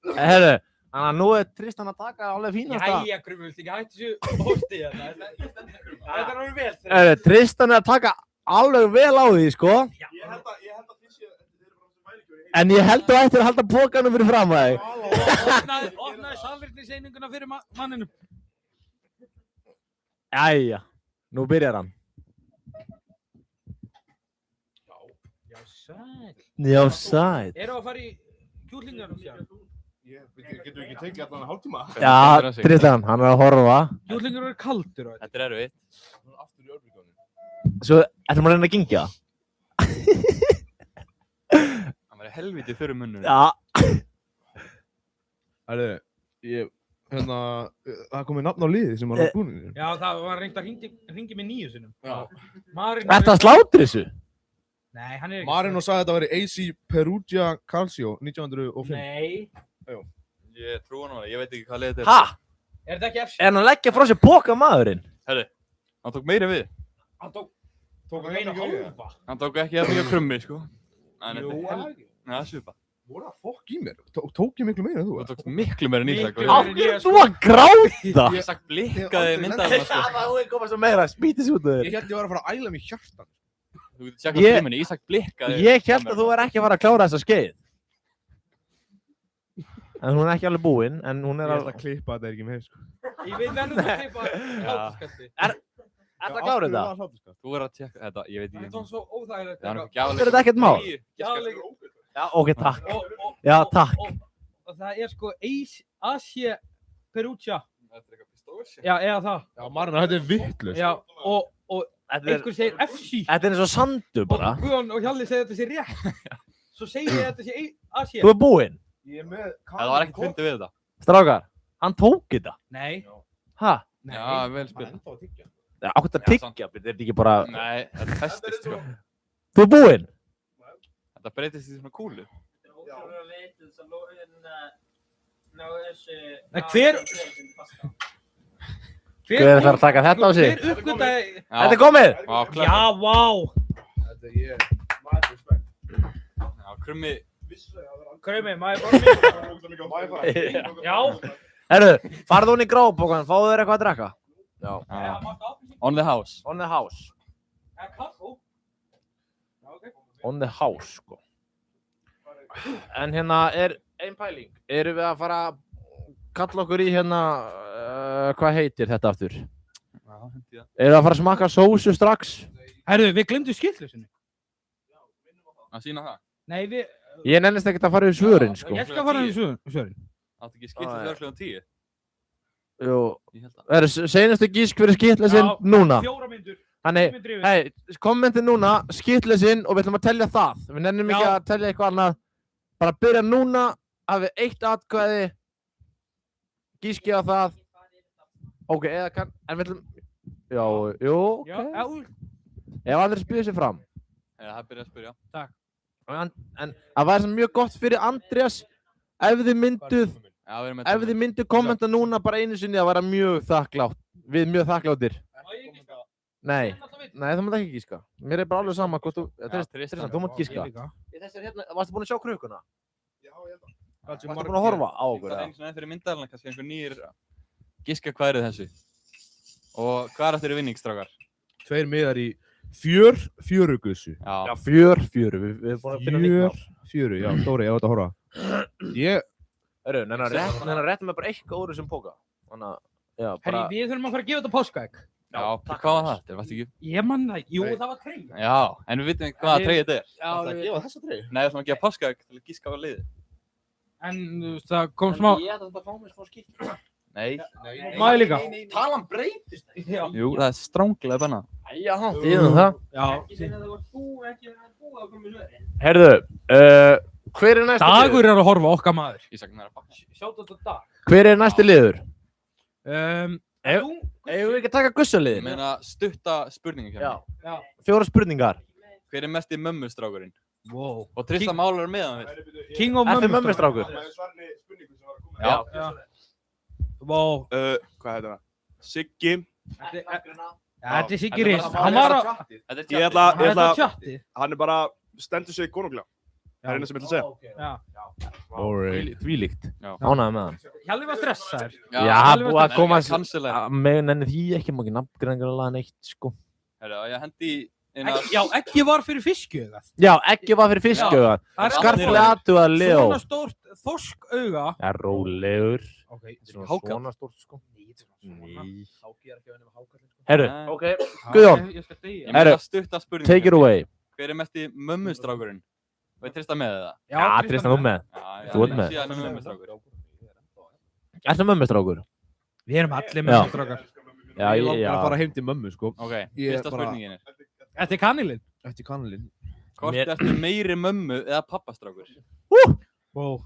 [SPEAKER 5] Þannig að nú er Tristan að taka alveg fínasta.
[SPEAKER 2] Jæja, Krummi, viltu ekki hætti þessu hósti hérna? Þetta er alveg vel.
[SPEAKER 5] Tristan er að taka alveg vel á því, sko.
[SPEAKER 1] Ég held að þið séu
[SPEAKER 5] En ég held að ættir að halda pókanum fyrir fram að þig.
[SPEAKER 2] Opnaði samvirkniseininguna fyrir manninum.
[SPEAKER 5] Jæja, nú byrjar hann. Já, sæl.
[SPEAKER 2] Eru að fara í kjúklingarnum sér?
[SPEAKER 1] Getur ekki tekið allan hálftíma?
[SPEAKER 5] Já, Tristan, hann er að horfa.
[SPEAKER 2] Kjúklingur eru kaldur.
[SPEAKER 4] Þetta er erfitt.
[SPEAKER 1] Aftur í örbyggunum.
[SPEAKER 5] Svo, ætlum að reyna að gengja?
[SPEAKER 4] Hann var helviti þurru munnur.
[SPEAKER 5] Já.
[SPEAKER 3] Það komið nafn á liði sem var á búninu.
[SPEAKER 2] Já, það var reynd að hringi mig 9 sinnum.
[SPEAKER 5] Ertu að slátra þessu?
[SPEAKER 2] Nei, hann er ekki.
[SPEAKER 3] Marino sagði að þetta væri AC Perugia Calcio 1905.
[SPEAKER 2] Nei.
[SPEAKER 4] Ég trúi hann á það, ég veit ekki hvað liðið þetta er.
[SPEAKER 5] Ha?
[SPEAKER 2] Er þetta ekki FC?
[SPEAKER 5] Er hann að leggja frá sér póka maðurinn?
[SPEAKER 4] Herri, hann tók meira við.
[SPEAKER 2] Hann tók einu hálfa.
[SPEAKER 4] Hann tók ekki að mikið Krummi, sko.
[SPEAKER 3] Jú,
[SPEAKER 4] það svipa.
[SPEAKER 3] Voru það fokk í mér? Tók ég miklu meira en þú?
[SPEAKER 4] Þú tókst miklu meira en Ísak.
[SPEAKER 5] Þú að gráta?
[SPEAKER 4] Ísak blikkaði myndaðum að sko.
[SPEAKER 5] Það er komað svo meira, spýtis út af þér.
[SPEAKER 3] Ég held ég var að fara að æla mig hjartan.
[SPEAKER 4] Þú getur tjekkað filminni, Ísak blikkaði.
[SPEAKER 5] Ég held að þú er ekki að fara að klára þessa skeið. En hún er ekki alveg búinn, en hún er
[SPEAKER 3] Ég ætla að klippa þetta ekki með, sko.
[SPEAKER 2] Við verðum að klippa hláturskasti.
[SPEAKER 5] Er það að klára þetta?
[SPEAKER 4] Þú verður að tjekka þetta, ég veit ekki.
[SPEAKER 2] Þetta var svo óþægilegt.
[SPEAKER 5] Er þetta ekkert mál? Já, ok, takk. Já, takk.
[SPEAKER 2] Og það er sko AC Perugia.
[SPEAKER 4] Þetta er eitthvað pistósi.
[SPEAKER 2] Já, eða það.
[SPEAKER 3] Já, Marino, þetta er vitlaust.
[SPEAKER 2] Já, og einhver segir FC.
[SPEAKER 5] Þetta er eins og sandur bara.
[SPEAKER 2] Og Guðjón og Hjalli segir þetta sé rétt. Svo segir ég þetta sé AC.
[SPEAKER 5] Þú er búinn?
[SPEAKER 3] Ég er með...
[SPEAKER 4] Það var ekkert fyndið við þetta.
[SPEAKER 5] Strákar, hann tók þetta.
[SPEAKER 2] Nei.
[SPEAKER 5] Ha?
[SPEAKER 4] Já, vel spil.
[SPEAKER 5] Það átt að tyggja, þetta er ekki bara...
[SPEAKER 4] Nei, þetta festist, sko.
[SPEAKER 5] Þú er búinn?
[SPEAKER 4] Þetta breytist í svona kúlu.
[SPEAKER 5] Hver þarf að taka þetta á sig?
[SPEAKER 2] Hver uppgötaði...
[SPEAKER 5] Þetta er komið!
[SPEAKER 2] Já, vá!
[SPEAKER 4] Já, Krummi.
[SPEAKER 2] Krummi, maður bara mig. Já.
[SPEAKER 5] Herru, farðu hún í grábókan, fáðu þér eitthvað að drekka? Já.
[SPEAKER 4] On the house.
[SPEAKER 5] On the house. On the house, sko. En hérna er ein pæling. Erum við að fara að kalla okkur í hérna, hvað heitir þetta aftur?
[SPEAKER 4] Já, hendi það.
[SPEAKER 5] Erum við að fara að smakka sósu strax?
[SPEAKER 2] Herru, við glemdum skiltleysunni.
[SPEAKER 4] Að sína það?
[SPEAKER 2] Nei, við...
[SPEAKER 5] Ég nennist ekkert að fara yfir svörin, sko.
[SPEAKER 2] Ég skal fara yfir svörin.
[SPEAKER 4] Áttu ekki skiltleysi þegar klukkan 10?
[SPEAKER 5] Jú.
[SPEAKER 4] Ég held það.
[SPEAKER 5] Eru seinastu gísk fyrir skiltleysin núna?
[SPEAKER 2] 4 myndur.
[SPEAKER 5] Þannig, hei, kommenti núna, skiltleysin og við ætlum að telja það. Við nennum ekki að telja eitthvað annað. Bara byrja núna, hafið 1 atkvæði, gíski á það. Ok, eða kann, en við ætlum, já, jú, ok. Ef allir spyrir sig fram.
[SPEAKER 4] Það byrja að spyrja.
[SPEAKER 2] Takk.
[SPEAKER 5] En það væri mjög gott fyrir Andrés, ef þið myndu kommenta núna bara einu sinni, það væri mjög þakklátt. Við mjög þakkláttir. Nei, þú mátt ekki gíska. Mér er bara alveg sama hvort þú... Tristan, þú mátt gíska. Varstu búinn að sjá krukuna? Já, ég held það. Varstu búinn að horfa á okkur?
[SPEAKER 4] Það er eins og fyrir myndalina, kannski einhver nýr gíska hvað er þessu. Og hvað er þetta í vinningsstrákar?
[SPEAKER 3] 2 miðar í fjörugussu.
[SPEAKER 5] Já, fjöru. Við erum búin að finna nýtt nafn. Fjöru, já, Dóri, ég átt að horfa. Hörru, nennar réttum við bara eitthvað úr þessum póka. Þannig að, já, bara...
[SPEAKER 2] Herri, við þurfum að fara að gefa þetta páskaegg.
[SPEAKER 4] Já, hvað var það? Þetta varst ekki...
[SPEAKER 2] Ég man það, jú, það var treyja.
[SPEAKER 4] Já, en við vitum hvaða treyja þetta er.
[SPEAKER 2] Já,
[SPEAKER 1] Það að gefa þessa treyju?
[SPEAKER 4] Nei, við ætlum að gefa páskaegg til að gíska á liðið.
[SPEAKER 2] En, það kom smá...
[SPEAKER 5] Ég ætla að fá mér smá skýrt.
[SPEAKER 4] Nei.
[SPEAKER 2] Maður líka.
[SPEAKER 1] Talan breytist.
[SPEAKER 4] Jú, það er stránglega bannað.
[SPEAKER 5] Já, þið það.
[SPEAKER 2] Já.
[SPEAKER 5] Herðu, hver er næsti liður?
[SPEAKER 2] Dagur er að horfa okkar maður.
[SPEAKER 4] Ég sagði það að bakka.
[SPEAKER 2] Sjátt þetta dag.
[SPEAKER 5] Hver er næsti liður?
[SPEAKER 2] Þú...
[SPEAKER 5] Eigum við ekki að taka gussaliðin?
[SPEAKER 4] Ég meina stutta spurningin
[SPEAKER 5] Já.
[SPEAKER 2] Já.
[SPEAKER 5] 4 spurningar.
[SPEAKER 4] Hver er mest í mömmustrákurinn?
[SPEAKER 2] Wow.
[SPEAKER 4] Og Tristan Málar er meðan við.
[SPEAKER 2] King of
[SPEAKER 5] Þetta er mömmustrákur.
[SPEAKER 4] Já.
[SPEAKER 2] Wow.
[SPEAKER 7] Hvað heitir það? Siggi.
[SPEAKER 2] Þetta er Siggi Rís. Hann var á...
[SPEAKER 7] Ég ætla
[SPEAKER 2] að tjatti.
[SPEAKER 7] hann er bara stendur sig konunglega. Það er eina sem ég ætla að segja.
[SPEAKER 2] Já.
[SPEAKER 5] Tvílíkt. Ánægður með hann.
[SPEAKER 2] Hjalli var stressaður.
[SPEAKER 5] Já, búið að koma
[SPEAKER 4] Cancela.
[SPEAKER 5] með nenni því ekki má ekki nafngreiningarlega neitt, sko.
[SPEAKER 4] Herra, ég hendi
[SPEAKER 2] Já, ekki var fyrir fiskauga.
[SPEAKER 5] Já, ekki var fyrir fiskauga. Skarplega aðtugað Leo.
[SPEAKER 2] Svona stórt þorskauga.
[SPEAKER 5] Já, rólegur.
[SPEAKER 4] Svona
[SPEAKER 5] stórt, sko. Nei.
[SPEAKER 1] Háki er ekki að vinna með hákallin.
[SPEAKER 5] Herru, ok. Guðjón,
[SPEAKER 4] Ég meina stutta spurningin.
[SPEAKER 5] take it away.
[SPEAKER 4] Hver er mest í mömmustrákurinn? Veit Tristan með það?
[SPEAKER 5] Já, Tristan, þú með. Þú ert með.
[SPEAKER 4] Síðan er mömmustrákur.
[SPEAKER 5] Ertu mömmustrákur?
[SPEAKER 2] Við erum allir mömmustrákar.
[SPEAKER 5] Já,
[SPEAKER 3] Ég langar að fara heim til mömmu, sko.
[SPEAKER 4] Ok,
[SPEAKER 3] Ég
[SPEAKER 4] fyrsta
[SPEAKER 3] bara-
[SPEAKER 4] spurningin er.
[SPEAKER 2] Þetta er kanilinn.
[SPEAKER 3] Eftir kanalinn.
[SPEAKER 4] Hvort ertu meiri mömmu eða pappastrákur?
[SPEAKER 2] Wow.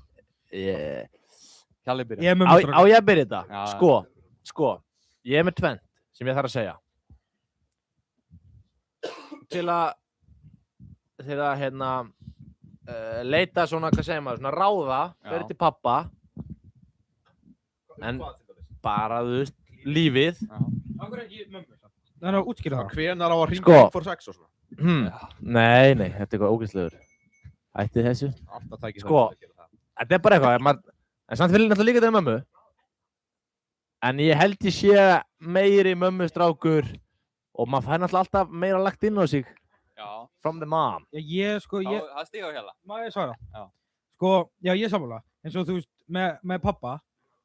[SPEAKER 4] Hjalli byrja.
[SPEAKER 2] Ég er
[SPEAKER 5] Á
[SPEAKER 2] mömmustrákar.
[SPEAKER 5] ég að byrja þetta?
[SPEAKER 4] Já.
[SPEAKER 5] Sko. Ég er með tvennt sem ég þarf að segja. Til að hérna, leita svona, hvað segir maður, svona ráða, fyrir til pappa. En bara, þú veist, lífið.
[SPEAKER 2] Akkur ekki mömmu. Það er að útskýra það.
[SPEAKER 3] Hvenær á að hringja
[SPEAKER 5] Sko.
[SPEAKER 3] 146 og svona?
[SPEAKER 5] Nei, þetta er eitthvað ógeðslegur. Ætti þessu.
[SPEAKER 3] Alltaf tækir
[SPEAKER 5] Sko. Þetta er bara eitthvað, en samt vil ég náttúrulega líka til mömmu. En ég held ég sé meiri mömmustrákur og maður fær náttúrulega alltaf meira lagt inn á sig.
[SPEAKER 4] Já.
[SPEAKER 5] From the mom.
[SPEAKER 2] Það
[SPEAKER 4] stiga á Hjalla.
[SPEAKER 2] Má ég svara?
[SPEAKER 4] Já.
[SPEAKER 2] Sko, já, ég sammála. Eins og þú veist, með pappa,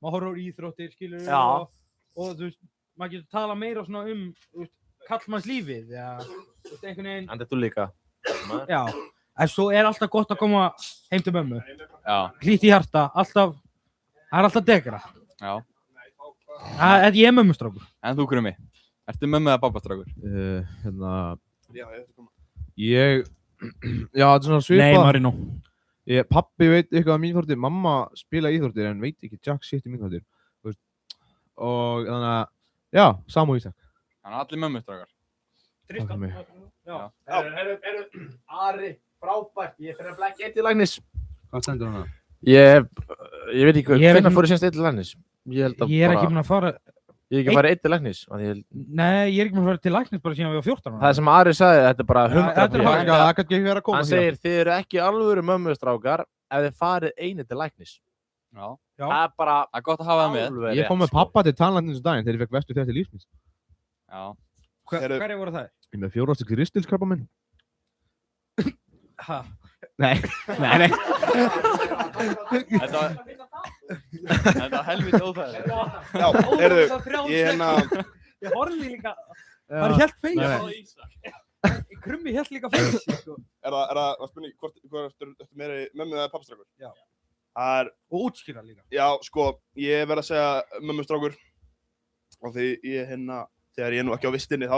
[SPEAKER 2] maður horfir á íþróttir, skilur við,
[SPEAKER 5] Já.
[SPEAKER 2] og þú veist, maður getur tala meira svona þú veist, kallmanns lífið, já, þú veist, einhvern veginn.
[SPEAKER 5] En þetta líka.
[SPEAKER 2] Já, en svo er alltaf gott að koma heim til mömmu.
[SPEAKER 4] Já.
[SPEAKER 2] Hlýtt í hjarta, alltaf, það er alltaf degra.
[SPEAKER 4] Já.
[SPEAKER 2] Ég er mömmustrákur.
[SPEAKER 4] En þú, Krummi? Ertu mömmu eða pappastrákur?
[SPEAKER 3] Hérna...
[SPEAKER 7] Já, ég ætla að koma.
[SPEAKER 3] Já, þetta er svona svipað.
[SPEAKER 2] Nei, Marino.
[SPEAKER 3] Pappi veit eitthvað af mínþórtir, mamma spila íþórtir en veit ekki jack shit í mínþórtir. Og þannig að, já, Sam og Ísak.
[SPEAKER 4] Þannig að allir mömmustrákar.
[SPEAKER 2] Tristan.
[SPEAKER 5] Já. Ari, frábært. Ég fyrir að blekja eitt í læknis.
[SPEAKER 3] Hvað stendur hann að?
[SPEAKER 5] Ég veit ekki
[SPEAKER 2] Ég er
[SPEAKER 5] hvernig
[SPEAKER 2] ekki-
[SPEAKER 5] fór ég semst eitt í læknis. Ég held að
[SPEAKER 2] Ég er ekki búinn að fara
[SPEAKER 5] Ég er ekki að fara 1 til læknis.
[SPEAKER 2] Nei, ég er ekki með að fara til læknis bara síðan við var 14 ára.
[SPEAKER 5] Það sem Ari sagði, þetta er bara 100%.
[SPEAKER 3] Það kannski ekki vera að koma.
[SPEAKER 5] Hann segir, þið eru ekki alvöru mömmustrákar ef þið farið einu til læknis.
[SPEAKER 4] Já.
[SPEAKER 5] Það er bara...
[SPEAKER 4] Það er gott að hafa það með.
[SPEAKER 3] Ég kom með pappa til tannlæknis daginn þegar ég fekk vestu þegar til lífsmins.
[SPEAKER 4] Já.
[SPEAKER 2] Hverju voru það?
[SPEAKER 3] Ég með 4 árs ristilskrabba minn.
[SPEAKER 2] Ha?
[SPEAKER 3] Nei.
[SPEAKER 4] Þetta var helviti óþægilegt.
[SPEAKER 7] Já,
[SPEAKER 2] Ég horfði líka, hann hélt feysi. Krummi hélt líka feysi, sko.
[SPEAKER 7] Er það spurning, hvort ertu meiri mömmu eða pappastrákur?
[SPEAKER 2] Já.
[SPEAKER 7] Það er...
[SPEAKER 2] Og útskýra líka.
[SPEAKER 7] Já, sko, ég verð að segja mömmustrákur. Og því þegar ég er nú ekki á vistinni, þá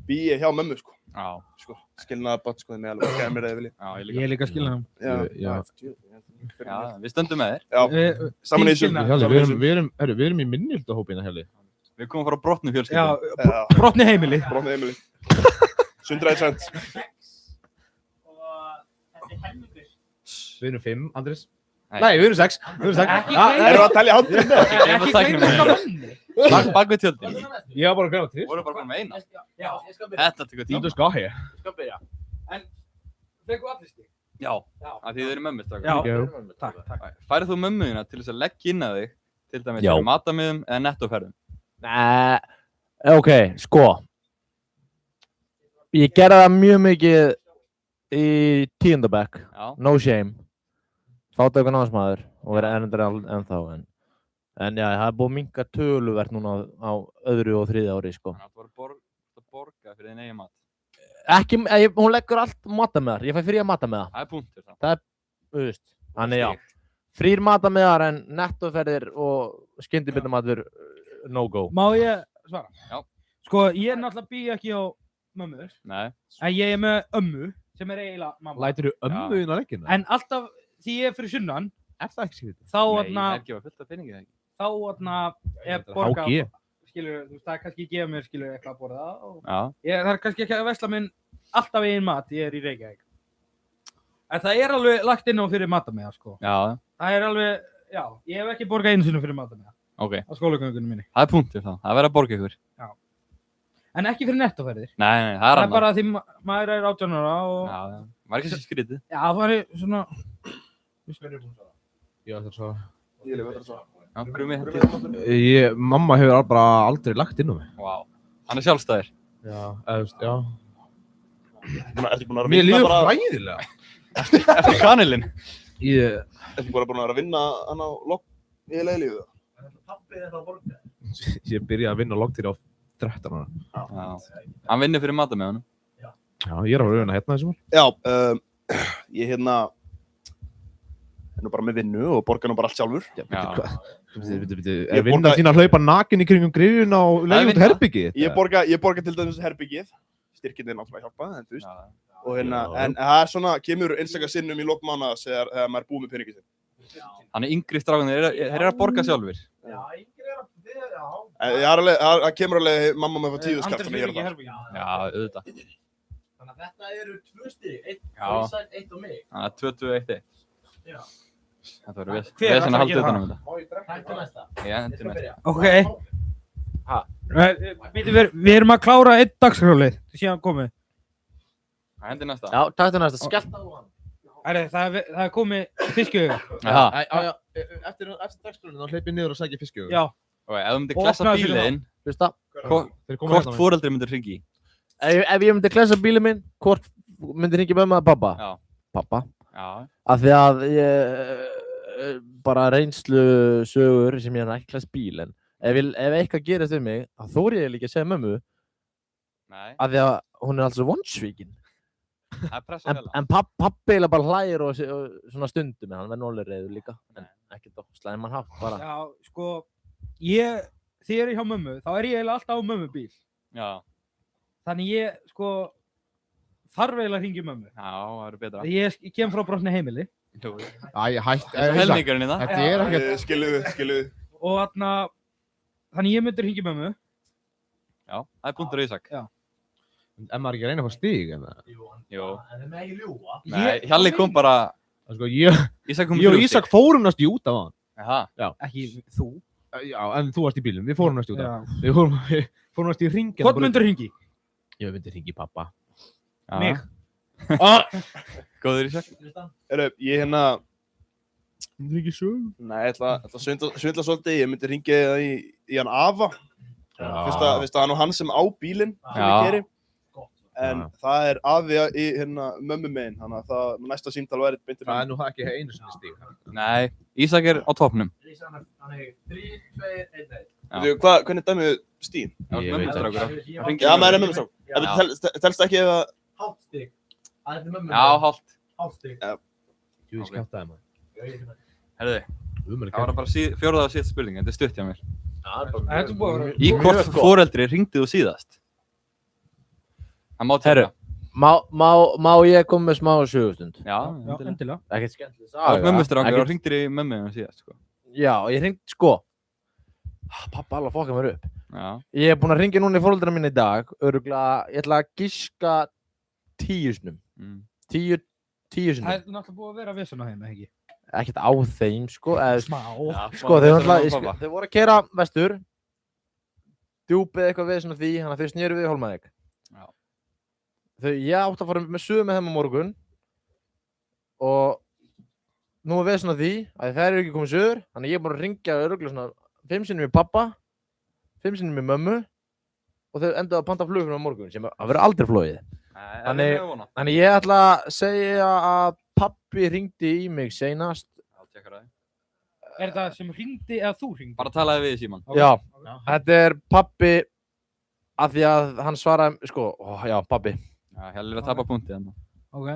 [SPEAKER 7] bý ég hjá mömmu, sko.
[SPEAKER 4] Já.
[SPEAKER 7] Sko, skilnaða bát, sko, þeim ég alveg gæði mér eða vilji.
[SPEAKER 4] Já,
[SPEAKER 2] ég er líka skilnaðum.
[SPEAKER 4] Já, við stöndum með þér.
[SPEAKER 7] Já, saman í þessu.
[SPEAKER 3] Við erum í minnildahópina, Hjalli.
[SPEAKER 4] Við komum frá brotnu fjölskyldu.
[SPEAKER 7] Já.
[SPEAKER 2] Brotnu heimili.
[SPEAKER 7] Sundraði tvent.
[SPEAKER 3] Við erum 5, Andrés. Nei, við erum 6.
[SPEAKER 7] Erum við að telja handrið með?
[SPEAKER 2] Ekki gleyma eitthvað venni.
[SPEAKER 4] Bak við tjöldin.
[SPEAKER 3] Ég var bara að græða 3.
[SPEAKER 4] Voru bara með eina.
[SPEAKER 6] Já, ég skal byrja.
[SPEAKER 4] Þetta tekur tíma.
[SPEAKER 3] Þú skal hér.
[SPEAKER 6] Ég skal byrja.
[SPEAKER 2] En, fengu allir stig?
[SPEAKER 4] Já, af því þið eru mömmustrákar.
[SPEAKER 2] Já, takk.
[SPEAKER 4] Færið þú mömmu þína til þess að leggja inn að þig, til dæmis fyrir matamiðum eða nettóferðum?
[SPEAKER 5] Nei, ok, sko. Ég gerði það mjög mikið í 10. bekk. No shame. Fátækur námsmaður og verið ennendur ennþá. En já, það er búið að minnka töluvert núna á 2. og 3. ári, sko.
[SPEAKER 4] Þannig að þú voru að borga fyrir þinn eigin mat.
[SPEAKER 5] Ekki, hún leggur allt matamiðar. Ég fæ frí að matamiða.
[SPEAKER 4] Það er punktur þá.
[SPEAKER 5] Það er, þú veist, þannig já. Frýr matamiðar en nettóferðir og skyndibitamatur no go.
[SPEAKER 2] Má ég svara?
[SPEAKER 4] Já.
[SPEAKER 2] Sko, ég náttúrulega bý ekki á mömmu.
[SPEAKER 4] Nei.
[SPEAKER 2] En ég er með ömmu, sem er eiginlega mamma.
[SPEAKER 3] Lætur þú ömmu þín að leggja hérna?
[SPEAKER 2] En alltaf, því ég er fyrir sunnan,
[SPEAKER 3] er það ekki skrítið?
[SPEAKER 2] Þá
[SPEAKER 4] Nei, ég er ekki að fullt af peningi það ekki.
[SPEAKER 2] Þá er borga, skilur, þú veist, það er kannski að gefa mér, skilur, eitthvað að borða það. Það er kannski ekki að vesla minn alltaf eigin mat, ég er í Reykjavík. En það er alveg lagt inn á fyrir matamiða, sko.
[SPEAKER 4] Já.
[SPEAKER 2] Það er alveg, já, ég hef ekki borgað einu sinni fyrir matamiða.
[SPEAKER 4] Ok.
[SPEAKER 2] Á skólagöngunum minni.
[SPEAKER 4] Það er punktur þá, það er verið að borga ykkur.
[SPEAKER 2] Já. En ekki fyrir nettóferðir.
[SPEAKER 4] Nei, það er annað.
[SPEAKER 2] Það er bara því maður er 18 ára og...
[SPEAKER 4] Já, var ekki svo skrítið.
[SPEAKER 2] Já, það var svona...
[SPEAKER 3] Já, það er svo...
[SPEAKER 7] Ég er það svo.
[SPEAKER 4] Já, Krummi, hendur.
[SPEAKER 3] Mamma hefur bara aldrei lagt inn á mig.
[SPEAKER 4] Vá. Hann er sjálfstæðir.
[SPEAKER 3] Já, eða, já.
[SPEAKER 7] Ertu búin að
[SPEAKER 3] Mér líður hræðilega.
[SPEAKER 4] Eftir kanilinn.
[SPEAKER 7] Ertu búin að vinna hann á logg í heila lífið?
[SPEAKER 6] Pappið þetta á borga.
[SPEAKER 3] Ég byrjaði að vinna loggtýri á 13 ára.
[SPEAKER 4] Já. Hann vinnur fyrir matamiðunum.
[SPEAKER 3] Já, ég er að vera hérna þessum ár.
[SPEAKER 7] Já, ég er nú bara með vinnu og borga nú bara allt sjálfur.
[SPEAKER 3] Er vinnan þín að hlaupa nakin í kringum grifjuna og leiða út herbyggið?
[SPEAKER 7] Ég borga til dæmis herbyggið. Styrkinn er náttúrulega hjálpa, en þú veist. Og en það er svona, kemur einstaka sinnum í lok mánaðar þegar maður er búið með peningið sinn.
[SPEAKER 4] Hann er yngri strákunir, þeir eru að borga sjálfur.
[SPEAKER 6] Já, yngri er
[SPEAKER 7] Það kemur alveg mamma með 10 skatt sem ég það.
[SPEAKER 4] Já, auðvitað.
[SPEAKER 6] Þannig að þetta eru 2 stig, 1 á Ísak, 1 á mig.
[SPEAKER 4] Þannig að 2-2-1-1.
[SPEAKER 6] Já.
[SPEAKER 4] Þetta verður við.
[SPEAKER 2] Hver ætlar að gera það?
[SPEAKER 6] Má ég drekka til næsta?
[SPEAKER 4] Já, hendur næsta.
[SPEAKER 2] Ok. Við erum að klára 1 dagskrálið, síðan komið.
[SPEAKER 4] Hendur næsta.
[SPEAKER 5] Já, takk til næsta. Skellt á hann.
[SPEAKER 2] Það er komið fiskjöðu.
[SPEAKER 3] Já. Eftir dagskrálið þá hleyp ég niður og sækja fiskjöðu.
[SPEAKER 2] Já.
[SPEAKER 4] Ok, ef þú myndir klessa bílinn,
[SPEAKER 5] hlusta.
[SPEAKER 4] hvort foreldri myndir hringi í?
[SPEAKER 5] Ef ég myndi klessa bílinn minn, hvort myndi hringi mömmu eða pappa?
[SPEAKER 4] Já.
[SPEAKER 5] Pappa.
[SPEAKER 4] Já.
[SPEAKER 5] Af því að bara reynslu sögur sem ég er ekki kless bíl, en ef eitthvað gerist við mig, þá þóri ég líka að segja mömmu.
[SPEAKER 4] Nei.
[SPEAKER 5] Af því að hún er alltaf vonsvíkin.
[SPEAKER 4] Það er pressa vel á.
[SPEAKER 5] En pappi eiginlega bara hlægir og svona stundum, en hann verður nógulega reiður líka. En ekki þá, slæman hátt bara.
[SPEAKER 2] Já, sko, þegar ég er hjá mömmu, þá er ég eiginlega alltaf á mömmubíl.
[SPEAKER 4] Já.
[SPEAKER 2] Þannig ég, sko, þarf eiginlega að hringja í mömmu.
[SPEAKER 4] Já, það verður betra.
[SPEAKER 2] Ég kem frá brotnu heimili.
[SPEAKER 3] Æ, hætt.
[SPEAKER 4] Það er helmingurinn í það.
[SPEAKER 3] Þetta er ekkert...
[SPEAKER 7] Skiluðu.
[SPEAKER 2] Og þannig ég myndir hringja í mömmu.
[SPEAKER 4] Já, það er punktur Ísak.
[SPEAKER 2] Já.
[SPEAKER 3] En maður ekki að reyna að fá stig, en það?
[SPEAKER 4] Jú.
[SPEAKER 6] En það með ekki ljúga.
[SPEAKER 4] Nei, Hjalli kom bara...
[SPEAKER 3] Sko, ég
[SPEAKER 4] Ísak kom
[SPEAKER 3] og Ísak fórum næst í út af hann.
[SPEAKER 4] Jaha.
[SPEAKER 3] Já.
[SPEAKER 2] Ekki þú.
[SPEAKER 3] Já, en þú varst í bílum, við fórum næst út af. Við fórum næst í hringin.
[SPEAKER 2] Hvort myndur hringi?
[SPEAKER 3] Ég myndi hringi pappa.
[SPEAKER 2] Mig.
[SPEAKER 4] Góður í sök.
[SPEAKER 7] Ég
[SPEAKER 3] Myndi hringi sög?
[SPEAKER 7] Nei, ég ætla að svindla svolítið. Ég myndi hringja í hann Afa. Fyrst að það er nú hann sem á bílinn sem ég geri. En það er afi í mömmu megin, þannig að það næsta símtal væri beintur.
[SPEAKER 3] Það er nú ekki einu sinni stíg.
[SPEAKER 4] Nei, Ísak er á toppnum.
[SPEAKER 1] Hann er 3, 2, 1, 1.
[SPEAKER 7] Hvernig dæmið Stín?
[SPEAKER 3] Ég veit
[SPEAKER 4] það.
[SPEAKER 7] Já, maður er mömmustrákur. Telst ekki ef að...
[SPEAKER 1] Hálft stig.
[SPEAKER 4] Já, hálft.
[SPEAKER 1] Hálft stig.
[SPEAKER 3] Jú, ég skjáttaði maður.
[SPEAKER 4] Herðu, það var bara fjórða og síðasta spurning, þetta er stutt hjá mér.
[SPEAKER 2] Í
[SPEAKER 4] hvort foreldri hringdi þú síðast? Það má
[SPEAKER 5] Herru, má ég koma með smá sögustund?
[SPEAKER 4] Já,
[SPEAKER 2] endilega.
[SPEAKER 5] Ekkert skemmtileg
[SPEAKER 4] Það var mömmustrákur og hringdir í mömmu síðast, sko.
[SPEAKER 5] Já, ég hringdi, sko. Pappa alveg fokkað mér upp.
[SPEAKER 4] Já.
[SPEAKER 5] Ég er búinn að hringja núna í foreldrina mína í dag, örugglega, ég ætla að giska 10 sinnum. 10 sinnum.
[SPEAKER 2] Það er náttúrulega búið að vera vesen á þeim, ekki?
[SPEAKER 5] Ekkert á þeim, sko.
[SPEAKER 2] Smá.
[SPEAKER 5] Sko, þau voru að keyra vestur, djúpið eitthvað vesen á því, þannig að þau snéru við Hólmavík. Ég átti að fara með sögu með þeim á morgun og nú er vesen á því að þær eru ekki komið sögur, þannig ég er búinn að hringja örugglega svona 5 sinnum í pappa, 5 sinnum í mömmu og þau endaðu að panta flug fyrir á morgun sem að vera aldrei flogið. Þannig ég ætla að segja að pappi hringdi í mig seinast.
[SPEAKER 2] Er það sem hringdi eða þú hringdi?
[SPEAKER 4] Bara talaði við síman.
[SPEAKER 5] Já, þetta er pappi af því að hann svaraði, sko, já, pappi.
[SPEAKER 4] Já, Hjalli er að tapa punktið hann.
[SPEAKER 2] Ok.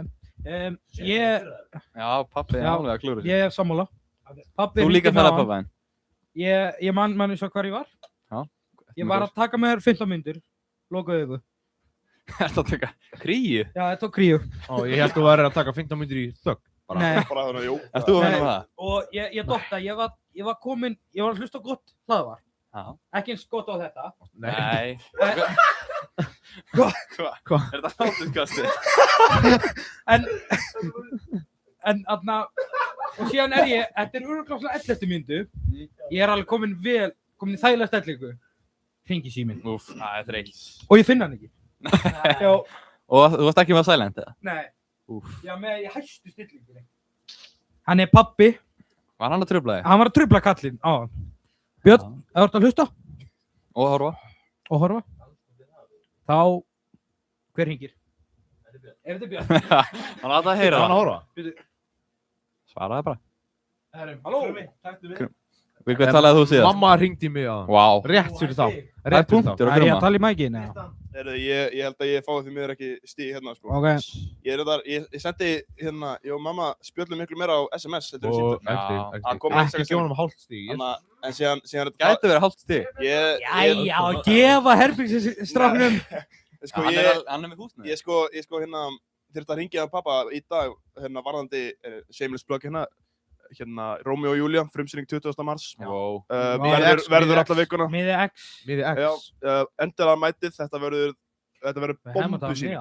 [SPEAKER 4] Já, pappi er alveg að klúra.
[SPEAKER 2] Ég er sammála.
[SPEAKER 4] Þú líka fælaði pappaðinn.
[SPEAKER 2] Ég man svo hvar ég var.
[SPEAKER 4] Já.
[SPEAKER 2] Ég var að taka með þér 15 mínútur. Lokaðu augu.
[SPEAKER 4] Ertu að taka kríu?
[SPEAKER 2] Já, ég tók kríu.
[SPEAKER 3] Ég held að þú væri að taka 15 mínútur í þögn.
[SPEAKER 2] Nei.
[SPEAKER 4] Ertu þú að vinna með það?
[SPEAKER 2] Og ég dotta, ég var komin, ég var að hlusta á gott hlaðvarp. Ekki eins gott á þetta.
[SPEAKER 4] Nei.
[SPEAKER 2] Hvað?
[SPEAKER 4] Er þetta hláturskastið?
[SPEAKER 2] En þarna, og síðan er ég, þetta er örugglega svona 11. mínútu. Ég er alveg komin í þægilega stellingu. Hringi síminn.
[SPEAKER 4] Úff, það er þreytt.
[SPEAKER 2] Og ég finn hann ekki. Já.
[SPEAKER 4] Og þú varst ekki með silent eða?
[SPEAKER 2] Nei.
[SPEAKER 4] Úff.
[SPEAKER 2] Já, með ég hæstu stillingunni. Hann er pappi.
[SPEAKER 4] Var hann að trufla þig?
[SPEAKER 2] Hann var að trufla kallinn á hann. Björn, þú ert að hlusta?
[SPEAKER 4] Og horfa.
[SPEAKER 2] Og horfa. Þá, hver hringir? Er þetta Björn?
[SPEAKER 4] Hann átti að heyra það.
[SPEAKER 3] Hann að horfa.
[SPEAKER 4] Svaraði bara.
[SPEAKER 2] Halló?
[SPEAKER 4] Við hvað talaði þú síðan?
[SPEAKER 3] Mamma hringdi í mig á það.
[SPEAKER 4] Vá.
[SPEAKER 3] Rétt fyrir þá.
[SPEAKER 4] Rétt punktur að
[SPEAKER 2] grumma. Ég að tala í mækinn eða?
[SPEAKER 7] Ég held að ég fái því miður ekki stíg hérna, sko.
[SPEAKER 2] Ok.
[SPEAKER 7] Ég sendi hérna, ég og mamma spjöllum miklu meira á SMS heldur en símtöl.
[SPEAKER 3] Ekki gjónum hálft stíg.
[SPEAKER 7] En síðan þetta...
[SPEAKER 4] Gæti verið hálft stíg.
[SPEAKER 2] Jæja, að gefa herbergisstráknum.
[SPEAKER 4] Hann er með húsnæði.
[SPEAKER 7] Ég hérna, þurfti að hringja á pappa í dag, hérna varðandi shameless plug hérna Rómeó og Júlía, frumsýning 20. mars. Verður alla vikuna.
[SPEAKER 2] Miði X.
[SPEAKER 7] Já, endilega mætið, þetta verður bombusýning.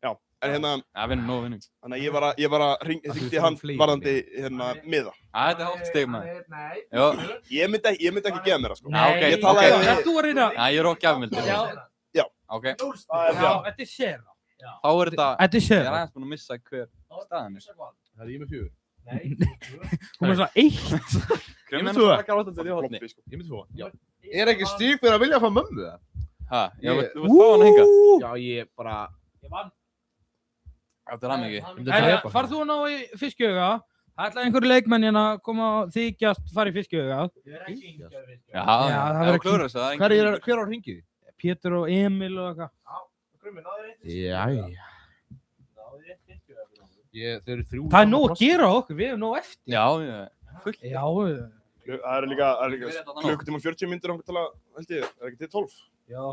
[SPEAKER 7] Já, en hérna...
[SPEAKER 4] Já, vinnum.
[SPEAKER 7] Þannig að ég var að hringdi hann varðandi hérna miða.
[SPEAKER 4] Þetta er hálft stig maður.
[SPEAKER 7] Nei. Ég myndi ekki gefa mér það, sko.
[SPEAKER 4] Nei, ok.
[SPEAKER 2] Ert þú að reyna?
[SPEAKER 4] Já, ég er okkur gjafmildur.
[SPEAKER 7] Já.
[SPEAKER 4] Ok.
[SPEAKER 2] Já, þetta er sér.
[SPEAKER 4] Þá er þetta...
[SPEAKER 2] Þetta er sér.
[SPEAKER 4] Ég er aðeins búinn að missa hver staðan er.
[SPEAKER 3] Það er ég með 4.
[SPEAKER 2] Nei. Hún er svona 1.
[SPEAKER 3] Ég myndi 2. Ég myndi 2. Er ekki stíg fyrir að vilja að fá mömmu það?
[SPEAKER 4] Hæ? Já, þú vilt fá hann hinga?
[SPEAKER 3] Já, ég bara...
[SPEAKER 2] Ég vann.
[SPEAKER 4] Þetta er hann ekki.
[SPEAKER 2] Farð þú að ná í fiskjöga? Það ætlaði einhverju leikmenn hérna að koma og þykjast fara í fiskjöga.
[SPEAKER 4] Já, það verður klúra þess að...
[SPEAKER 3] Hver á hringið?
[SPEAKER 2] Pétur og Emil og eitthvað.
[SPEAKER 3] Jæja.
[SPEAKER 2] Það er nóg að gera okkur, við erum nóg eftir.
[SPEAKER 4] Já, fullt.
[SPEAKER 2] Já.
[SPEAKER 7] Það er líka klukkutíma 40 mínútur til að, held ég, er ekki til 12?
[SPEAKER 2] Já.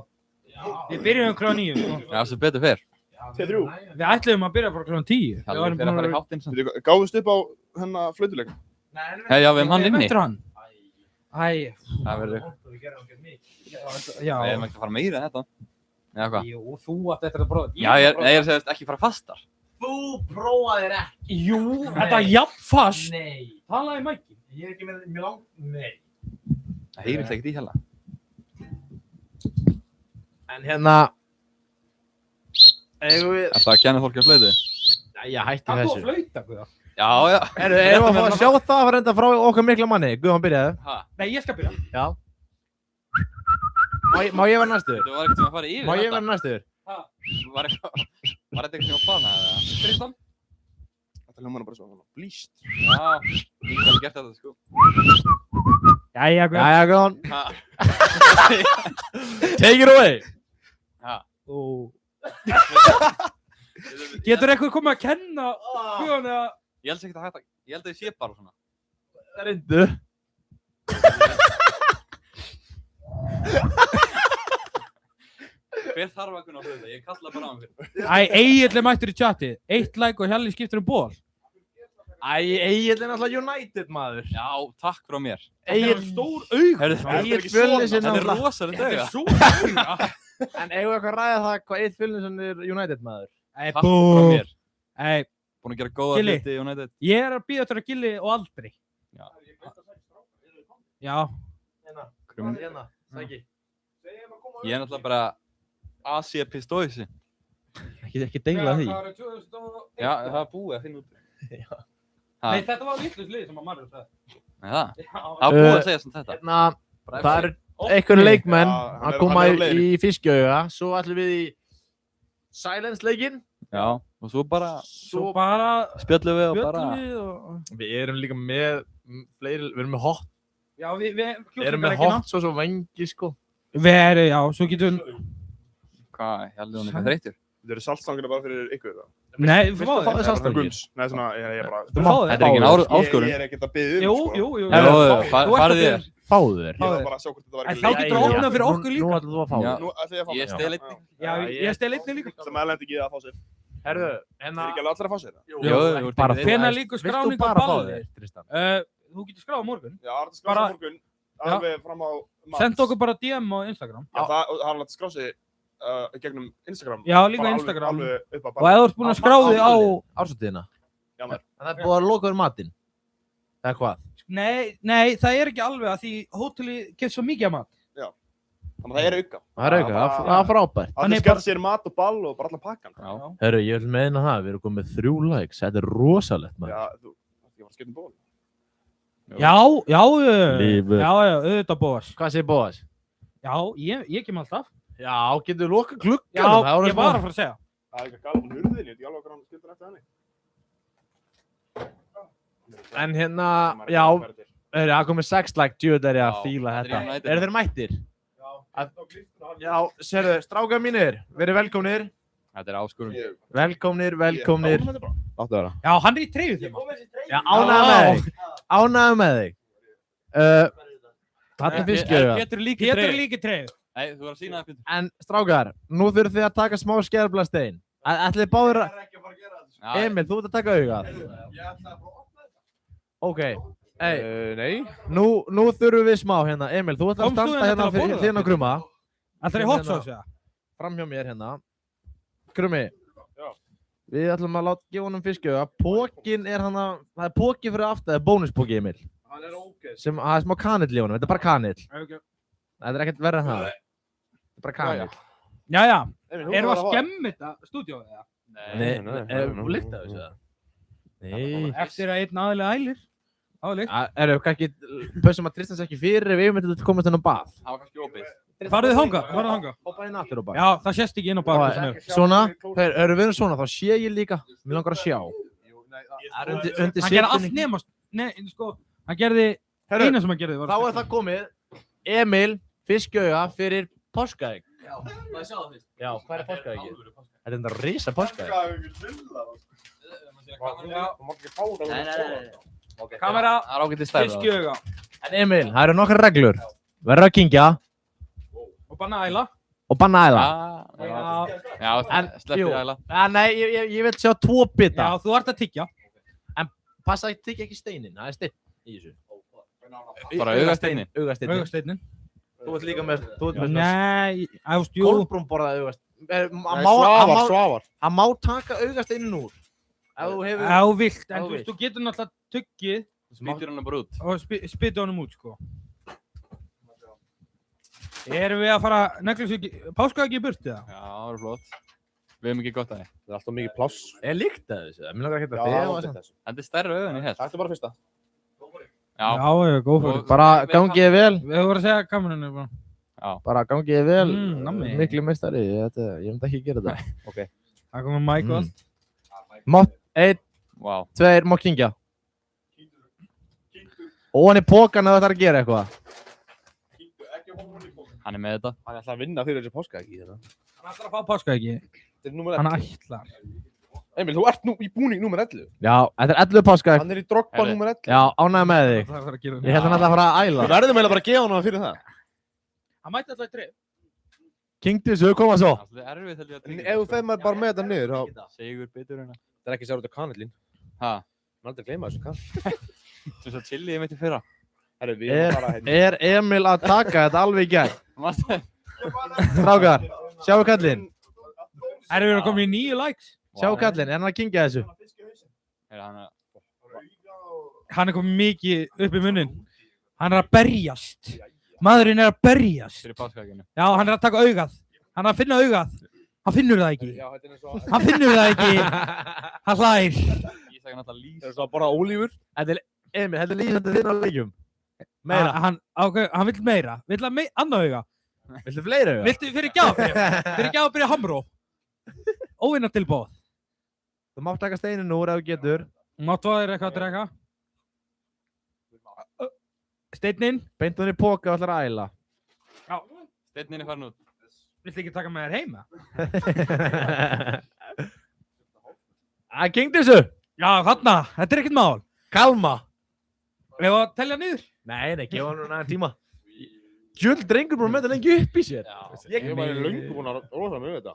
[SPEAKER 2] Við byrjum kl. 9.
[SPEAKER 4] Já, svo betur fyrr.
[SPEAKER 7] Til 3?
[SPEAKER 2] Við ætlum að byrja bara kl. 10.
[SPEAKER 4] Það er fyrir að fara í háttinn samt.
[SPEAKER 7] Gáðust upp á hennar flautuleik?
[SPEAKER 4] Hei, já, við erum hann inni.
[SPEAKER 2] Æ.
[SPEAKER 4] Það verður.
[SPEAKER 2] Já.
[SPEAKER 4] Við erum ekki að fara meira þetta. Eða hvað?
[SPEAKER 2] Jú, þú átt eftir að prófa.
[SPEAKER 4] Já, ég er að segja ekki fara fastar.
[SPEAKER 1] Þú prófaðir ekki.
[SPEAKER 2] Jú, þetta er jafn fast.
[SPEAKER 1] Nei.
[SPEAKER 2] Talaði í mækinn.
[SPEAKER 1] Ég er ekki með, mér langt, nei.
[SPEAKER 4] Það heyrist ekkert í hérna.
[SPEAKER 5] En hérna... Eigum við...
[SPEAKER 4] Er það að kenna fólki að flautu?
[SPEAKER 5] Jæja, hætti
[SPEAKER 2] Hann
[SPEAKER 5] þessu.
[SPEAKER 2] þú að flauta, Guðjón.
[SPEAKER 4] Já, já.
[SPEAKER 5] Erum við að fá að sjá það að reynda frá okkar mikla manni? Guðjón byrjaði.
[SPEAKER 2] Nei, ég skal byrja.
[SPEAKER 5] Já. Má ég vera næstur?
[SPEAKER 4] Þú var ekkert sem að fara yfir
[SPEAKER 5] Má ég vera næstur?
[SPEAKER 4] Var þetta eitthvað sem að plana eða?
[SPEAKER 2] Tristan?
[SPEAKER 7] Þetta hljómar bara svona blíst.
[SPEAKER 4] Já, ég hef alveg gert þetta sko.
[SPEAKER 2] Jæja, Guðjón.
[SPEAKER 5] Jæja, Guðjón.
[SPEAKER 4] Ha.
[SPEAKER 5] Take it away.
[SPEAKER 2] Getur eitthvað komið að kenna Guðjón eða...
[SPEAKER 4] Ég held ekki að hætta, ég held að ég sé bara svona.
[SPEAKER 5] Reyndu.
[SPEAKER 4] Hver þarf að kunna flauta? Ég kalla bara á hann fyrir.
[SPEAKER 2] Egill er mættur í chatið. 1 like og Hjalli skiptir ból.
[SPEAKER 5] Egill er náttúrulega United maður.
[SPEAKER 4] Já, takk frá mér.
[SPEAKER 5] Egill
[SPEAKER 2] stór auga.
[SPEAKER 5] Egill Fjölnisson
[SPEAKER 4] Þetta er rosalegt
[SPEAKER 2] Þetta
[SPEAKER 4] auga.
[SPEAKER 2] er svo auga.
[SPEAKER 5] En eigum við eitthvað að ræða það hvað Egill Fjölnisson er United maður?
[SPEAKER 4] Takk frá mér. Búin að gera góða
[SPEAKER 2] Gilli.
[SPEAKER 4] hluti í United.
[SPEAKER 2] Ég er að bíða eftir að Gilli og aldrei. Já.
[SPEAKER 5] Hérna, sæki.
[SPEAKER 4] Ég er náttúrulega bara Asia Pistóisi.
[SPEAKER 5] Ekki deila því.
[SPEAKER 4] Já, það er búið að finna út.
[SPEAKER 2] Nei, þetta var lítlust lið sem að Marður sagði.
[SPEAKER 4] Nei, það? Það var búið að segja sem þetta.
[SPEAKER 5] Hérna, það eru einhvern leikmenn að koma í fiskjauga. Svo ætlum við í Silence leikinn.
[SPEAKER 4] Já, og svo bara
[SPEAKER 2] Spjöllum
[SPEAKER 4] við og bara...
[SPEAKER 5] Við erum líka með fleiri, við erum með hot.
[SPEAKER 2] Já, við
[SPEAKER 5] erum með hot svo vengi sko.
[SPEAKER 2] Já, svo getum við...
[SPEAKER 4] Hvað, Hjalli hún eitthvað þreytur?
[SPEAKER 7] Þið eru saltstangina bara fyrir ykkur það?
[SPEAKER 2] Nei,
[SPEAKER 5] Viltu fá þér saltstangir?
[SPEAKER 7] Nei, svona, ég bara...
[SPEAKER 4] Þetta er ekki áskorun.
[SPEAKER 7] Ég er ekkert að biðja
[SPEAKER 2] Jú.
[SPEAKER 4] Farið þér.
[SPEAKER 5] Fáðu þér.
[SPEAKER 7] Ég var bara að sjá hvort þetta var
[SPEAKER 2] En þá getur þú opnað fyrir okkur líka.
[SPEAKER 5] Nú ætlum þú að fá þér.
[SPEAKER 7] Nú ætlum ég að fá
[SPEAKER 4] Ég stel einnig.
[SPEAKER 2] Já, ég stel einnig líka.
[SPEAKER 7] Sem aðlendi ekki að fá sér.
[SPEAKER 5] Herðu,
[SPEAKER 7] Er ekki alveg allir að fá sér það?
[SPEAKER 4] Jú,
[SPEAKER 5] bara
[SPEAKER 2] Hvenær líkur skráning á ballið?
[SPEAKER 5] Tristan?
[SPEAKER 2] Þú getur skráð á morgun.
[SPEAKER 7] Já, það er að skrása morgun. Alveg fram á mars.
[SPEAKER 2] Senda okkur bara DM á Instagram.
[SPEAKER 7] Já, það er alveg að skrása gegnum Instagram.
[SPEAKER 2] Já, líka Instagram.
[SPEAKER 7] Alveg upp að
[SPEAKER 2] Og ef þú ert búinn að skrá þig á...
[SPEAKER 5] Ársóttíðina.
[SPEAKER 7] Já, maður.
[SPEAKER 5] En það er búið að loka um matinn. Eða hvað?
[SPEAKER 2] Nei, það er ekki alveg að því hóteli getur svo mikið af mat.
[SPEAKER 7] Já. Þannig að það er auka.
[SPEAKER 5] Það er auka, það er frábært.
[SPEAKER 7] Það skar sér mat og ball og bara allan pakkan.
[SPEAKER 5] Herru, ég vil meina það, við erum komið með 3 likes. Þetta er rosalegt, maður.
[SPEAKER 7] Já, þú ætti að fara að skipta um ból.
[SPEAKER 2] Já, auðvitað Bóas.
[SPEAKER 5] Hvað segir Bóas?
[SPEAKER 2] Já, ég kem alltaf.
[SPEAKER 5] Já, getur við loka klukkanum?
[SPEAKER 2] Já, ég var að fara að segja.
[SPEAKER 7] Það er eitthvað galið hún hurðinni, ég veit ekki alveg hvað hann skildur eftir henni.
[SPEAKER 5] En hérna, já, það komið 6 like, djúið er ég að fíla þetta. Eru þeir mættir? Já, sérðu, strákar mínir, verið velkomnir.
[SPEAKER 4] Þetta er áskorun.
[SPEAKER 5] Velkomnir. Láttu vera.
[SPEAKER 2] Já, hann er í treyju þeim.
[SPEAKER 5] Já, ánægðu með þig. Þarna fiskjauga.
[SPEAKER 2] Pétur líki treyju.
[SPEAKER 4] Nei, þú verður að sína það, Pétur.
[SPEAKER 5] En strákar, nú þurfum þið að taka smá skerflastein. Ætlið þið báðir að... Emil, þú ert að taka augað. Ok. Nei. Nú þurfum við smá hérna. Emil, þú ert að standa hérna fyrir þinn og Krumma.
[SPEAKER 2] Það er hot sauce, já.
[SPEAKER 5] Fram hjá mér hérna. Krummi. Við ætlum að gefa honum fiskjauga. Pókin er hann að... Það er póki fyrir aftur, það er bónuspóki, Emil.
[SPEAKER 7] Hann er ógeð.
[SPEAKER 5] Það er smá kanill í honum, þetta er bara kanill. Þetta er ekkert verið en það. Þetta er bara kanill.
[SPEAKER 2] Jæja. Erum við að skemmi þetta stúdíóið, eða?
[SPEAKER 5] Nei. Líkt af þessu það? Nei.
[SPEAKER 2] Eftir að einn aðilega ælir. Áðurlíkt.
[SPEAKER 5] Erum við kannski... Pössum að Tristan sé ekki fyrir ef við myndum að komast inn á bað.
[SPEAKER 4] Það var kannski opið.
[SPEAKER 2] Farðu þið þangað?
[SPEAKER 5] Hoppa inn aftur á bað.
[SPEAKER 2] Já, það sést ekki inn á bað.
[SPEAKER 5] Svona. Erum við svona, þá sé ég líka. Mér langar að sjá.
[SPEAKER 2] Hann gerði allt nema... Nei, sko, hann gerði... Eina sem hann gerði var...
[SPEAKER 5] Þá er það komið. Emil, fiskjauga fyrir páskaegg.
[SPEAKER 6] Já, það sjá það fyrst.
[SPEAKER 5] Já, hvað er páskaeggið? Þetta er þetta risa páskaegg.
[SPEAKER 2] Kamera,
[SPEAKER 4] Það er ágætið stærð.
[SPEAKER 2] fiskjauga
[SPEAKER 5] En Emil, það eru nokkar reglur. Verður að kyngja
[SPEAKER 2] og banæla.
[SPEAKER 5] og banna æla.
[SPEAKER 4] Já, sleppið æla.
[SPEAKER 5] Nei, ég vil sjá 2 bita.
[SPEAKER 2] Já, þú ert að tyggja.
[SPEAKER 5] En passa að tyggja ekki steinin, það er steinn í þessu.
[SPEAKER 4] Bara augasteinin.
[SPEAKER 2] Augasteinin.
[SPEAKER 5] Þú ert líka með...
[SPEAKER 2] Nei, jú.
[SPEAKER 5] Kolbrún borðaði augasteinin.
[SPEAKER 7] Svavar.
[SPEAKER 5] Hann má taka augasteinin úr. Ef þú hefur...
[SPEAKER 2] Ef þú vilt, en þú getur náttúrulega tuggið
[SPEAKER 4] Spýtur hann bara út.
[SPEAKER 2] og spytið honum út, sko. Erum við að fara páskaegg í burtu eða?
[SPEAKER 4] Já, það var flott. Við hefum ekki gott að því.
[SPEAKER 7] Það alltaf mikið pláss.
[SPEAKER 5] Líkt að þessu? Mér langar ekki að þefa þessu.
[SPEAKER 4] Þetta stærra auðan ég held.
[SPEAKER 7] Þetta bara fyrsta.
[SPEAKER 4] Já,
[SPEAKER 2] go for it.
[SPEAKER 5] Bara gangið vel.
[SPEAKER 2] Við vorum að segja kamerunni bara.
[SPEAKER 4] Já.
[SPEAKER 5] Bara gangið vel.
[SPEAKER 2] Nammi.
[SPEAKER 5] Miklu meistari. Ég myndi ekki gera þetta.
[SPEAKER 7] Ok.
[SPEAKER 2] Það komið Mike og allt.
[SPEAKER 5] Mátt 1, 2, má kingja. Og hann í pókan ef þetta er að gera eitthvað.
[SPEAKER 4] Hann með þetta.
[SPEAKER 7] Hann ætlar að vinna fyrir þessi páskaeggi þetta.
[SPEAKER 2] Hann ætlar að fá páskaeggi.
[SPEAKER 7] Þetta er númer 11.
[SPEAKER 2] Hann ætlar.
[SPEAKER 7] Emil, þú ert nú í búning númer 11.
[SPEAKER 5] Já, þetta er 11 páskaegg.
[SPEAKER 7] Hann er í Drogba númer 11.
[SPEAKER 5] Já, ánægði með þig. Ég held hann alltaf að fara að æla.
[SPEAKER 7] Við verðum eiginlega bara að gefa hann fyrir það.
[SPEAKER 2] Hann mætti alltaf í tref.
[SPEAKER 5] Kingdu þessu, koma svo.
[SPEAKER 4] Það er erfitt held ég að tryggja.
[SPEAKER 7] Ef þú feð maður bara með þetta niður, þá...
[SPEAKER 4] Sigur bitur hérna.
[SPEAKER 7] Það er ekki sér út af kanillín.
[SPEAKER 4] Ha?
[SPEAKER 7] Maður aldrei gleyma þessu kanil.
[SPEAKER 4] Þú svo chilliði mitt í fyrra.
[SPEAKER 7] Herru, við erum bara hérna.
[SPEAKER 5] Er Emil að taka þetta alveg í gegn? Strákar, sjáu kallinn.
[SPEAKER 2] Erum við að koma í 9 likes?
[SPEAKER 5] Sjáu kallinn, er hann að kingja þessu?
[SPEAKER 2] Hann er komið mikið upp í munnin. Hann er að berjast. Maðurinn er að berjast.
[SPEAKER 4] Fyrir páskaegginu.
[SPEAKER 2] Já, hann er að taka augað. Hann er að finna augað. Hann finnur það ekki. Hann finnur það ekki. Hann hlær.
[SPEAKER 4] Ég sagði náttúrulega lýs.
[SPEAKER 7] Það er svo að borða ólífur.
[SPEAKER 5] Emil, þetta er lýsandi þinn á leikjum. Meira.
[SPEAKER 2] Hann vill meira. Vill hann annað auga.
[SPEAKER 5] Viltu fleiri auga?
[SPEAKER 2] Viltu fyrir gjafabréf? Fyrir gjafabréf Hamró. Óvinna tilbóð.
[SPEAKER 5] Þú mátt taka steinin úr ef þú getur.
[SPEAKER 2] Máttu að þér eitthvað að draka? Steinninn.
[SPEAKER 5] Beint hún í póka og ætlar að æla.
[SPEAKER 2] Já.
[SPEAKER 4] Steinninn er farin út.
[SPEAKER 2] Viltu ekki taka með þér heima?
[SPEAKER 5] Það kingdi þessu.
[SPEAKER 2] Já, þarna. Þetta er ekkert mál.
[SPEAKER 5] Kalma.
[SPEAKER 2] Við varum að telja niður.
[SPEAKER 5] Nei, gefa hann næðan tíma. Jöld drengur búin að með þetta lengi upp í sér.
[SPEAKER 7] Ég var löngu búin að rosa með þetta.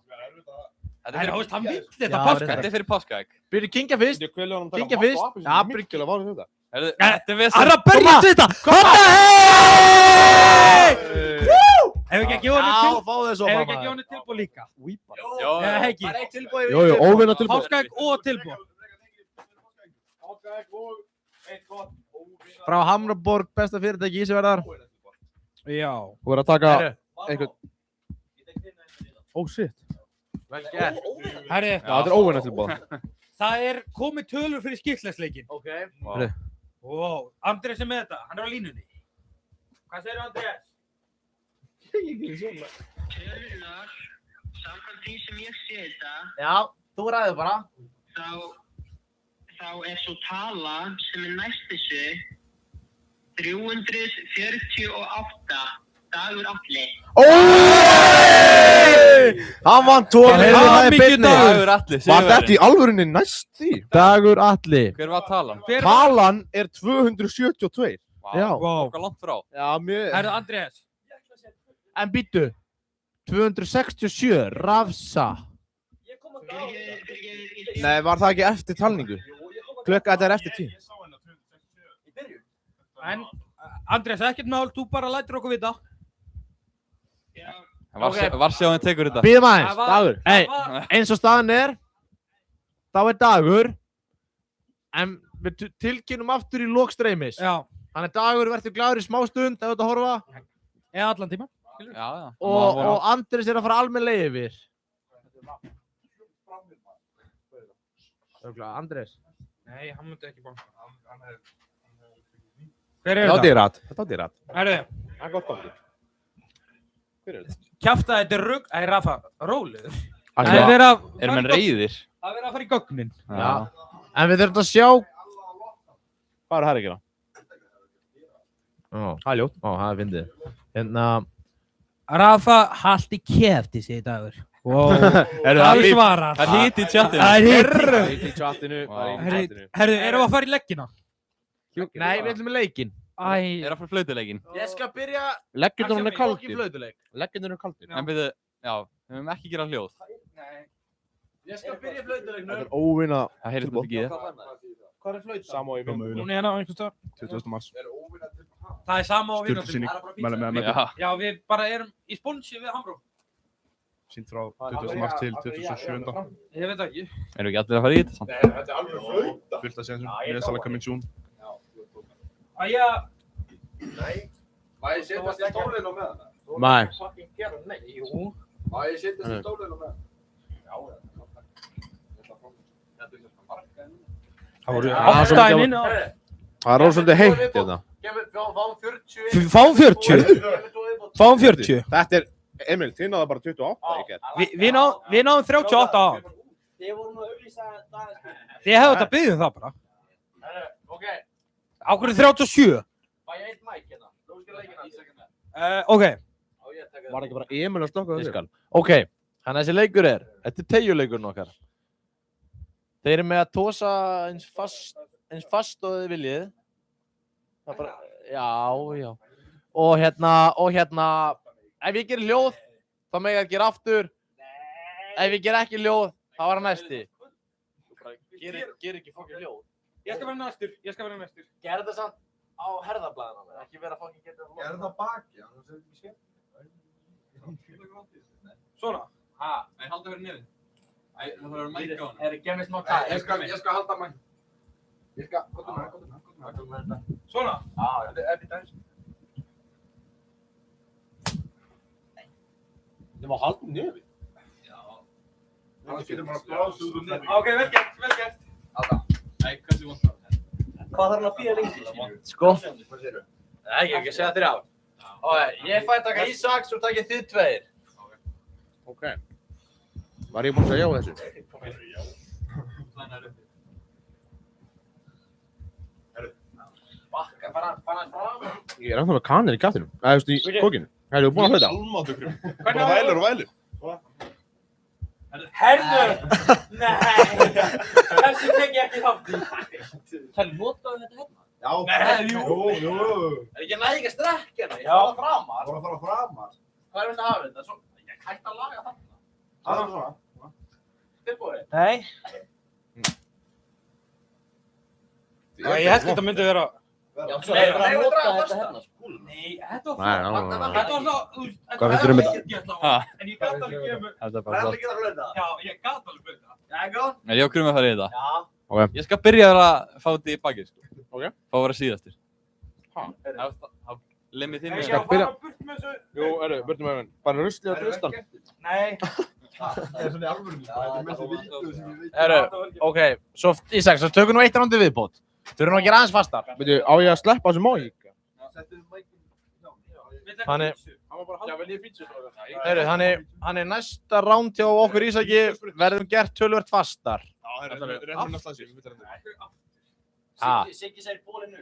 [SPEAKER 2] Hann vill þetta páskaegg.
[SPEAKER 4] Þetta er fyrir páskaegg.
[SPEAKER 5] Byrju, kingja fyrst. Kingja fyrst.
[SPEAKER 7] Já, Bryggjala var þetta.
[SPEAKER 4] Þetta er vissum.
[SPEAKER 2] Hann er að berjast við þetta. Koma, hei! Ef við ekki að gefa henni tilbúð líka. Eða heggi.
[SPEAKER 7] Jú, óvinna tilbúð.
[SPEAKER 2] Páskaegg og tilbúð.
[SPEAKER 5] Frá Hamraborg, besta fyrirtæki Ísverðar.
[SPEAKER 2] Já.
[SPEAKER 7] Þú verður að taka einhvern... Oh shit.
[SPEAKER 5] Vel gert.
[SPEAKER 2] Herri.
[SPEAKER 7] Já, þetta er óvinna tilbúð.
[SPEAKER 2] Það er komið tölur fyrir skýrsleisleikin.
[SPEAKER 5] Ok.
[SPEAKER 2] Wow. Andrés er með þetta. Hann er á línunni. Hvað segir Andrés?
[SPEAKER 8] Tölunar, samkvæmt því sem ég sé þetta. Já,
[SPEAKER 5] þú ræður bara.
[SPEAKER 8] Þá er svo tala sem er næst þessu 348. Dagur Atli.
[SPEAKER 5] Hann vann tónið.
[SPEAKER 4] Dagur Atli.
[SPEAKER 7] Var þetta í alvörunni næst því?
[SPEAKER 5] Dagur Atli.
[SPEAKER 4] Hver var talan?
[SPEAKER 7] Talan er 272.
[SPEAKER 5] Já.
[SPEAKER 4] Hvað langt frá?
[SPEAKER 7] Já, mjög...
[SPEAKER 2] Herðu Andrés.
[SPEAKER 5] En býttu. 267. Rafsa.
[SPEAKER 7] Nei, var það ekki eftir talningu? Klukka þetta er eftir 10.
[SPEAKER 2] En Andrés, ekkert mál, þú bara lætur okkur vita.
[SPEAKER 4] Varsjáðin tekur þetta.
[SPEAKER 5] Býðum aðeins, Dagur. Eins og staðan er, þá er Dagur, en við tilkynnum aftur í lok streymis.
[SPEAKER 2] Já.
[SPEAKER 5] Þannig Dagur verður glaður í smá stund ef þú ert að horfa.
[SPEAKER 2] Eða allan tíma.
[SPEAKER 4] Já.
[SPEAKER 5] Og Andrés er að fara almennilega yfir. Andrés.
[SPEAKER 2] Nei, hann myndi ekki banka. Hver er
[SPEAKER 7] þetta? Þetta átti rætt.
[SPEAKER 2] Herðu.
[SPEAKER 7] Það er gott banki. Hver er þetta?
[SPEAKER 2] Kjafta þetta er rugg... Æ, Rafa, rólegur.
[SPEAKER 4] Erum við reiðir?
[SPEAKER 2] Það verður að fara í gögnin.
[SPEAKER 5] Já. En við þurfum að sjá...
[SPEAKER 7] Hvað er það að gera?
[SPEAKER 5] Það er ljótt. Það er fyndið.
[SPEAKER 2] Rafa, haldi kjefti sig í Dagur. Það svarar.
[SPEAKER 4] Það er hitt í chattinu.
[SPEAKER 2] Það er
[SPEAKER 7] Hitt í chattinu.
[SPEAKER 2] Herðu, erum við að fara í leggina?
[SPEAKER 5] Nei, við ætlum í leikinn.
[SPEAKER 4] Er það fyrir flautuleikin?
[SPEAKER 5] Ég skal byrja...
[SPEAKER 7] Leggjurnar er kaldir.
[SPEAKER 5] Leggjurnar er kaldir.
[SPEAKER 4] En byrju, já, við höfum ekki gerað hljóð.
[SPEAKER 5] Ég skal byrja flautuleiknum.
[SPEAKER 7] Þetta er óvinna.
[SPEAKER 4] Það heyrðist þetta ekki í þér.
[SPEAKER 5] Hvað er flautuleik?
[SPEAKER 7] Sama í vinnu.
[SPEAKER 2] Hún er hérna á einhvers staðar.
[SPEAKER 7] 20. mars.
[SPEAKER 2] Það er sama á vinnu.
[SPEAKER 7] Stjórnsýning.
[SPEAKER 2] Já, við bara erum í sponsi við Hamró.
[SPEAKER 7] Sýnt frá 20. mars til 27.
[SPEAKER 2] Ég veit ekki.
[SPEAKER 4] Erum við ekki allir að fara í þetta samt?
[SPEAKER 7] Þetta er alveg flauta. Fullt að sénsum. Neðsala coming soon.
[SPEAKER 2] Æja.
[SPEAKER 7] Nei. Má ég setjast í stólinn á meðan?
[SPEAKER 3] Nei.
[SPEAKER 2] Jú.
[SPEAKER 1] Má ég setja þessi stólinn á með? Já.
[SPEAKER 2] Það voru 8 inn á.
[SPEAKER 3] Það er svolítið heitt hérna.
[SPEAKER 2] Fáum 40. Fáum 40.
[SPEAKER 3] Þetta er, Emil, þið náðu bara 28 í gerð.
[SPEAKER 2] Við náðum 38 á.
[SPEAKER 6] Þið voru nú að auglýsa daginn.
[SPEAKER 2] Þið hefðu þetta byggðið það bara.
[SPEAKER 1] Ok.
[SPEAKER 2] Á hverju 37?
[SPEAKER 1] Fæ ég eitt mæk hérna? Þú skal leikina.
[SPEAKER 2] Ok.
[SPEAKER 3] Var ekki bara Emil að stokka
[SPEAKER 5] Ég
[SPEAKER 3] þessu?
[SPEAKER 5] skal. Ok, þannig að þessi leikur þetta er teygjuleikurinn okkar. Þeir eru með að tósa eins fast og þið viljið. Það bara, já. Og hérna, ef ég gerir hljóð, þá megið að gera aftur. Ef ég ger ekki hljóð, þá var það næsti. Ger ekki fokkin hljóð.
[SPEAKER 2] Ég skal vera næstur.
[SPEAKER 5] Gerðu þetta samt á herðablaðina, ekki vera fokkin geta hljóð.
[SPEAKER 1] Gerðu það baki, annars er þetta ekki skemmt.
[SPEAKER 2] Svona.
[SPEAKER 4] Nei, halda fyrir nefn. Það þarf að vera mæk á hann.
[SPEAKER 1] Gef mér smá tæ. Ég skal halda mæk. Ég skal, komdu með þetta.
[SPEAKER 2] Svona.
[SPEAKER 1] Þetta er fyrir dæmis. Þið má halda nefn. Já. Það getur bara blása út nefn.
[SPEAKER 2] Ok, vel gert.
[SPEAKER 1] Halda.
[SPEAKER 4] Nei, hvað þið vant það?
[SPEAKER 6] Hvað þarf hann að bíða lengi?
[SPEAKER 5] Sko.
[SPEAKER 1] Hvað segirðu?
[SPEAKER 5] Ekki að segja þér á. Ég fæ taka Ísak, svo takk ég þið tveir.
[SPEAKER 3] Ok. Var ég búinn að segja á þessu?
[SPEAKER 1] Bakka, fara hann fram.
[SPEAKER 3] Ég er ennþá með kanir í kattinum. Þú veist, í kókinu. Þú búinn að hlauta?
[SPEAKER 7] Almáttu grum. Bara vælir og vælir.
[SPEAKER 2] Herðu! Nei! Þessu tek ég ekki þátt í.
[SPEAKER 6] Það notaðu þetta hérna.
[SPEAKER 1] Já. Nei, jú.
[SPEAKER 5] Er ekki næg að strekka hérna? Ég
[SPEAKER 2] Já.
[SPEAKER 5] fara framar.
[SPEAKER 1] Bara fara framar.
[SPEAKER 5] Hvað er þetta að hafa þetta? Svo, ég hætti að laga þarna.
[SPEAKER 1] Það er svona.
[SPEAKER 5] Tilbúið.
[SPEAKER 6] Nei.
[SPEAKER 2] Ég held þetta myndi vera...
[SPEAKER 6] Já, svo er það að nota þetta hérna.
[SPEAKER 2] Nei, þetta var
[SPEAKER 3] Nei.
[SPEAKER 2] Þetta var svo...
[SPEAKER 3] Hvað finnst þér um þetta?
[SPEAKER 2] En ég gæti alveg gefa mig...
[SPEAKER 4] Þetta er
[SPEAKER 1] Það
[SPEAKER 4] bara
[SPEAKER 1] er
[SPEAKER 4] flott.
[SPEAKER 1] ekki að flöta.
[SPEAKER 2] Já, ég gæti alveg flöta.
[SPEAKER 1] Já, góð.
[SPEAKER 4] Nei, ég og Krummi að fara í þetta.
[SPEAKER 1] Já.
[SPEAKER 3] Ok.
[SPEAKER 4] Ég skal byrja að fá þetta í bakið, sko.
[SPEAKER 3] Ok.
[SPEAKER 4] Fá að vera síðastir.
[SPEAKER 3] Ha?
[SPEAKER 4] Þá lemið þið
[SPEAKER 2] Ég
[SPEAKER 4] mig.
[SPEAKER 2] skal fara burt með þessu...
[SPEAKER 3] Jú, burtum með henn. Bara ruslið á tristan.
[SPEAKER 2] Nei.
[SPEAKER 1] Það er svona í alvörunni. Það er með þessi vídeó sem ég veit.
[SPEAKER 5] Herru, ok. Svo, Ísak, svo tökum nú eitt rándi viðbót. Þau eru nú að gera aðeins fastar.
[SPEAKER 3] Veitu, á ég að sleppa þessu móík?
[SPEAKER 1] Settu mækinn.
[SPEAKER 5] Þannig,
[SPEAKER 3] Já, vel ég pítsu frá það.
[SPEAKER 5] herru, þannig næsta ránd hjá okkur Ísaki verðum gert tölvört fastar.
[SPEAKER 7] Já, réttum næsta þessu.
[SPEAKER 5] Ha.
[SPEAKER 6] Siggi segir bólinu.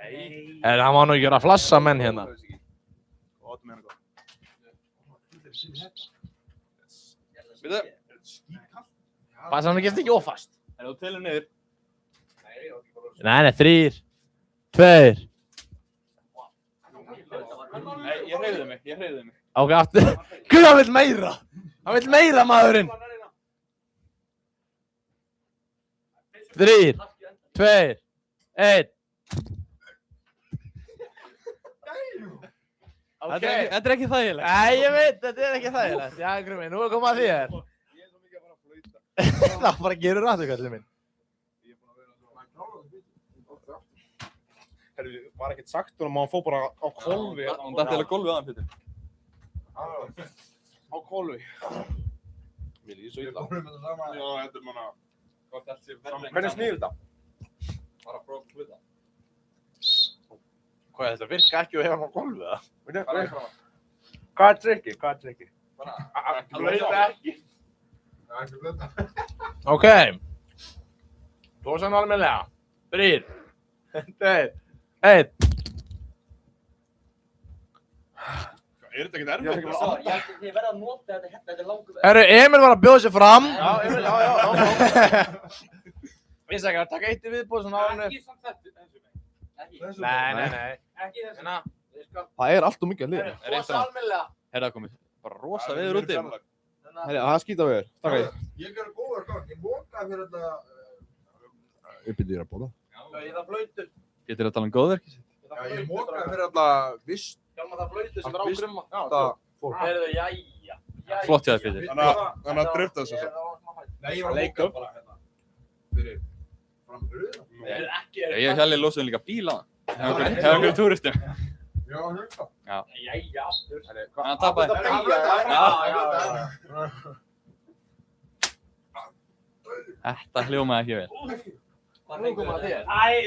[SPEAKER 5] Herru, hann var nú ekki að flassa menn hérna. Passa hann ekki ekki ófast.
[SPEAKER 4] En þú telur niður.
[SPEAKER 5] Nei, 3, 2.
[SPEAKER 4] Nei, ég hreyfði mig.
[SPEAKER 5] Ok, aftur. Guð, hann vill meira. Hann vill meira, maðurinn. 3, 2, 1. Ok.
[SPEAKER 4] Þetta er ekki þægilegt.
[SPEAKER 5] Nei, ég veit, þetta er ekki þægilegt. Já, Krummi, nú er komað að þér.
[SPEAKER 7] Ég er svo mikið að fara að flauta.
[SPEAKER 5] Það bara gerur rættu, kallið minn.
[SPEAKER 7] Ég er búinn að vera svona. Herru, var ekkert sagt honum að hann fór bara á hvolfi.
[SPEAKER 4] Hann dætti alveg gólfið aðan, Pétur.
[SPEAKER 7] Á hvolfi. Mér líður svo illa. Já, þetta er manna. Hvernig snýr þetta?
[SPEAKER 4] Bara að prófa að fluta.
[SPEAKER 5] Hvað, þetta virka ekki og hefur hann á hvolfið það?
[SPEAKER 7] Hvað er trikkið? Hvað er trikkið?
[SPEAKER 5] Flauta ekki.
[SPEAKER 1] Það er ekki flöta.
[SPEAKER 5] Ok. Tósa hann almennilega. 3, 2, 1.
[SPEAKER 7] Er þetta ekkert erfitt?
[SPEAKER 6] Þið verða að nota þetta hérna. Þetta er langur...
[SPEAKER 5] Herru, Emil var að bjóða sér fram.
[SPEAKER 7] Já, Emil, já.
[SPEAKER 5] Vissi ekki að taka eitt í viðbóð svona árinu.
[SPEAKER 2] Ekki samt þessu.
[SPEAKER 5] Nei.
[SPEAKER 2] Ekki þessu.
[SPEAKER 5] Hérna.
[SPEAKER 3] Það er allt og mikið að liða.
[SPEAKER 5] Tósa almennilega.
[SPEAKER 4] Herra, það komið. Bara rosa veður úti.
[SPEAKER 3] Herri, það skýta við þér. Takk að ég.
[SPEAKER 1] Ég gerði góðar gagn. Ég mókaði fyrir þetta...
[SPEAKER 3] Uppið þér að bóla.
[SPEAKER 5] Ég það flautur.
[SPEAKER 4] Getur það að tala um góðverkið sitt?
[SPEAKER 1] Já, ég mókaði fyrir þetta vist...
[SPEAKER 5] Hjálma það flautur sem er á Krumma.
[SPEAKER 1] Það fór.
[SPEAKER 5] Herru, jæja.
[SPEAKER 4] Flott hjá þér, Pétur.
[SPEAKER 7] Þannig að drifta þessu.
[SPEAKER 1] Nei, ég var að móka bara hérna. Fyrir framhörðu.
[SPEAKER 5] Ekki.
[SPEAKER 4] Ég hef hérlega losað líka bíl á það. Hefur einhverjum túristum.
[SPEAKER 1] Já, hluta.
[SPEAKER 4] Já.
[SPEAKER 1] Jæja, aftur.
[SPEAKER 4] Hann tapaði. Þetta hljómaði ekki vel.
[SPEAKER 1] Nú kom að þér.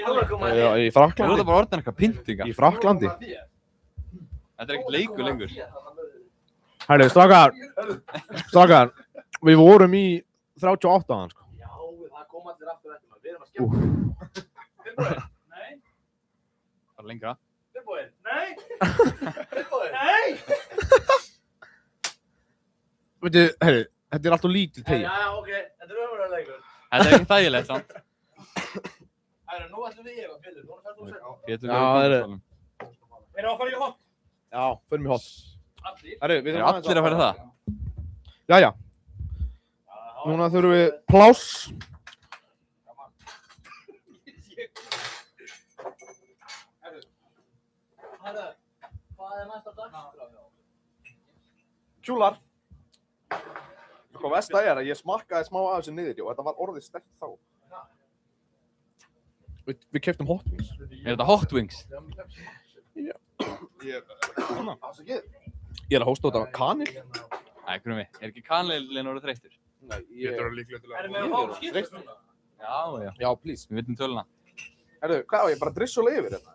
[SPEAKER 1] Nú kom að þér.
[SPEAKER 3] Í Frakklandi.
[SPEAKER 4] Þú ert bara orðin eitthvað pyntingar.
[SPEAKER 3] Í Frakklandi.
[SPEAKER 4] Þetta er ekkert leikur lengur.
[SPEAKER 3] Herru, strákar, við vorum í 38 aðan, sko.
[SPEAKER 1] Já, það kom allir aftur eftir maður. Við erum að skemmt. Tilbúin? Nei.
[SPEAKER 4] Það er lengra.
[SPEAKER 1] Tilbúin? Nei. Tilbúin? Nei.
[SPEAKER 3] Veitu, herru, þetta er alltaf lítið tegið.
[SPEAKER 1] Já, ok. Þetta er ömurlega leikur.
[SPEAKER 4] Þetta er ekki þægilegt, sant?
[SPEAKER 1] Herru, nú ætlum við að Pétur. Nú færðu þú að segja.
[SPEAKER 4] Pétur
[SPEAKER 3] Já,
[SPEAKER 4] lögur
[SPEAKER 3] það er-
[SPEAKER 1] Erum við að fara í hot?
[SPEAKER 3] Já, förum í hot.
[SPEAKER 1] Allir.
[SPEAKER 3] Herru, við
[SPEAKER 4] Er
[SPEAKER 3] þurfum
[SPEAKER 4] allir að fara það?
[SPEAKER 3] Jæja, núna þurfum við pláss.
[SPEAKER 1] Herru, hvað er næsta dagskrá?
[SPEAKER 7] Kjúlar. Hvað versta er að ég smakkaði smá af þessu niður og þetta var orðið sterkt þá.
[SPEAKER 3] Við keyptum Hot Wings.
[SPEAKER 4] Er þetta Hot Wings?
[SPEAKER 3] Ég er að hósta út af kanil.
[SPEAKER 4] Æ, grunni, er ekki kanilinn orðið þreyttur?
[SPEAKER 3] Nei, ég er líklega til
[SPEAKER 1] Erum við að fá skipt núna?
[SPEAKER 4] Já.
[SPEAKER 3] Já, please.
[SPEAKER 4] Við vitum töluna.
[SPEAKER 7] Herru, hvað á ég bara drissulega yfir þetta?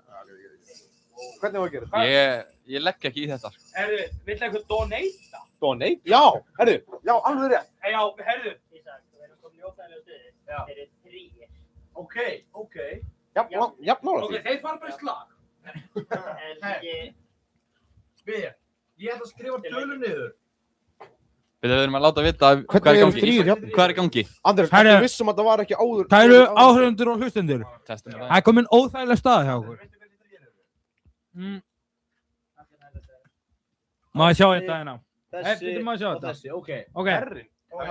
[SPEAKER 7] Hvernig var að gera þetta?
[SPEAKER 4] Ég legg ekki í þetta.
[SPEAKER 1] Herru, vill eitthvað donata?
[SPEAKER 7] Donate? Já, herru, já, alveg rétt.
[SPEAKER 1] Já, herru.
[SPEAKER 8] Ísak, þú erum komin í óþægilega stöðu. Þeir eru 3.
[SPEAKER 1] Ok.
[SPEAKER 7] Jafnála
[SPEAKER 1] Ok, þeir fara bara í slag.
[SPEAKER 8] En ekki...
[SPEAKER 1] Ég ætla að skrifa tölu niður.
[SPEAKER 4] Við erum að láta vita hvað er í gangi. Hvað er í gangi?
[SPEAKER 7] Andrés,
[SPEAKER 2] Herru.
[SPEAKER 7] ertu vissum að það var ekki áður?
[SPEAKER 2] Kæru áhörfundur og hlustendur.
[SPEAKER 4] Testum við
[SPEAKER 2] Það
[SPEAKER 4] það.
[SPEAKER 2] er komin óþægileg staða hjá okkur. Má ég sjá þetta hérna? Bíddu, má ég sjá þetta?
[SPEAKER 1] Þessi, ok.
[SPEAKER 2] Ok.
[SPEAKER 7] Herrin.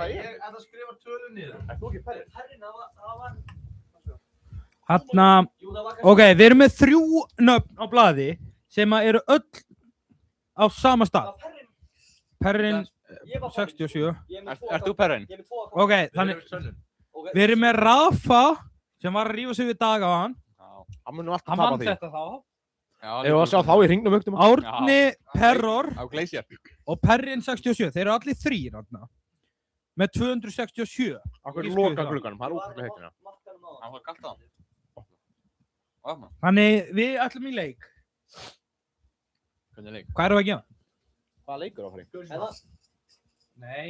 [SPEAKER 1] Ég ætla að skrifa tölu niður.
[SPEAKER 7] Ert þú ekki ferrin?
[SPEAKER 1] Herrin, það var...
[SPEAKER 2] Þarna,
[SPEAKER 1] Jú, það var
[SPEAKER 2] ok, við erum með 3 nöfn á blaði sem að eru öll á sama stað. Perrin 67.
[SPEAKER 4] Ert þú perrin?
[SPEAKER 2] Ok, þannig, við erum með Rafa sem var að rífa sig við dag á hann.
[SPEAKER 3] Hann mun nú alltaf
[SPEAKER 2] Hann
[SPEAKER 3] tapa
[SPEAKER 2] vann
[SPEAKER 3] því.
[SPEAKER 2] þetta þá.
[SPEAKER 3] Ef við að sjá þá í hringnum auktum.
[SPEAKER 2] Árni Perror
[SPEAKER 4] Á Glacier.
[SPEAKER 2] og Perrin 67. Þeir eru allir 3 þarna. Með 267.
[SPEAKER 3] Akkur loka glugganum, það er útlægt heitina.
[SPEAKER 4] Hann var galt á hann. Opna.
[SPEAKER 2] Þannig við ætlum í leik.
[SPEAKER 4] Hvernig leik?
[SPEAKER 2] Hvað erum við að gera?
[SPEAKER 3] Hvað leikur á frí?
[SPEAKER 2] Nei.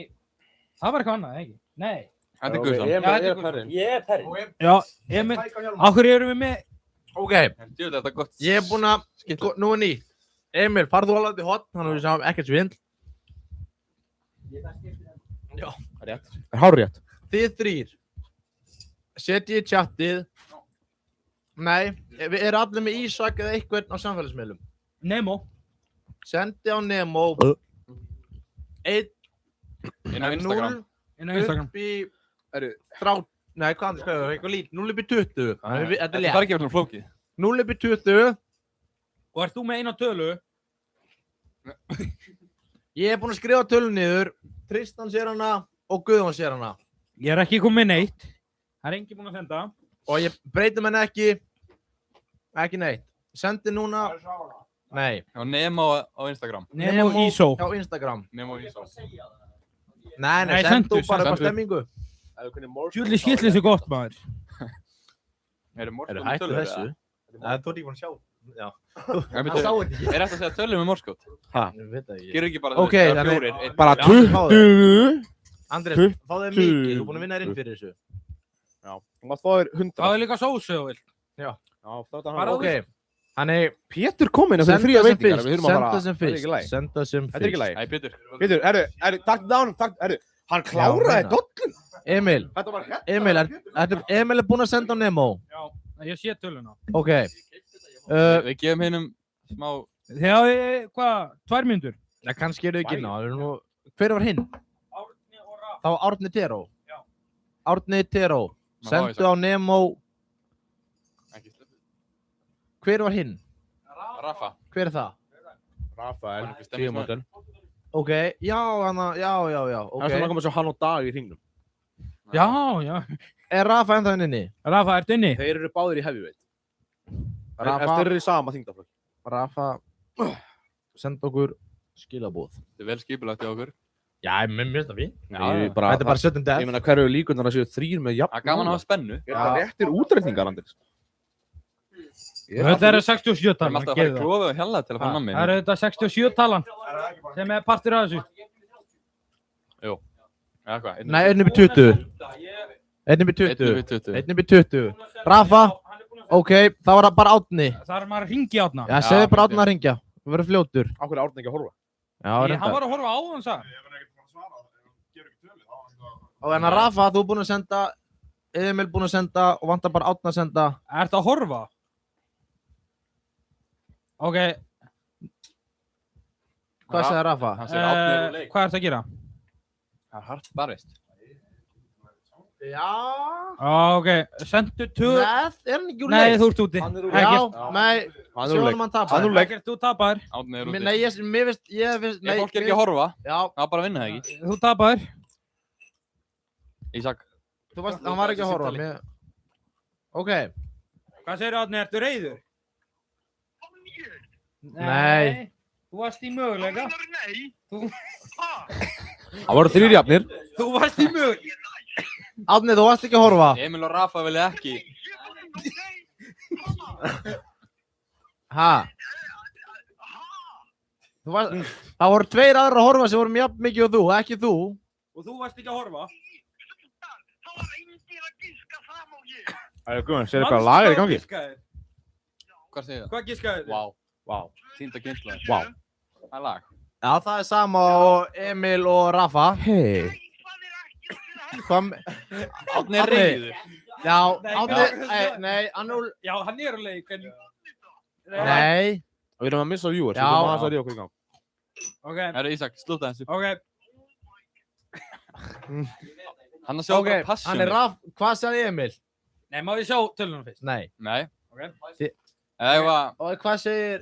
[SPEAKER 2] Það var eitthvað annað, ekki? Nei.
[SPEAKER 4] Þetta er Guðsson.
[SPEAKER 3] Ég er perrin.
[SPEAKER 8] Ég er perrin.
[SPEAKER 2] Já, Emil. Akkur erum við með...
[SPEAKER 5] Ok,
[SPEAKER 4] Djúvel, þetta er gott.
[SPEAKER 5] ég er búinn að... Nú er nýtt. Emil, farðu alveg til hot, þannig að við sjáum ekkert svindl. Já,
[SPEAKER 3] Rétt. Það er hár rétt.
[SPEAKER 5] þið 3. Setjið í chatið. Nei, við erum allir með Ísak eða einhvern á samfélagsmiðlum.
[SPEAKER 2] Nemo.
[SPEAKER 5] Sendi á Nemo. 1,
[SPEAKER 4] Inn á Instagram.
[SPEAKER 5] 0,
[SPEAKER 2] Inn á Instagram.
[SPEAKER 5] upp í... Nei, hvað annars skrifaðu? Eitthvað lít. 0 upp í 20. Þetta er
[SPEAKER 4] Þetta er
[SPEAKER 5] létt.
[SPEAKER 4] ekki verið flókið.
[SPEAKER 5] 0 upp í 20.
[SPEAKER 2] Og ert þú með eina tölu?
[SPEAKER 5] Ég er búinn að skrifa tölun niður. Tristan sér hana og Guðjón sér hana.
[SPEAKER 2] Ég er ekki komið neitt. Það er enginn búinn að senda.
[SPEAKER 5] Og ég breytum henni ekki. Ekki neitt. Sendi núna. Nei.
[SPEAKER 4] Já, Nemo á Instagram.
[SPEAKER 2] Nemo Ísó.
[SPEAKER 5] Á Instagram.
[SPEAKER 4] Nemo Ísó.
[SPEAKER 5] Nei,
[SPEAKER 2] Nei,
[SPEAKER 5] sendu
[SPEAKER 2] sendu,
[SPEAKER 5] bara upp á
[SPEAKER 4] sendu.
[SPEAKER 5] stemmingu.
[SPEAKER 2] Júli skillir sig gott, maður.
[SPEAKER 4] Eru morskót
[SPEAKER 5] Hættu
[SPEAKER 4] tölur?
[SPEAKER 5] þessu.
[SPEAKER 7] Það þú ert ekki búin að sjá.
[SPEAKER 4] Já, byrju, er þetta að segja tölur með morskót?
[SPEAKER 5] Ég veit það ekki.
[SPEAKER 4] Gerðu ekki bara
[SPEAKER 5] Ok,
[SPEAKER 4] það er
[SPEAKER 5] þannig-
[SPEAKER 4] fjórir, einn-
[SPEAKER 3] Bara
[SPEAKER 5] Já,
[SPEAKER 3] 20.
[SPEAKER 5] Andrés, fá þér mikið. Þú er búinn að vinna þér inn fyrir þessu.
[SPEAKER 3] Þú mátt fá þér 100.
[SPEAKER 2] Það er líka sósu, þú vilt.
[SPEAKER 3] Já, þetta
[SPEAKER 2] Bara
[SPEAKER 5] Ok. Þannig,
[SPEAKER 3] Pétur kominn eftir
[SPEAKER 5] senda
[SPEAKER 3] fría
[SPEAKER 5] sem
[SPEAKER 3] veitingar.
[SPEAKER 5] fyrst.
[SPEAKER 3] Við þurfum að
[SPEAKER 5] Senda
[SPEAKER 3] fara.
[SPEAKER 5] sem
[SPEAKER 3] Þetta er ekki
[SPEAKER 5] fyrst.
[SPEAKER 3] læg.
[SPEAKER 5] Senda sem
[SPEAKER 3] Þetta er ekki
[SPEAKER 5] fyrst.
[SPEAKER 3] læg.
[SPEAKER 4] Æ, Pétur.
[SPEAKER 3] Pétur, takk down, hann kláraði
[SPEAKER 5] hérna.
[SPEAKER 3] dollun.
[SPEAKER 5] Emil,
[SPEAKER 3] Þetta var hérna.
[SPEAKER 5] Emil er búinn að senda á Nemo.
[SPEAKER 2] Já, ég sé töluna.
[SPEAKER 5] Ok.
[SPEAKER 4] Við gefum hinnum smá...
[SPEAKER 2] Þegar, hvað, 2 mínútur?
[SPEAKER 5] Það kannski eru ekki inn á. Hver var hinn?
[SPEAKER 2] Árni og Rafa.
[SPEAKER 5] Það var Árni Teró.
[SPEAKER 2] Já.
[SPEAKER 5] Árni Teró. Sendu á Nemo.
[SPEAKER 4] Ekki slepp.
[SPEAKER 5] Hver var hinn?
[SPEAKER 4] Rafa.
[SPEAKER 5] Hver er það?
[SPEAKER 3] Rafael,
[SPEAKER 4] Stemningsmaður.
[SPEAKER 5] Ok, já, já,
[SPEAKER 3] Það er svona að koma svo hann og Dag í hringnum.
[SPEAKER 2] Já, já.
[SPEAKER 5] Er Rafa ennþá inni?
[SPEAKER 2] Rafa, ertu inni?
[SPEAKER 3] Þeir eru báðir í heavyweight.
[SPEAKER 5] Rafa.
[SPEAKER 3] Þeir eru í sama þingdaflokk.
[SPEAKER 5] Rafa. senda okkur skilaboð.
[SPEAKER 4] Þetta vel skipulagt hjá okkur.
[SPEAKER 5] Já, mér finnst það fínt.
[SPEAKER 3] Þetta
[SPEAKER 5] er bara sudden death.
[SPEAKER 3] Ég meina, hverju líkurnar að séu 3 með jafn?
[SPEAKER 4] Það gaman að hafa spennu.
[SPEAKER 3] Er það réttir útreikningar, Andrés?
[SPEAKER 2] Þetta eru 67
[SPEAKER 4] Við erum
[SPEAKER 2] talan.
[SPEAKER 4] alltaf að fara í klófið og hjalla til að fá nammi.
[SPEAKER 2] Það eru þetta 67 talan sem partur af þessu.
[SPEAKER 4] Jú. Eða hvað?
[SPEAKER 5] Nei, 1/20. 1/20. Rafa, ok, þá var það bara Árni.
[SPEAKER 2] Það er maður að ringja Árna.
[SPEAKER 5] Já, segðu bara Árni að ringja. Þú verður fljótur.
[SPEAKER 3] Á hverju Árni ekki að horfa?
[SPEAKER 5] Já,
[SPEAKER 2] Hann var að horfa á hann, sagði.
[SPEAKER 5] Og en að Rafa, þú er búinn að senda, Emil búinn að senda og vantar bara Árni að senda.
[SPEAKER 2] Ertu að horfa? Ok.
[SPEAKER 5] Hvað segir Rafa?
[SPEAKER 4] Hann segir Árni er úr leik.
[SPEAKER 2] Hvað ertu að gera?
[SPEAKER 4] Það er hart barist.
[SPEAKER 5] Já.
[SPEAKER 2] Ok, sendu
[SPEAKER 5] Nei, er hann ekki úr leik?
[SPEAKER 2] Nei, þú ert úti.
[SPEAKER 5] Já, nei, sjónum hann tapar.
[SPEAKER 3] Hann er úr leik.
[SPEAKER 2] Ekkert, þú tapar.
[SPEAKER 4] Árni er úti.
[SPEAKER 5] Nei, mér finnst,
[SPEAKER 4] Ef fólk er ekki að horfa,
[SPEAKER 5] Já.
[SPEAKER 4] það er bara að vinna það ekki.
[SPEAKER 2] Þú tapar.
[SPEAKER 4] Ísak.
[SPEAKER 5] Hann var ekki að horfa. Ok.
[SPEAKER 2] Hvað segir Árni, ertu reiður?
[SPEAKER 5] Nei.
[SPEAKER 2] Þú varst í möguleika.
[SPEAKER 3] Það voru 3 jafnir.
[SPEAKER 2] Þú varst í möguleika.
[SPEAKER 5] Árni, þú varst ekki að horfa.
[SPEAKER 4] Emil og Rafa vilja ekki.
[SPEAKER 5] Ha? Það voru 2 aðrar að horfa sem voru jafn mikið og þú, ekki þú.
[SPEAKER 2] Og þú varst ekki að horfa.
[SPEAKER 3] Það er guðan, sér eitthvað lag er í gangi?
[SPEAKER 4] Hvað segir það?
[SPEAKER 2] Hvað giskaði þið?
[SPEAKER 4] Vá. Týnda kynslaði.
[SPEAKER 3] Vá.
[SPEAKER 4] Það er lag.
[SPEAKER 5] Já, það er sama og Emil og Rafa.
[SPEAKER 3] Hei.
[SPEAKER 4] Árni er reiður.
[SPEAKER 5] Já, Árni, nei, Annúl.
[SPEAKER 2] Já, hann er að leik, en...
[SPEAKER 5] Nei.
[SPEAKER 3] Og við erum að missa viewers,
[SPEAKER 5] Já.
[SPEAKER 3] við erum aðeins að ríða okkur í gang.
[SPEAKER 2] Ok.
[SPEAKER 4] Það eru Ísak, slúta þessu.
[SPEAKER 2] Ok.
[SPEAKER 4] Hann að sjá
[SPEAKER 5] Ok,
[SPEAKER 4] bara passjónu.
[SPEAKER 5] hann er Rafa. Hvað sagði Emil?
[SPEAKER 2] Nei, má ég sjá tölunum fyrst?
[SPEAKER 5] Nei.
[SPEAKER 4] Nei.
[SPEAKER 2] Ok.
[SPEAKER 4] Eða
[SPEAKER 5] Og hvað segir...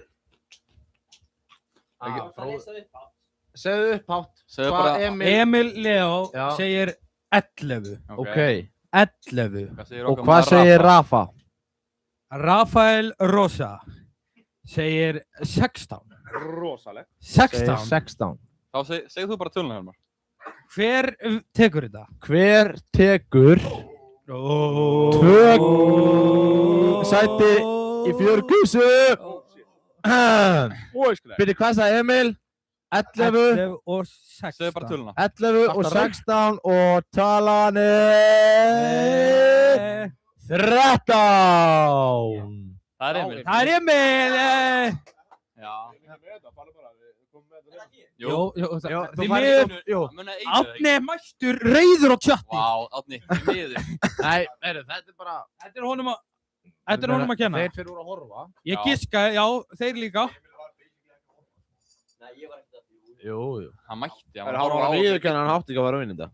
[SPEAKER 5] Segðu upp hátt.
[SPEAKER 4] segðu
[SPEAKER 5] Hvað
[SPEAKER 4] bara.
[SPEAKER 2] Emil Leo
[SPEAKER 5] Já.
[SPEAKER 2] segir 11.
[SPEAKER 5] Ok.
[SPEAKER 2] 11.
[SPEAKER 4] Hvað segir
[SPEAKER 5] Og
[SPEAKER 4] okkar
[SPEAKER 5] hvað
[SPEAKER 4] maður
[SPEAKER 5] segir Rafa?
[SPEAKER 2] Rafael Rosa segir 16.
[SPEAKER 3] Rosalegt.
[SPEAKER 2] 16.
[SPEAKER 5] 16.
[SPEAKER 4] Þá segðu þú bara töluna, Helmar.
[SPEAKER 2] Hver tekur þetta?
[SPEAKER 5] Hver tekur 2 sæti í fjörgusu? Byrju, hvað sagði Emil? 11
[SPEAKER 2] og 16.
[SPEAKER 4] Segðu bara töluna.
[SPEAKER 5] 11 og 16 og talan er 13.
[SPEAKER 4] Það er Emil.
[SPEAKER 2] Það er Emil!
[SPEAKER 4] Já.
[SPEAKER 2] Jú,
[SPEAKER 5] þú
[SPEAKER 2] því
[SPEAKER 5] farið-
[SPEAKER 2] miður.
[SPEAKER 5] Jú.
[SPEAKER 2] Árni er mættur reiður á chatti.
[SPEAKER 4] Vá, Árni, því miður.
[SPEAKER 5] Nei, þetta er bara...
[SPEAKER 2] Þetta er honum að kenna.
[SPEAKER 5] Þeir fyrir úr að horfa.
[SPEAKER 2] Ég giskaði, já, þeir líka.
[SPEAKER 5] Jú.
[SPEAKER 4] Hann mætti,
[SPEAKER 3] Hann var að viðurkenna, hann átti ekki að vera að vinna þetta.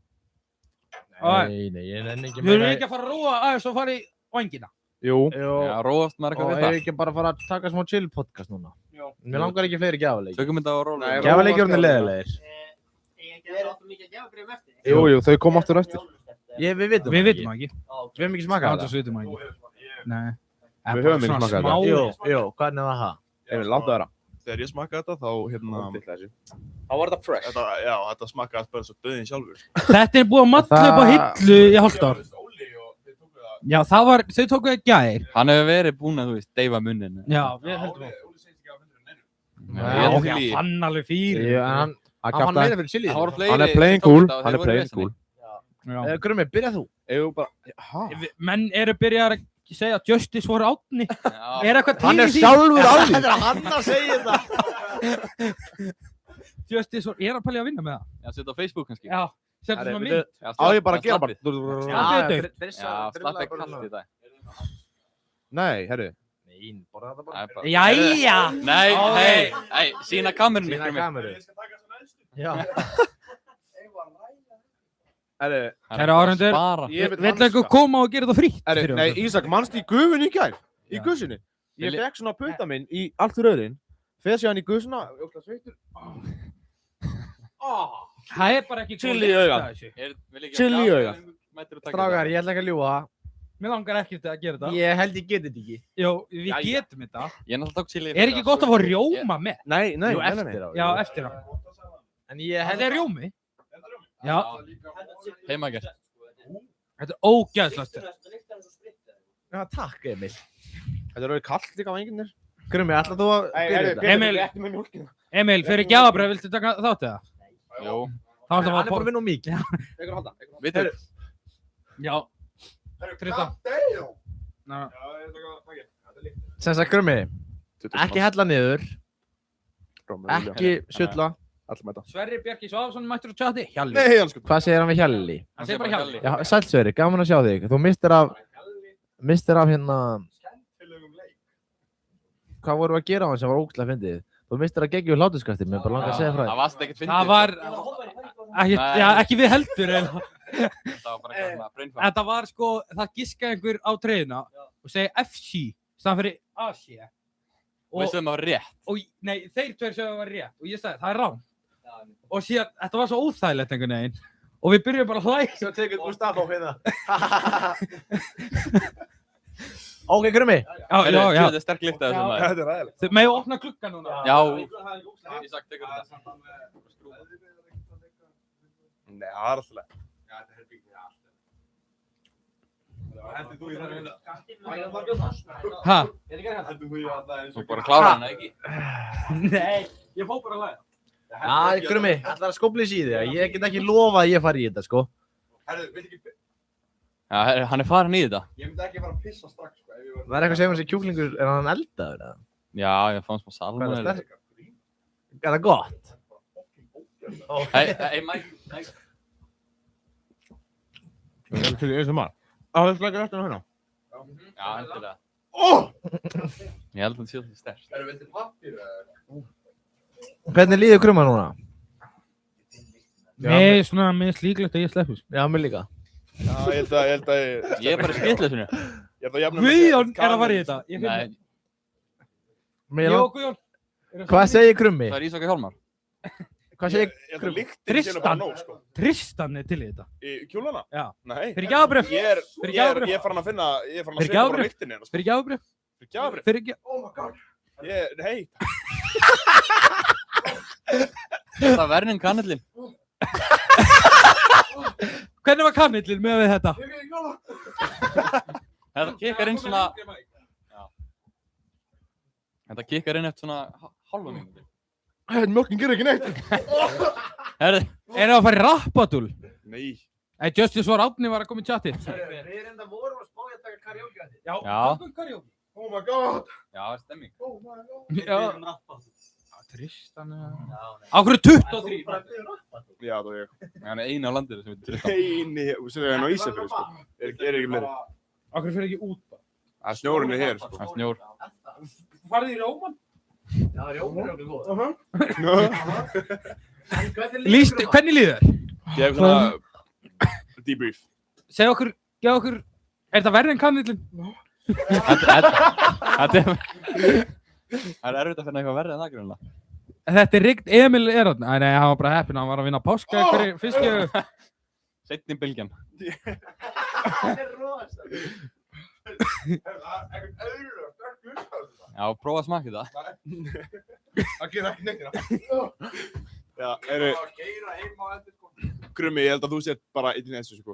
[SPEAKER 5] Nei, ég nenni ekki
[SPEAKER 2] Við erum ekki að fara að róa aðeins og fara í vængina.
[SPEAKER 3] Jú.
[SPEAKER 4] Já, róast maður
[SPEAKER 5] Og
[SPEAKER 4] eitthvað við
[SPEAKER 5] ef
[SPEAKER 4] það.
[SPEAKER 5] ekki bara fara að taka smá chill podcast núna. Mér langar ekki fleiri gjafaleiki.
[SPEAKER 4] Tökum þetta á rólega.
[SPEAKER 5] Gjafaleikir eru leðilegir.
[SPEAKER 3] Jú, þau kom aftur eftir.
[SPEAKER 5] Við vitum
[SPEAKER 2] Við vitum það ekki.
[SPEAKER 5] Við höfum ekki smakað
[SPEAKER 2] Það vitum það ekki. Nei.
[SPEAKER 3] Við höfum ekki smakað þetta.
[SPEAKER 5] Jú, hvernig var það?
[SPEAKER 3] Emil, láttu það vera.
[SPEAKER 7] Þegar ég smakkaði þetta þá
[SPEAKER 3] Þá var þetta fresh.
[SPEAKER 7] þetta smakkaði bara svo döðin sjálfur.
[SPEAKER 2] Þetta er búið að matla upp á hillu í hálft ár. Já, það var, þau tóku það gær.
[SPEAKER 4] Hann hefur verið búinn að, þú veist, deyfa munninu.
[SPEAKER 2] Já, við heldum það.
[SPEAKER 4] Ég
[SPEAKER 2] Já, ég fann alveg fyrir.
[SPEAKER 5] Hann fann meira fyrir chili.
[SPEAKER 3] Hann er playing cool. Hann er playing cool.
[SPEAKER 5] Grummi, byrja þú.
[SPEAKER 2] Menn eru byrjað að segja Justice for Árni. Er eitthvað til
[SPEAKER 5] Hann er
[SPEAKER 2] í því?
[SPEAKER 5] sjálfur á því. Þetta er hann að segja þetta.
[SPEAKER 2] Justice for, ég er að pælja að vinna með það.
[SPEAKER 4] Já, setja á Facebook kannski.
[SPEAKER 2] Já, setja svona mynd.
[SPEAKER 3] Á ég bara að gera bara.
[SPEAKER 4] Já, slappið kallt í dag.
[SPEAKER 3] Nei, herru.
[SPEAKER 5] Nei, borða þetta bara.
[SPEAKER 2] Jæja!
[SPEAKER 4] Nei, hei, sína kamerunni.
[SPEAKER 5] Sína kameru. Já.
[SPEAKER 2] Kæra áhorfendur, vill eitthvað koma og gera þetta frítt?
[SPEAKER 3] Nei, Ísak, mannstu í gufunni í gær? Í gusunni? Ég fekk svona putta minn í allt fyrir öðrin. Fer sér hann í gusuna.
[SPEAKER 2] Það er bara ekki
[SPEAKER 3] Chili í augað. Chili í augað.
[SPEAKER 5] Strákar, ég ætla ekki að ljúga.
[SPEAKER 2] Mér langar ekkert að gera þetta.
[SPEAKER 5] Ég held ég geti þetta ekki.
[SPEAKER 2] Jó, við getum þetta.
[SPEAKER 4] Ég náttúrulega tók chili.
[SPEAKER 2] Er ekki gott að fá rjóma með?
[SPEAKER 3] Nei.
[SPEAKER 5] Jú, eftir á.
[SPEAKER 2] Já, eftir á.
[SPEAKER 5] En ég held...
[SPEAKER 2] Þetta er rjómi. Já.
[SPEAKER 4] Heimagert.
[SPEAKER 2] Þetta er ógeðslega sterkt.
[SPEAKER 5] Já, takk, Emil. Þetta er alveg kallt líka á enginnir. Krummi, ætlar þú að gera þetta?
[SPEAKER 2] Emil, fyrir gjafabröð, viltu taka þátt eða?
[SPEAKER 4] Jú.
[SPEAKER 2] Hann
[SPEAKER 5] er bara að vinna mikið.
[SPEAKER 4] Vittu.
[SPEAKER 2] Já. Tristan.
[SPEAKER 5] Sem sagt, Krummi, ekki hella niður, ekki sulla.
[SPEAKER 2] Sverrir Bjarki Svaðarsson mættur á chati. Hjalli.
[SPEAKER 7] Nei, hann sko.
[SPEAKER 5] Hvað segir hann við Hjalli?
[SPEAKER 2] Hann segir bara Hjalli.
[SPEAKER 5] Já, sæll Sverrir, gaman að sjá þig. Þú mistir af hérna... Hvað vorum við að gera á hann sem var ógeðslega fyndið? Þú mistir að geggjum hláturskasti, mér bara langar að segja frá þér.
[SPEAKER 4] Það varst ekkert fyndið.
[SPEAKER 2] Það var... Já, ekki við heldur en...
[SPEAKER 4] Það var bara eitthvað svona brainfuck.
[SPEAKER 2] Þetta var sko, það giskaði einhver á treyjuna og segi FC, staðan fyrir Asia.
[SPEAKER 4] Og við sögum að það var rétt.
[SPEAKER 2] Nei, þeir tveir sögum að það var rétt og ég sagði, það er rám. Og síðan, þetta var svo óþægilegt einhvern veginn og við byrjum bara að hlæja.
[SPEAKER 5] Svo tekur Gustafó hérna. Ok, Krummi.
[SPEAKER 2] Já.
[SPEAKER 4] Þetta er sterk lykt af þessum maður.
[SPEAKER 7] Þetta er ræðilegt.
[SPEAKER 2] Þið megið opna glugga núna.
[SPEAKER 4] Já. Ég sagt tekur þetta.
[SPEAKER 7] Nei, það er alltaf leið.
[SPEAKER 2] Hæ?
[SPEAKER 4] Þú bara klára hana, ekki?
[SPEAKER 2] Nei, ég fór bara að hlæja.
[SPEAKER 5] Já, Krummi, ætlar að skóplis í þig. Ég get ekki lofa að ég fari í þetta, sko.
[SPEAKER 4] Já, hann er farin í þetta.
[SPEAKER 7] Ég myndi ekki fara að pissa strax, sko.
[SPEAKER 5] Það er eitthvað sem þessi kjúklingur, er hann eldaður, eða?
[SPEAKER 4] Já, ég fann smá salmonellu.
[SPEAKER 5] Er það gott?
[SPEAKER 4] Hey, Mike.
[SPEAKER 3] Það er til í eins og maður. Það er slækir eftir hérna.
[SPEAKER 4] Já, endilega. Ég held að það sé alltaf sterkt.
[SPEAKER 7] Viltu pappír eða?
[SPEAKER 5] Hvernig líður Krumma núna?
[SPEAKER 2] Nei, svona, mér er slíklegt að ég sleppur.
[SPEAKER 5] Já, mér líka.
[SPEAKER 7] Já, ég held að
[SPEAKER 4] Ég er bara skitleysinu.
[SPEAKER 2] Guðjón er að fara í þetta.
[SPEAKER 4] Nei.
[SPEAKER 2] Jó, Guðjón.
[SPEAKER 5] Hvað segir Krummi?
[SPEAKER 4] Það er Ísak Hjálmar.
[SPEAKER 5] Hvað segir Krummi?
[SPEAKER 2] Tristan er til í þetta.
[SPEAKER 7] Í kjólana?
[SPEAKER 2] Já.
[SPEAKER 7] Nei.
[SPEAKER 2] Fyrir gjafabréf.
[SPEAKER 7] Ég er farin að finna, ég er farin að
[SPEAKER 2] Fyrir
[SPEAKER 7] segja bara
[SPEAKER 2] gjafabréf.
[SPEAKER 7] lyktinni hérna.
[SPEAKER 2] Fyrir gjafabréf.
[SPEAKER 7] Fyrir gjafabréf?
[SPEAKER 2] Fyrir gjafabréf.
[SPEAKER 7] Oh my god. Nei.
[SPEAKER 4] Það verður en kannellin.
[SPEAKER 2] Hvernig var kannellin með við þetta?
[SPEAKER 4] Þetta kikkar inn svona... Þetta kikkar inn eftir svona hálfa mínúti.
[SPEAKER 7] Mjölkin gerir ekki neitt.
[SPEAKER 4] Herði.
[SPEAKER 2] Er það að fara í rappadúl?
[SPEAKER 7] Nei.
[SPEAKER 2] Justice var Árni var að koma í chatið.
[SPEAKER 5] Við reynda vorum að spája að taka karaoke.
[SPEAKER 2] Já. Karaoke.
[SPEAKER 7] Oh my god.
[SPEAKER 4] Já, stemming.
[SPEAKER 7] Oh my god.
[SPEAKER 2] Já. Tristan. Á hverju 23?
[SPEAKER 7] Já, það var ég.
[SPEAKER 4] Hann er eini á landinu sem heitir Tristan.
[SPEAKER 7] Eini, þú sér hann á Ísafjörði, sko. Er ekki fleiri.
[SPEAKER 2] Á hverju fyrir ekki út?
[SPEAKER 7] Það er snjórinn hér, sko.
[SPEAKER 4] Það er snjór.
[SPEAKER 2] Farðu í Róman?
[SPEAKER 5] Já, Róman er okkur góð.
[SPEAKER 2] Hvernig líður þér?
[SPEAKER 7] Ég hef svona debrief.
[SPEAKER 2] Segð okkur, er það verri en kannellin?
[SPEAKER 4] Það er erfitt að finna eitthvað verri en það grunna.
[SPEAKER 2] Þetta er riggt, Emil er hann. Nei, hann var bara heppinn, hann var að vinna páska hverju fiskju.
[SPEAKER 4] Seinni bylgjan.
[SPEAKER 7] Það er rosa.
[SPEAKER 4] Já, prófa að smaka það.
[SPEAKER 7] Það gerir ekki neitt hérna. Já, Krummi, ég held að þú sett bara einn í þessu, sko.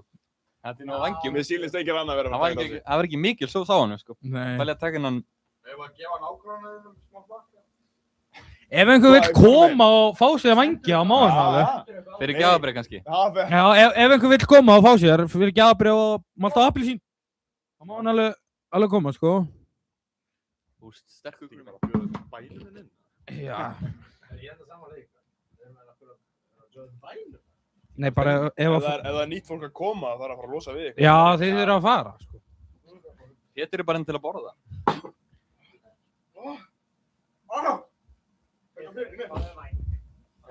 [SPEAKER 4] Þetta er nú á vangjum.
[SPEAKER 7] Mér sýnist ekki annað að vera
[SPEAKER 4] Það var ekki mikil svo sá hann, sko.
[SPEAKER 2] Nei.
[SPEAKER 4] Það er að taka hennan...
[SPEAKER 7] Ef að gefa nákvæmlega smá flakka.
[SPEAKER 2] Ef einhver vill koma og fá sér að vangja á máðum alveg.
[SPEAKER 4] Fyrir gjafabréf kannski.
[SPEAKER 2] Já, ef einhver vill koma og fá sér fyrir gjafabréf og malta appelsín. Það má hann alveg koma, sko.
[SPEAKER 4] Úst, sterkur Krummi.
[SPEAKER 7] Bælum inn.
[SPEAKER 2] Já. Nei, bara
[SPEAKER 7] ef það er nýtt fólk að koma, það er að fara að losa við ykkur.
[SPEAKER 2] Já, þeir eru að fara, sko.
[SPEAKER 4] Pétur er bara inn til að borða.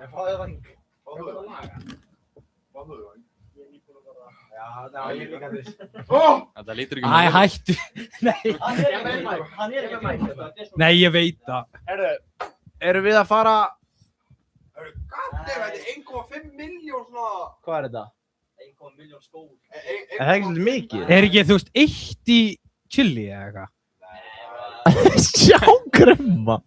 [SPEAKER 5] Fáðu væng.
[SPEAKER 4] Þetta lítur ekki
[SPEAKER 2] Æ, hættu. Nei, ég veit það.
[SPEAKER 5] Erum við að fara...
[SPEAKER 7] Þetta er 1,5 miljón svona...
[SPEAKER 5] Hvað er þetta? Er það ekki svolítið mikið?
[SPEAKER 2] Er ekki, þú veist, 1 í chili eða eitthvað?
[SPEAKER 5] Sjá krumma.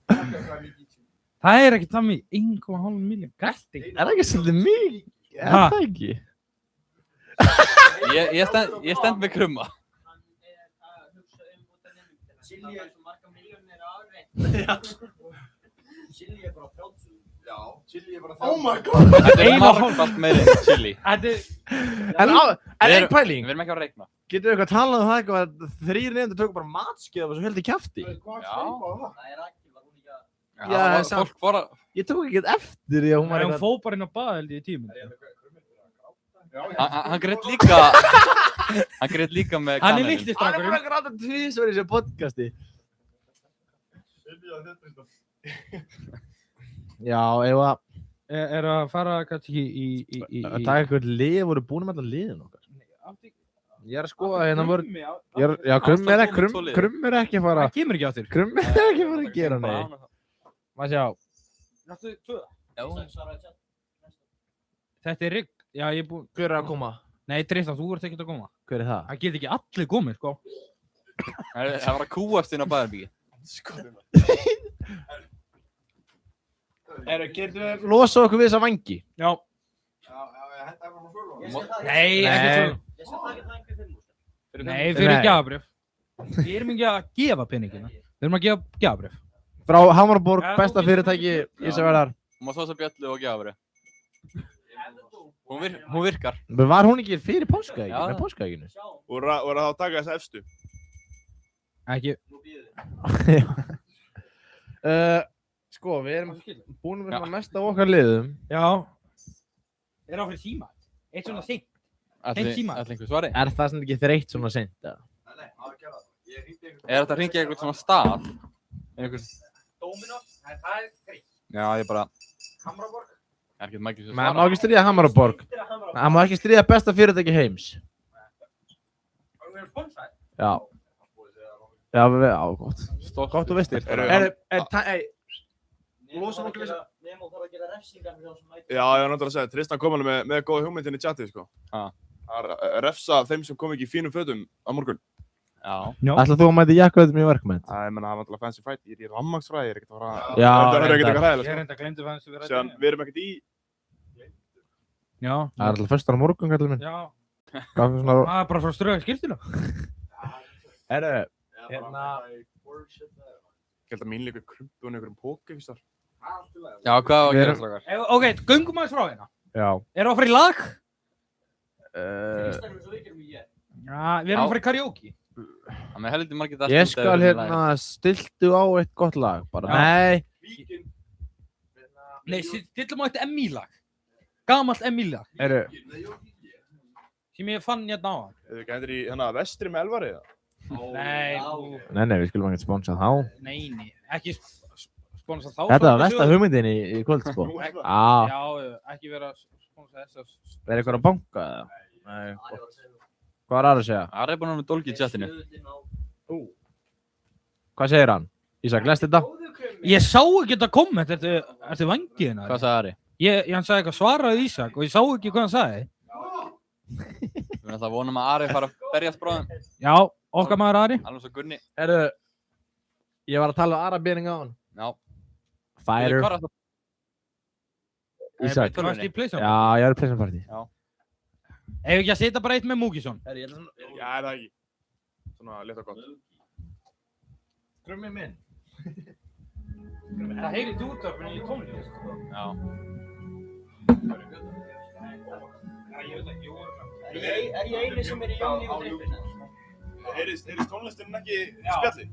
[SPEAKER 2] Það er ekki það mikið, 1,5 miljón. Gætti.
[SPEAKER 5] Er það ekki svolítið mikið? Er það ekki?
[SPEAKER 4] Ég stend með krumma.
[SPEAKER 8] Chili er svo marga milljónir á ári. Chili er bara 30. Já, chili er bara 30.
[SPEAKER 7] Oh my god!
[SPEAKER 4] Þetta er margfalt meiri en chili.
[SPEAKER 5] En einn pæling.
[SPEAKER 4] Við erum ekki að reikna.
[SPEAKER 5] Getur við eitthvað að tala um það eitthvað að 3 nemendur tóku bara matskeiða og svo held í kjafti?
[SPEAKER 8] Það er ekki, var hún ekki að...
[SPEAKER 5] Já,
[SPEAKER 4] fólk bara...
[SPEAKER 5] Ég tók ekki eftir því að hún var
[SPEAKER 2] Hún fóð bara inn á bað held ég í 10 mínútur.
[SPEAKER 4] Hann greit líka... Hann greit líka með
[SPEAKER 2] Hann er
[SPEAKER 4] kanilinn.
[SPEAKER 2] litli
[SPEAKER 5] Hann er
[SPEAKER 2] strákurinn.
[SPEAKER 5] búin að gráta tvisvar í þessu podcasti. Já, ef að...
[SPEAKER 2] Er að fara kannski í...
[SPEAKER 5] Að taka eitthvað lið, voru búin með alla liðin okkar. Ég er að skoða hérna voru... Já, Krumm er ekki að fara...
[SPEAKER 2] Það kemur ekki á þér.
[SPEAKER 5] Krumm er ekki að fara að gera, nei. Maður sjá.
[SPEAKER 2] Þetta er 2.
[SPEAKER 4] Já.
[SPEAKER 2] Þetta er rigg. Já, ég er búinn...
[SPEAKER 5] Hver er að koma?
[SPEAKER 2] Nei, Tristan, þú ert ekkert að koma.
[SPEAKER 5] Hver er það?
[SPEAKER 2] Það get ekki allir komið, sko.
[SPEAKER 4] Það var að kúast inn á bæðarbyggi.
[SPEAKER 5] Getur við losa okkur við þessa vangi?
[SPEAKER 2] Já. Nei, ekki svo.
[SPEAKER 8] Ég skal taka það einhver 5 úr.
[SPEAKER 2] Nei, fyrir gjafabrif. Við erum ekki að gefa peningina. Við erum að gefa gjafabrif.
[SPEAKER 5] Frá Hamaraborg, besta fyrirtæki Ísafjarðar.
[SPEAKER 4] Hún má þósa bjöllu og gjafri. Hún virkar.
[SPEAKER 5] Var hún ekki fyrir páskaeggi? Með páskaegginu?
[SPEAKER 7] Voru að þá taka þessa efstu?
[SPEAKER 2] Ekki.
[SPEAKER 5] Sko, við erum búin að vera mest af okkar liðum.
[SPEAKER 2] Já. Er á fyrir síma? Eitt svona seint.
[SPEAKER 4] Ætli einhver svari?
[SPEAKER 5] Er það sem ekki þreytt svona seint?
[SPEAKER 8] Nei, það var að gera það.
[SPEAKER 4] Er þetta að hringja einhvern svona stað?
[SPEAKER 8] Dominos, það er þreytt.
[SPEAKER 4] Já, ég bara...
[SPEAKER 8] Hamraborg.
[SPEAKER 4] Er ekkert mækið sem
[SPEAKER 5] Maður má ekki stríða Hamaraborg. Það má ekki stríða besta fyrirtæki heims.
[SPEAKER 8] Við erum sponsæð.
[SPEAKER 5] Já. Já, gott. Gott og veistir.
[SPEAKER 8] Losum okkur við það. Nemo þarf að gera refsingar fyrir þá sem mæta.
[SPEAKER 7] Já, ég var náttúrulega að segja, Tristan kom alveg með góða hugmyndin í chatið, sko. Að refsa þeim sem kom ekki í fínum fötum á morgun.
[SPEAKER 4] Já.
[SPEAKER 5] Ætlar þú að mæta jakkaðum í verkmynd?
[SPEAKER 7] Ég menna, það var náttúrulega fancy fight. Ég er í rammagsfræði, ég er ekkert að fara...
[SPEAKER 5] Já,
[SPEAKER 7] það er ekkert eitthvað hræðilegt,
[SPEAKER 2] Ég er enda glemdu fancy
[SPEAKER 7] sko. Síðan, við erum ekkert í...
[SPEAKER 2] Já.
[SPEAKER 5] Það er alltaf föstar á morgun, kallar minn.
[SPEAKER 2] Já.
[SPEAKER 5] Það
[SPEAKER 2] er bara frá ströða skiltinu.
[SPEAKER 5] Herru,
[SPEAKER 7] Ég held að mín líka krumpu og einhverjum póki, fyrst þar.
[SPEAKER 4] Já, hvað var að gera slagar?
[SPEAKER 2] Ok, göngum aðeins frá hérna.
[SPEAKER 5] Já.
[SPEAKER 2] Erum við að fara í lag?
[SPEAKER 8] Tristan er svo vikir um ég.
[SPEAKER 2] Já, við erum að fara í karaoke.
[SPEAKER 4] Það með heldur margir þetta.
[SPEAKER 5] Ég skal hérna stiltu á eitt gott lag, bara. Nei.
[SPEAKER 7] Víkin.
[SPEAKER 2] Nei, stillum á eitt MI-lag. Gamalt MI-lag.
[SPEAKER 5] Herru.
[SPEAKER 2] Sem ég fann hérna á hann.
[SPEAKER 7] Eða ekki hendur í hérna vestri með Elvari, eða?
[SPEAKER 5] Nei, við skulum ekki sponsa þá.
[SPEAKER 2] Nei, ekki sponsa þá.
[SPEAKER 5] Þetta var versta hugmyndin í kvöld, sko.
[SPEAKER 2] Já, ekki vera að sponsa þess.
[SPEAKER 5] Er eitthvað að banka, eða? Nei. Hvað er Ari að segja?
[SPEAKER 4] Ari er búinn með dólgi í chatinu.
[SPEAKER 5] Hvað segir hann? Ísak, lest þetta?
[SPEAKER 2] Ég sá ekki þetta komment eftir vangiðina.
[SPEAKER 4] Hvað sagði Ari?
[SPEAKER 2] Hann sagði eitthvað svaraði Ísak og ég sá ekki hvað hann sagði.
[SPEAKER 4] Við erum alltaf að vonum að Ari fara að berjast bráðum.
[SPEAKER 2] Já, okkar maður Ari.
[SPEAKER 4] Alveg svo Gunni.
[SPEAKER 5] Herru, ég var að tala um Arabíning á hann.
[SPEAKER 4] Já.
[SPEAKER 5] Fighter. Ísak.
[SPEAKER 2] Varstu í Playzone?
[SPEAKER 5] Já, ég var í Playzone Party.
[SPEAKER 4] Já.
[SPEAKER 2] Ef ekki að setja bara eitt með Múkisson.
[SPEAKER 7] Já, er það ekki. Svona létt og gott.
[SPEAKER 5] Krummi minn.
[SPEAKER 2] Það heyri þú útvarpinu í tónlist.
[SPEAKER 4] Já.
[SPEAKER 8] Er ég eini sem er í Jóni og Drippinu?
[SPEAKER 7] Heyrist tónlistin ekki í spjalli?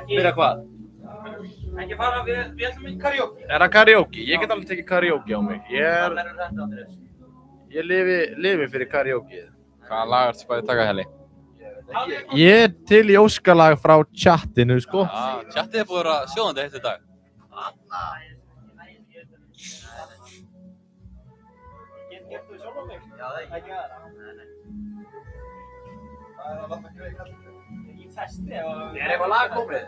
[SPEAKER 2] Byrja hvað? Ekki fara, við ætlum í karaoke.
[SPEAKER 5] Er það karaoke? Ég get alveg tekið karaoke á mig. Ég lifi fyrir karaoke.
[SPEAKER 4] Hvaða lag ertu spæðið að taka, Helgi?
[SPEAKER 5] Ég er til í óskalag frá chatinu, sko.
[SPEAKER 4] Já, chatið búið að vera sjóðandi heitt í dag.
[SPEAKER 8] Getur þú sjálf á mig? Já, það ekki aðra. Nei. Það að láta greið kallið. Ég festi og... eitthvað lag komið?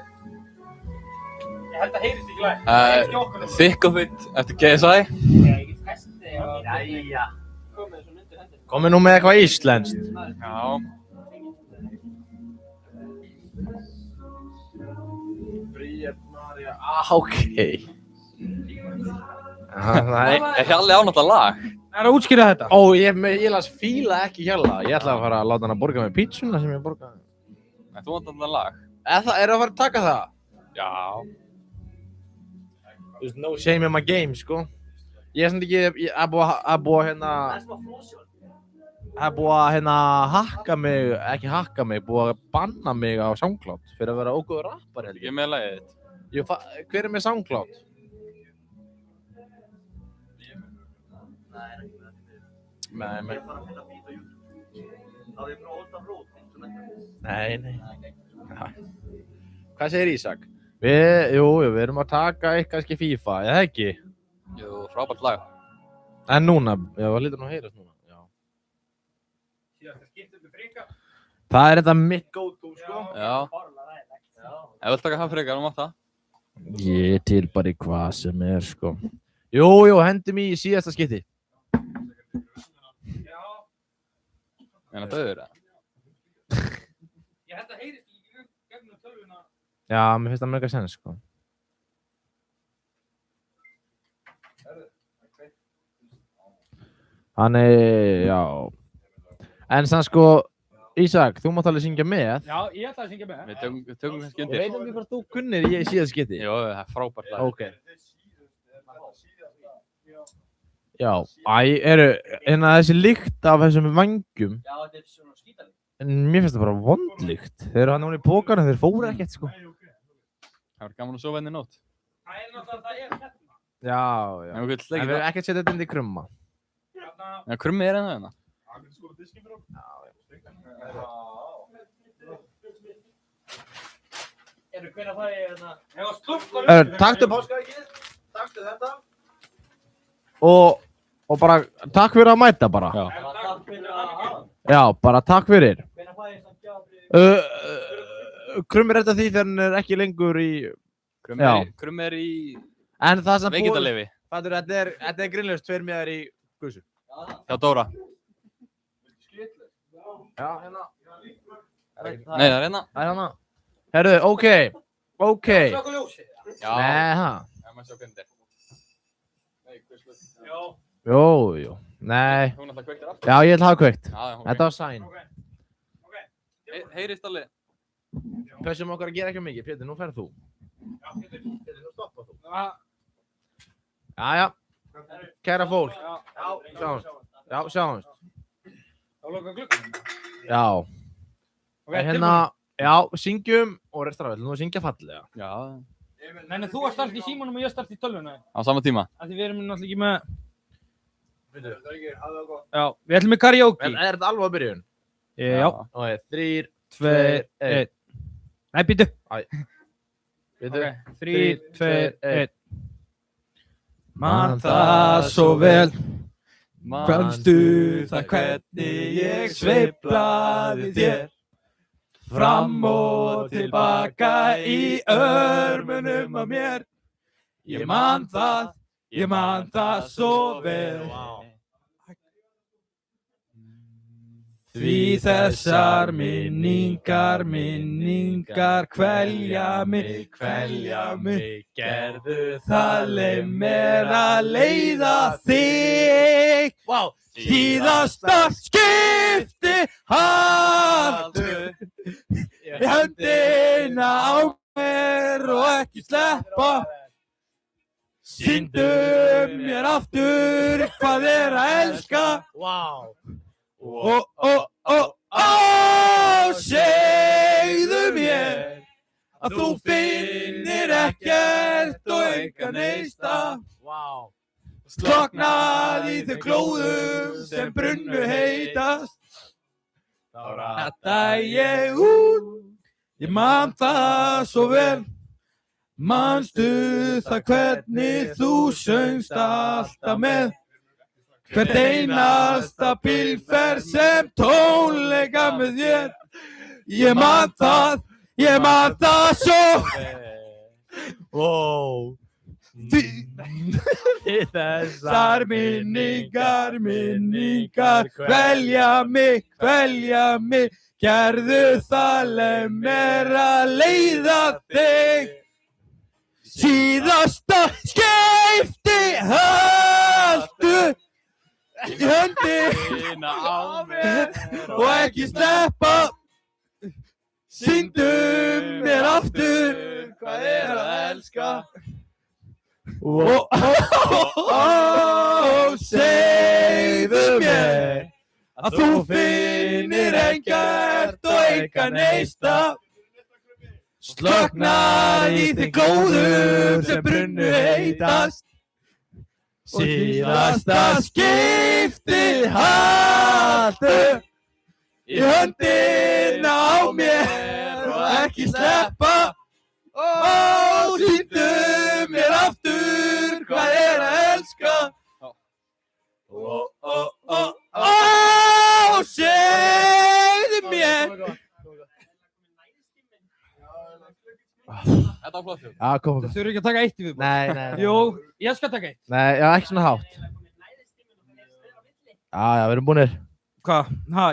[SPEAKER 2] Ég held að heyrist ekki lag.
[SPEAKER 4] Thick of It eftir KSI.
[SPEAKER 8] Ég get festi og... Jæja. Komið svo myndir hendur.
[SPEAKER 5] Komið nú með eitthvað íslenskt.
[SPEAKER 4] Já.
[SPEAKER 5] Bríet María. Ok.
[SPEAKER 4] Er Hjalli ánáttan lag?
[SPEAKER 2] Það að útskýra þetta.
[SPEAKER 5] Ó, ég las fíla ekki Hjalla. Ég ætla að fara að láta hann að borga með pítsuna sem ég borgaði.
[SPEAKER 4] En þú ánáttan lag?
[SPEAKER 5] Er það að fara að taka það?
[SPEAKER 4] Já.
[SPEAKER 5] There's no shame in my game, sko. Ég er samt ekki, að búa hérna... Það búið að hakka mig, ekki hakka mig, búið að banna mig á SoundCloud fyrir að vera ógóður rappari, held ég.
[SPEAKER 4] Ég með lagið þitt.
[SPEAKER 5] Hver er með SoundCloud? Nei. Hvað segir Ísak? Jú, við erum að taka kannski FIFA, eða ekki?
[SPEAKER 4] Jú, frábært lag.
[SPEAKER 5] En núna, já, það lítur nú að heyrast núna. Það er þetta mitt go-to, sko.
[SPEAKER 4] Já. Ef þú vilt taka það frekar, mátt það.
[SPEAKER 5] Ég er til bara í hvað sem er, sko. Jú, hendum í síðasta skipti.
[SPEAKER 4] En það döður það.
[SPEAKER 2] Ég held að heyrist í gegnum tölvuna.
[SPEAKER 5] Já, mér finnst það mega sens, sko. Þannig, já. En sann, sko, Ísak, þú mátt alveg syngja með.
[SPEAKER 2] Já, ég ætla að syngja með.
[SPEAKER 4] Við tökum kannski undir.
[SPEAKER 5] Ég veit ekki hvort þú kunnir í síðasta skipti.
[SPEAKER 4] Jó, það er frábært lag.
[SPEAKER 5] Ok. Já, þessi lykt af þessum vangjum.
[SPEAKER 8] Já, þetta er svona skítalykt.
[SPEAKER 5] En mér finnst það bara vondlykt. Þeir eru hann núna í pókarna, þeir fóru ekkert, sko.
[SPEAKER 4] Það var gaman að sofa henni nótt.
[SPEAKER 2] Það er náttúrulega, það er hérna.
[SPEAKER 5] Já.
[SPEAKER 4] En við viljum
[SPEAKER 5] En við erum ekki að setja þetta inn í krumma.
[SPEAKER 4] Já, krummi er hérna hérna.
[SPEAKER 8] Hvenær fæ ég hérna?
[SPEAKER 5] Taktu páskaækið, taktu þetta. Og bara takk fyrir að mæta bara.
[SPEAKER 4] Já.
[SPEAKER 8] Takk fyrir að hafa.
[SPEAKER 5] Já, bara takk fyrir.
[SPEAKER 8] Hvenær fæ ég samt gjafrið?
[SPEAKER 5] Krummi er þetta því þegar hann er ekki lengur í...
[SPEAKER 4] Krummi er í...
[SPEAKER 5] En það sem
[SPEAKER 4] veikindaleyfi.
[SPEAKER 5] Þetta er grínlaust 2 miðar í Guðsu.
[SPEAKER 4] Hjá Dóra.
[SPEAKER 5] Já, hérna.
[SPEAKER 4] Nei, það er hérna.
[SPEAKER 5] Það er hérna. Herru, ok.
[SPEAKER 4] Já.
[SPEAKER 5] Nei, ha.
[SPEAKER 4] Já, maður sjá hvernig þetta er.
[SPEAKER 5] Jú. Nei.
[SPEAKER 4] Hún ætla að kveikta aftur.
[SPEAKER 5] Já, ég ætla að hafa kveikt.
[SPEAKER 4] Já, ok.
[SPEAKER 5] Þetta var sæn.
[SPEAKER 4] Heyrist alveg.
[SPEAKER 5] Pessum okkar að gera ekki mikið. Pétur, nú ferð þú. Já, Pétur, nú stoppa þú. Jæja. Kæra fólk. Sjáumst.
[SPEAKER 2] Þá loka glugganum.
[SPEAKER 5] Já.
[SPEAKER 2] Ok,
[SPEAKER 5] Hérna, já, syngjum og restarafell. Nú að syngja fallega.
[SPEAKER 4] Já.
[SPEAKER 2] Nei, þú að starta í símanum og ég starta í tölvuna.
[SPEAKER 4] Á sama tíma.
[SPEAKER 2] Því við erum náttúrulega ekki með... Já, við ætlum með karaoke.
[SPEAKER 5] En er þetta alveg að byrjun?
[SPEAKER 2] Já.
[SPEAKER 5] Ok, 3, 2, 1.
[SPEAKER 2] Nei, býtu.
[SPEAKER 5] Býtu.
[SPEAKER 2] 3, 2, 1. Man það svo vel. Manstu það hvernig ég sveiflaði þér. Fram og tilbaka í örmunum á mér. Ég man það svo vel. Því þessar minningar kvelja mig. Gerðu það leið mér að leiða þig. Síðasta skipti hafðu höndina á mér og ekki sleppa. Sýndu mér aftur hvað er að elska. Segðu mér að þú finnir ekkert og engan neista. Sloknaði í þau glóðum sem brunnu heitast. Þá rataði ég út, ég man það svo vel. Manstu það hvernig þú söngst alltaf með. Hvert einasta bílferð sem tónleika með þér. Ég man það svo. Þessar minningar, kvelja mig, gerðu það leið mér að leiða þig. Síðasta skipti haltu í höndina á mér og ekki sleppa. Sýndu mér aftur hvað að elska. Segðu mér að þú finnir ekkert og engan neista. Slöknar í þig glóðum sem brunnu heitast. Síðasta skipti haltu í höndina á mér og ekki sleppa. Sýndu mér aftur hvað að elska. Segðu mér.
[SPEAKER 4] Þetta var flott.
[SPEAKER 5] Já, kom.
[SPEAKER 2] Það þurfi ekki að taka eitt í viðbót.
[SPEAKER 5] Nei.
[SPEAKER 2] Jú, ég skal taka eitt.
[SPEAKER 5] Nei, já, ekki svona hátt. Já, við erum búinir.
[SPEAKER 2] Hvað?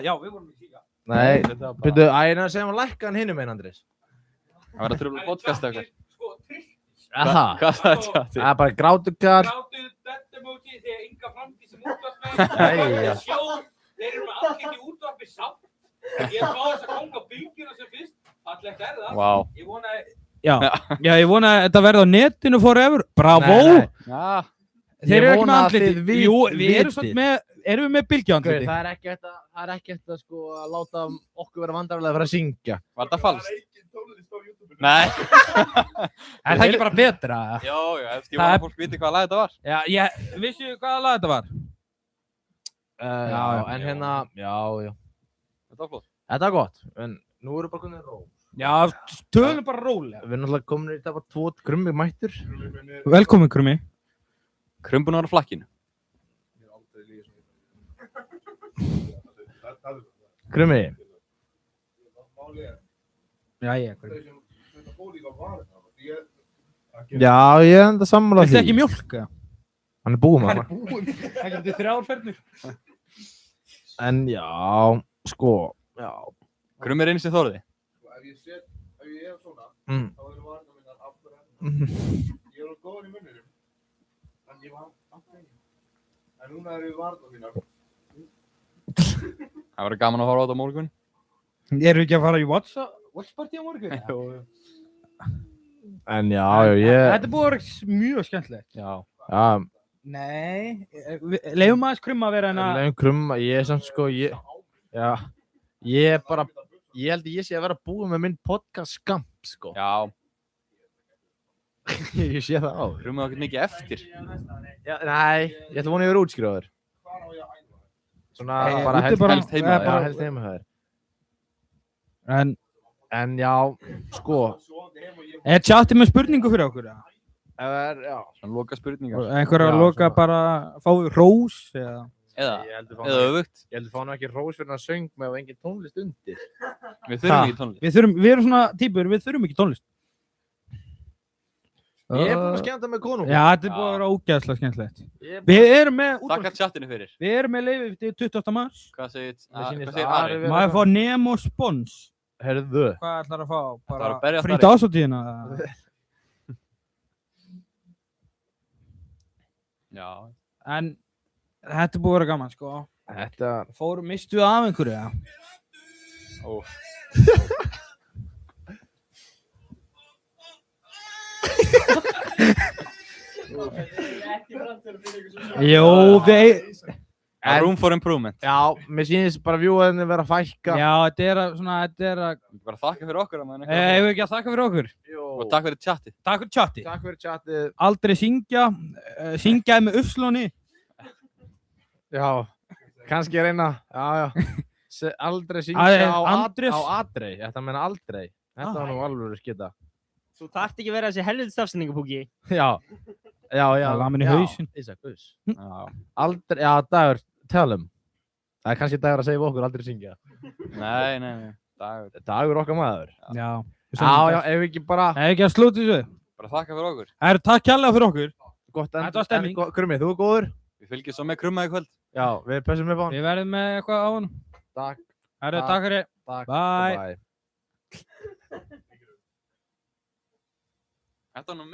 [SPEAKER 2] Já, við vorum í síka.
[SPEAKER 5] Nei, byrju, ég segjum að lækka hann hinum einn, Andrés.
[SPEAKER 4] Það var að trufla podcast eða eitthvað.
[SPEAKER 5] Aha.
[SPEAKER 4] Hvað sagði þetta?
[SPEAKER 5] Það er bara grátukall.
[SPEAKER 2] Grátu, döttemóti, þegar Inga framtíð sem útvarpsmenn. Þeir eru með algengi útvarpi samt. Ég fá þess að konga bylgjuna sem fyrst. Fallegt það.
[SPEAKER 4] Vá.
[SPEAKER 2] Ég vona að þetta verði á netinu forever. Bravo!
[SPEAKER 4] Já.
[SPEAKER 2] Þeir eru ekki með andliti. Jú, við erum við með bylgjuandliti.
[SPEAKER 5] Það er ekki hægt að sko að láta okkur vera vandarlega að fara að syngja.
[SPEAKER 4] Var þetta falskt? Nei.
[SPEAKER 2] Er það ekki bara betra?
[SPEAKER 4] Já, ég vona að fólk viti hvaða lag þetta var.
[SPEAKER 2] Já, vissu hvaða lag þetta var?
[SPEAKER 5] Já, en hérna, já.
[SPEAKER 4] Þetta var flott.
[SPEAKER 5] Þetta var gott, en nú erum við bara komin í ró.
[SPEAKER 2] Já, tölum bara rólega.
[SPEAKER 5] Við erum náttúrulega komin í þetta bara 2 Krummi mættur.
[SPEAKER 2] Velkomin, Krummi.
[SPEAKER 4] Krumbun var á flakkinu.
[SPEAKER 5] Krummi.
[SPEAKER 2] Jæja, Krummi.
[SPEAKER 5] Já, ég enda sammála því.
[SPEAKER 2] Viltu ekki mjólka?
[SPEAKER 5] Hann er búinn með hana.
[SPEAKER 2] Það getur 3 ferðnir.
[SPEAKER 5] En já, sko, já.
[SPEAKER 4] Krummi er eins og þorði.
[SPEAKER 1] Ef ég er svona, þá eru varna minnar aftur enn. Ég er góður í munninum, en ég var aftur enn. En núna eru varna minnar.
[SPEAKER 4] Það verður gaman að horfa á þetta á morgun.
[SPEAKER 2] Eru ekki að fara í watchparty á morgun?
[SPEAKER 5] En já, ég...
[SPEAKER 2] Þetta er búið að vera mjög skemmtilegt.
[SPEAKER 5] Já.
[SPEAKER 2] Nei, leifum aðeins Krumma að vera hérna.
[SPEAKER 5] Leifum Krumma, ég er samt sko, ég er bara, ég held að ég sé að vera búið með minn podcast skamp, sko.
[SPEAKER 4] Já.
[SPEAKER 5] Ég sé það á.
[SPEAKER 4] Krumma var ekkert mikið eftir.
[SPEAKER 5] Já, nei, ég ætla að vona ég verið útskrifaður. Svona bara helst heima það. En já, sko.
[SPEAKER 2] Er chatið með spurningu fyrir okkur?
[SPEAKER 5] Já.
[SPEAKER 4] Svona loka spurningar.
[SPEAKER 2] Einhver að loka bara, fáið rós eða?
[SPEAKER 4] Eða öfugt.
[SPEAKER 5] Ég heldur fá nú ekki rós fyrir að söng með og engin tónlist undir.
[SPEAKER 4] Við þurfum ekki tónlist.
[SPEAKER 2] Við erum svona típur, við þurfum ekki tónlist.
[SPEAKER 5] Ég er búinn að skemmta með konungum.
[SPEAKER 2] Já, þetta er búið að vera ógeðslega skemmtilegt. Við erum með...
[SPEAKER 4] Takk að chatinu fyrir.
[SPEAKER 2] Við erum með leyfi til 28. mars.
[SPEAKER 4] Hvað segir Ari?
[SPEAKER 2] Maður fá Nemo spons.
[SPEAKER 5] Herðu.
[SPEAKER 2] Hvað ætlar að fá?
[SPEAKER 4] Bara
[SPEAKER 2] frýtt ásóttíðina?
[SPEAKER 4] Já.
[SPEAKER 2] En þetta er búið að vera gaman, sko.
[SPEAKER 5] Þetta...
[SPEAKER 2] Mistu af einhverju, eða? Jó,
[SPEAKER 4] Room for improvement.
[SPEAKER 5] Já, mér sýnist bara vjúaðinni vera að fækka.
[SPEAKER 2] Já, þetta er að...
[SPEAKER 4] Bara þakka fyrir okkur að maður
[SPEAKER 2] Hefur ekki að þakka fyrir okkur?
[SPEAKER 5] Jú.
[SPEAKER 4] Og takk fyrir chatti.
[SPEAKER 2] Takk fyrir chatti.
[SPEAKER 5] Takk fyrir chatið.
[SPEAKER 2] Aldrei syngjaði með uppslóni.
[SPEAKER 5] Já, kannski reyna. Já. Aldrei syngja á Adrei. Þetta meina aldrei. Þetta var nú alveg skita.
[SPEAKER 6] Þú þarft ekki vera þessi helviti stafsendingu, Púki.
[SPEAKER 5] Já.
[SPEAKER 2] Það lamið henni í hausinn.
[SPEAKER 5] Ísak, aldrei, já, Dagur, tala Það er kannski Dagur að segja okkur aldrei syngja.
[SPEAKER 4] Nei.
[SPEAKER 5] Dagur okkar maður.
[SPEAKER 2] Já,
[SPEAKER 5] ef við ekki bara...
[SPEAKER 2] Ef ekki að slúta þessu.
[SPEAKER 4] Bara þakka fyrir okkur.
[SPEAKER 2] Takk kærlega fyrir okkur.
[SPEAKER 5] Gott
[SPEAKER 2] Þetta var stemming.
[SPEAKER 5] Krummi, þú er góður?
[SPEAKER 4] Við fylgjum svo með Krumma í kvöld.
[SPEAKER 5] Já, við pössum upp á hann.
[SPEAKER 2] Við verðum með eitthvað á hann.
[SPEAKER 5] Takk.
[SPEAKER 2] Takk fyrir. Bye.
[SPEAKER 4] Þetta var nú